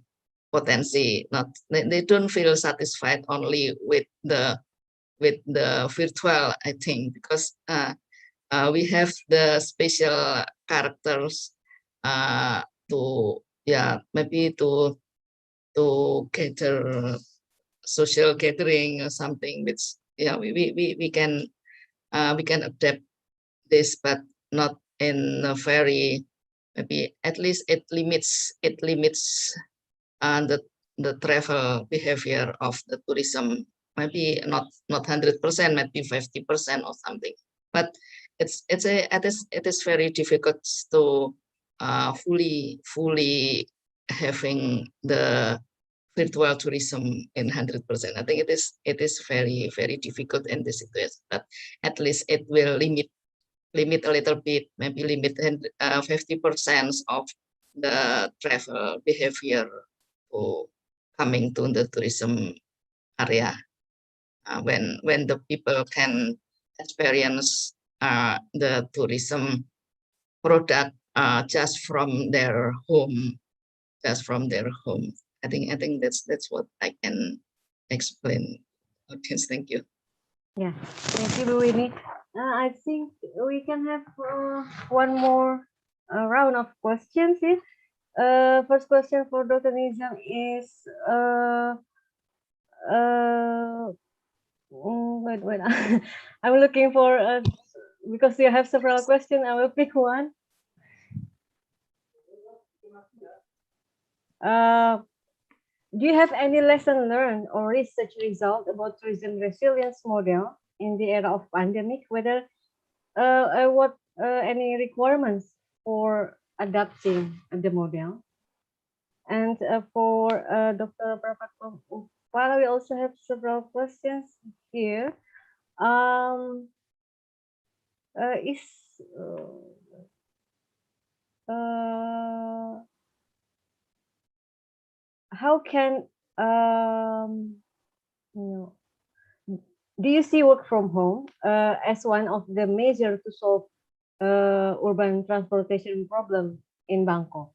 potency. Not they don't feel satisfied only with the with the virtual, I think, because we have the special characters to maybe to gather social gathering or something, which we can adapt this, but not in a very, maybe at least it limits the travel behavior of the tourism, maybe not 100%, maybe 50% or something. But it is very difficult to fully having the virtual tourism in 100%. I think it is very, very difficult in this situation, but at least it will limit a little bit, maybe limit 50% of the travel behavior to coming to the tourism area, when the people can experience the tourism product just from their home. I think that's what I can explain. Okay, thank you. Yeah, thank you, Bu Winnie. I think we can have one more round of questions here. First question for Dr. Nizam is wait. I'm looking for because you have several questions. I will pick one. Do you have any lesson learned or research result about tourism resilience model in the era of pandemic? Whether what any requirements for adapting the model? And for Dr. Prapat Upala, we also have several questions here. How can do you see work from home as one of the measures to solve urban transportation problem in Bangkok?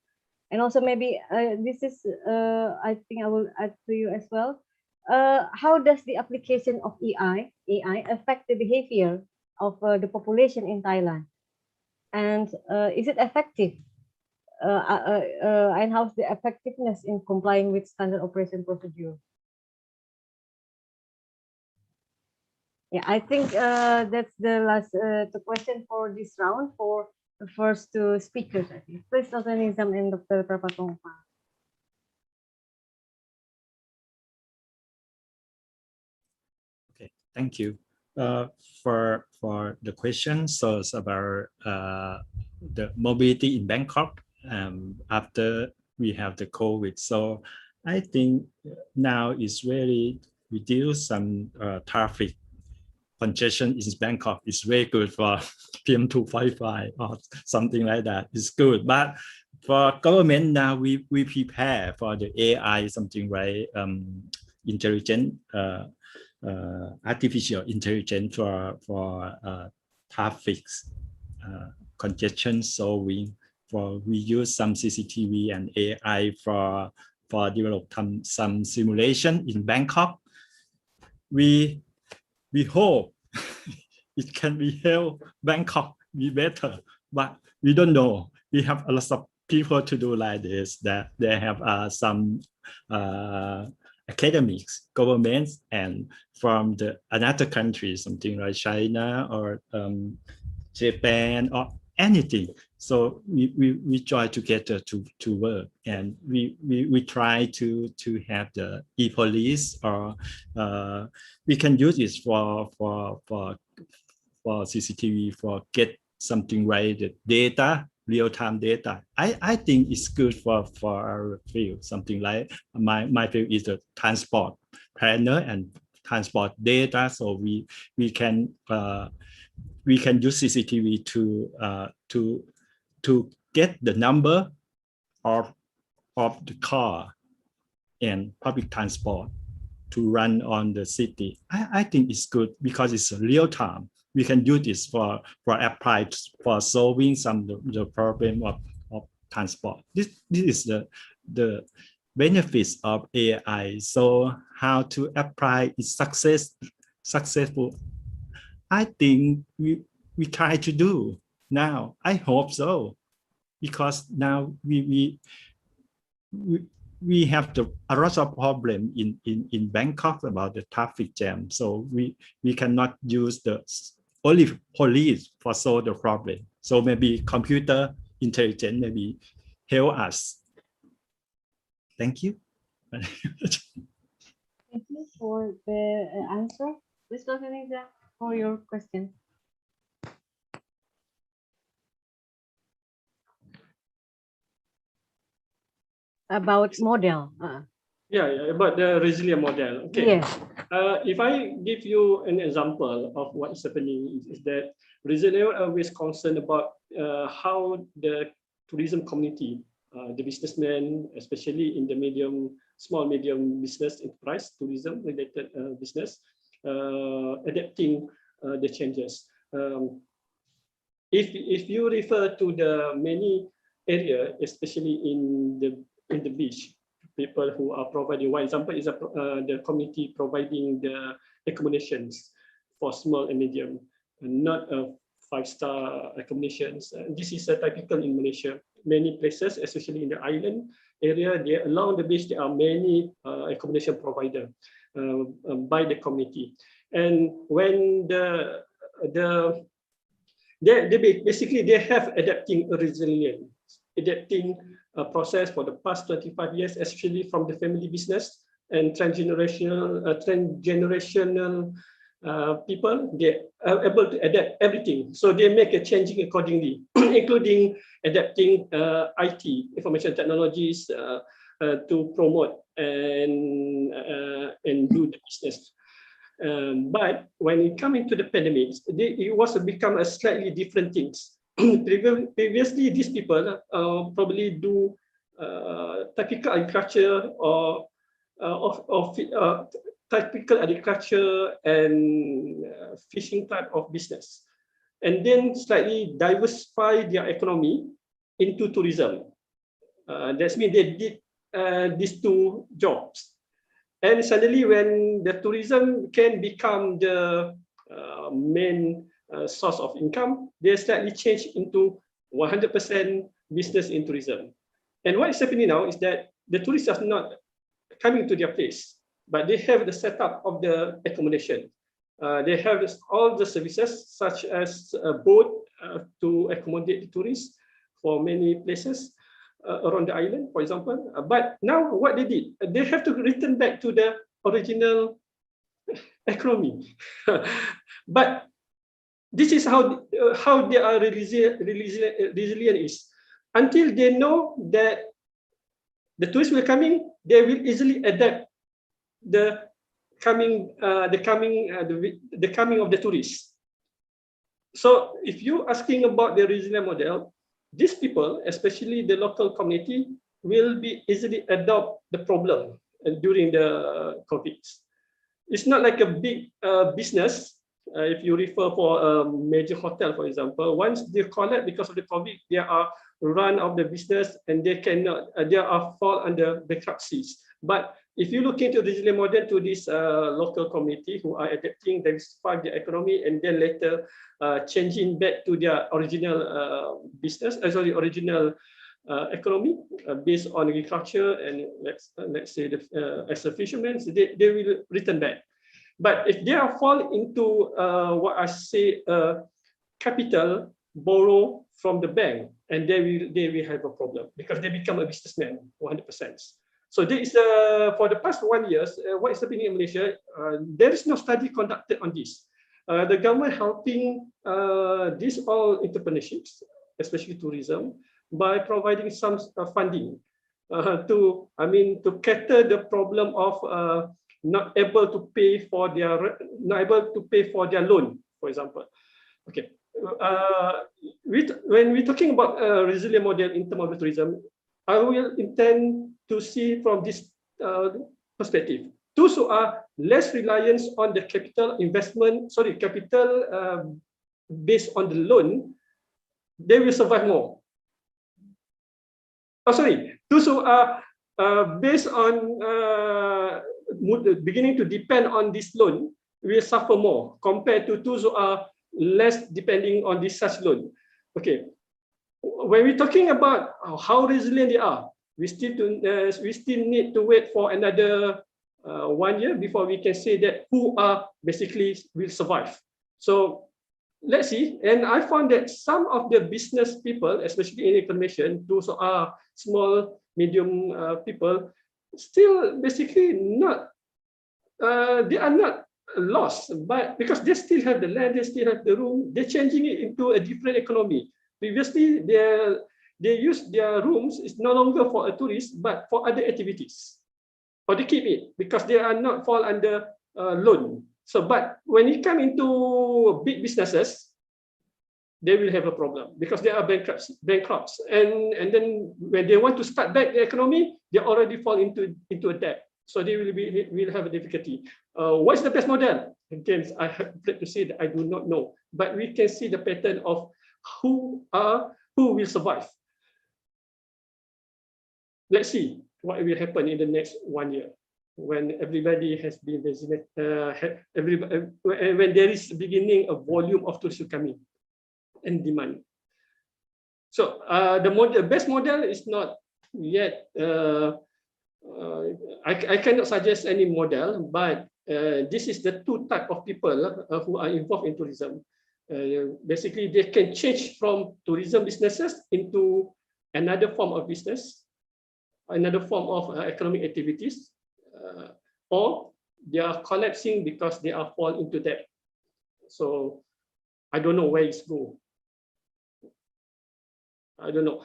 And also maybe this is I think I will add to you as well. How does the application of AI affect the behavior of the population in Thailand? And is it effective? And how's the effectiveness in complying with standard operation procedure? Yeah, I think that's the last question for this round for the first two speakers. I think. Please, Dr. Nizam and Dr. Prapatong. Okay, thank you. For the question, so it's about the mobility in Bangkok after we have the COVID. So I think now it's really reduce some traffic congestion in Bangkok. Is very good for PM2.5 or something like that. It's good, but for government now we prepare for the AI, something like intelligent. Artificial intelligence for traffic congestion solving. We use some CCTV and AI for develop some simulation in Bangkok. We hope it can be help Bangkok be better, but we don't know. We have a lot of people to do like this. That they have some academics, governments, and from the another country, something like China or Japan or anything. So we try together to work, and we try to have the e-police, or we can use this for CCTV for get something right, the data, real-time data. I think it's good for our field. Something like my field is the transport planner and transport data. So we can use CCTV to get the number of the car and public transport to run on the city. I think it's good because it's real time. We can use this for apply for solving some the problem of transport. This is the benefits of AI. So how to apply its success successful? I think we try to do now. I hope so, because now we have a lot of problem in Bangkok about the traffic jam. So we cannot use the only police for solve the problem. So maybe computer intelligence maybe help us. Thank you. Thank you for the answer. Please go ahead, Nida, for your question. About model. Yeah, about the resilient model. Okay. Yes. If I give you an example of what is happening, is that resilient are always concerned about how the tourism community, the businessmen, especially in the small medium business enterprise, tourism related business, adapting the changes. If you refer to the many area, especially in the beach, people who are providing, one example is the community providing the accommodations for small and medium, not 5-star accommodations. This is typical in Malaysia. Many places, especially in the island area, along the beach, there are many accommodation providers by the community. And when basically they have adapting resilient, adapting process for the past 25 years, especially from the family business and transgenerational people. They are able to adapt everything. So they make a changing accordingly, including adapting IT, information technologies, to promote and do the business. But when it comes into the pandemic, it was become a slightly different things. Previously, these people probably do typical agriculture or typical agriculture and fishing type of business, and then slightly diversify their economy into tourism. That means they did these two jobs. And suddenly, when the tourism can become the main source of income, they slightly change into 100% business in tourism. And what is happening now is that the tourists are not coming to their place, but they have the setup of the accommodation. They have all the services, such as a boat to accommodate the tourists for many places around the island, for example. But now what they did, they have to return back to the original economy. But this is how they are resilient is. Until they know that the tourists will coming, they will easily adapt the coming of the tourists. So if you're asking about the resilient model, these people, especially the local community, will be easily adopt the problem during the COVID. It's not like a big business. If you refer for a major hotel, for example, once they collapse because of the COVID, they are run out of the business and they cannot, they are fall under bankruptcies. But if you look into resilient model to this local community who are adapting, diversifying their economy, and then later changing back to their original business, original economy based on agriculture, and let's say as a fisherman, they will return back. But if they are fall into what I say capital borrow from the bank, and they will have a problem because they become a businessman 100%. So this is for the past 1 year, what is happening in Malaysia? There is no study conducted on this. The government helping these all entrepreneurships, especially tourism, by providing some funding to cater the problem of not able to pay for their loan, for example. Okay. When we're talking about resilient model in terms of tourism, I will intend to see from this perspective. Those who are less reliant on the capital based on the loan, they will survive more. Those who are based on beginning to depend on this loan, will suffer more compared to those who are less depending on this such loan. Okay, when we're talking about how resilient they are, we still need to wait for another 1 year before we can say that who are basically will survive. So let's see. And I found that some of the business people, especially in information, those who are small, medium people, still basically not. They are not lost, but because they still have the land, they still have the room, they're changing it into a different economy. Previously, they use their rooms, it's no longer for a tourist, but for other activities. Or they keep it because they are not fall under loan. So, but when it comes into big businesses, they will have a problem because they are bankrupts. And then when they want to start back the economy, they already fall into a debt. So they will have a difficulty. What's the best model? Again, I have to say that I do not know, but we can see the pattern of who will survive. Let's see what will happen in the next 1 year when everybody has been designated, when there is beginning a volume of tourists coming and demand. So the best model is not yet. I cannot suggest any model, but this is the two type of people who are involved in tourism. Basically, they can change from tourism businesses into another form of business, another form of economic activities, or they are collapsing because they are fall into debt. So I don't know where it's go. I don't know.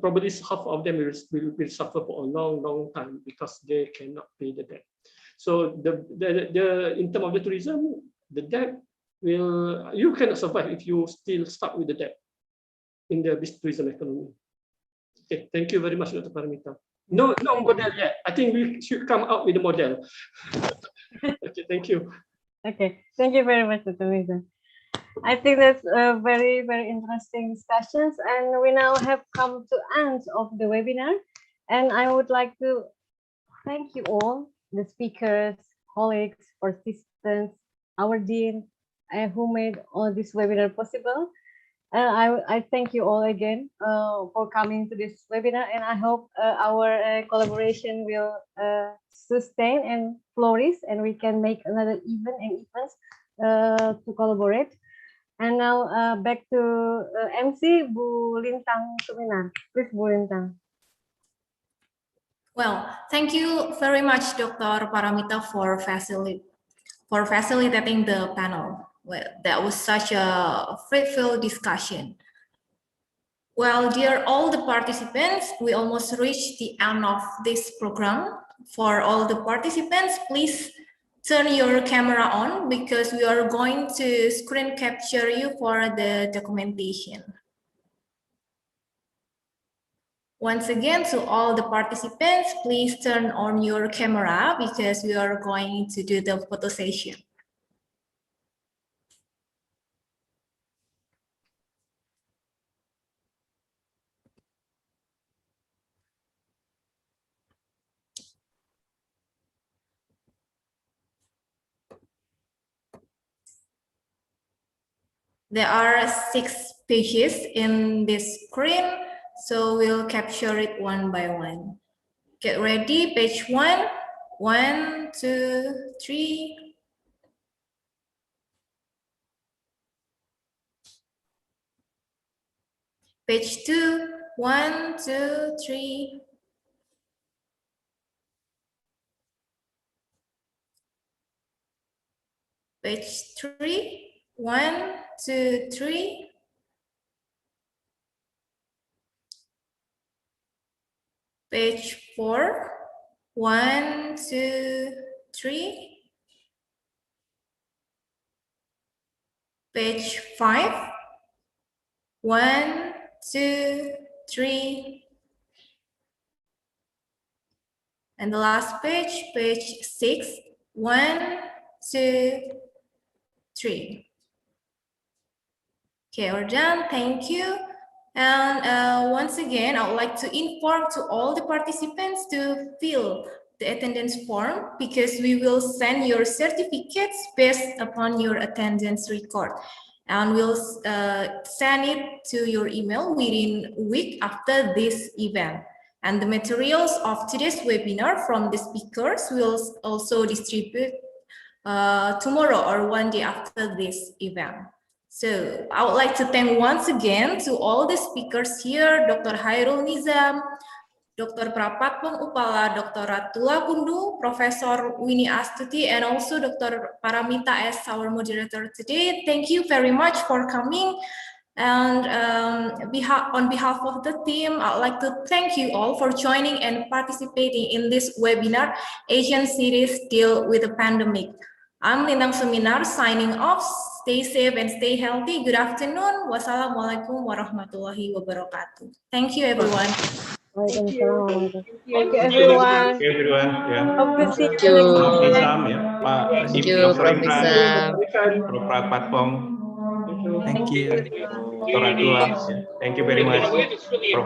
Probably half of them will suffer for a long time because they cannot pay the debt. So in terms of the tourism, the debt you cannot survive if you still stuck with the debt in the tourism economy. Okay, thank you very much, Dr. Paramita. No model yet. I think we should come out with a model. Okay, thank you. Okay, thank you very much, Dr. Miza. I think that's a very, very interesting discussions, and we now have come to end of the webinar. And I would like to thank you all, the speakers, colleagues, participants, our dean, who made all this webinar possible. I thank you all again for coming to this webinar, and I hope our collaboration will sustain and flourish, and we can make another events to collaborate. And now back to MC Bu Lintang Suminar. Please, Bu Lintang. Well, thank you very much, Dr. Paramita, for facilitating the panel. Well, that was such a fruitful discussion. Well, dear all the participants, we almost reached the end of this program. For all the participants, please turn your camera on because we are going to screen capture you for the documentation. Once again, to all the participants, please turn on your camera because we are going to do the photo session. There are 6 pages in this screen, so we'll capture it one by one. Get ready, page 1, 1, 2, 3. Page 2, 1, 2, 3. Page 3. 1, 2, 3. Page 4. 1, 2, 3. Page 5. 1, 2, 3. And the last page, page 6. 1, 2, 3. Okay, we're done. Thank you. And once again, I would like to inform to all the participants to fill the attendance form because we will send your certificates based upon your attendance record. And we'll send it to your email within a week after this event. And the materials of today's webinar from the speakers will also distribute tomorrow or one day after this event. So I would like to thank once again to all the speakers here, Dr. Hairul Nizam, Dr. Prapatpong Upala, Dr. Ratula Kundu, Professor Winnie Astuti, and also Dr. Paramita as our moderator today. Thank you very much for coming. And on behalf of the team, I'd like to thank you all for joining and participating in this webinar, Asian Cities Deal with the Pandemic. I'm Lintang Suminar signing off. Stay safe and stay healthy. Good afternoon. Wassalamualaikum warahmatullahi wabarakatuh. Thank you, everyone. Thank you. Thank you. Thank you, everyone. Thank you, everyone. Yeah. Hope to see Thank you next you. Prof. time. Nizam, ya, Pak Thank you, Dr. Prof. Indra, Nizam. Prof. Pratpong, Thank you. Thank you. Dr. Ratula. Thank you very much, Prof.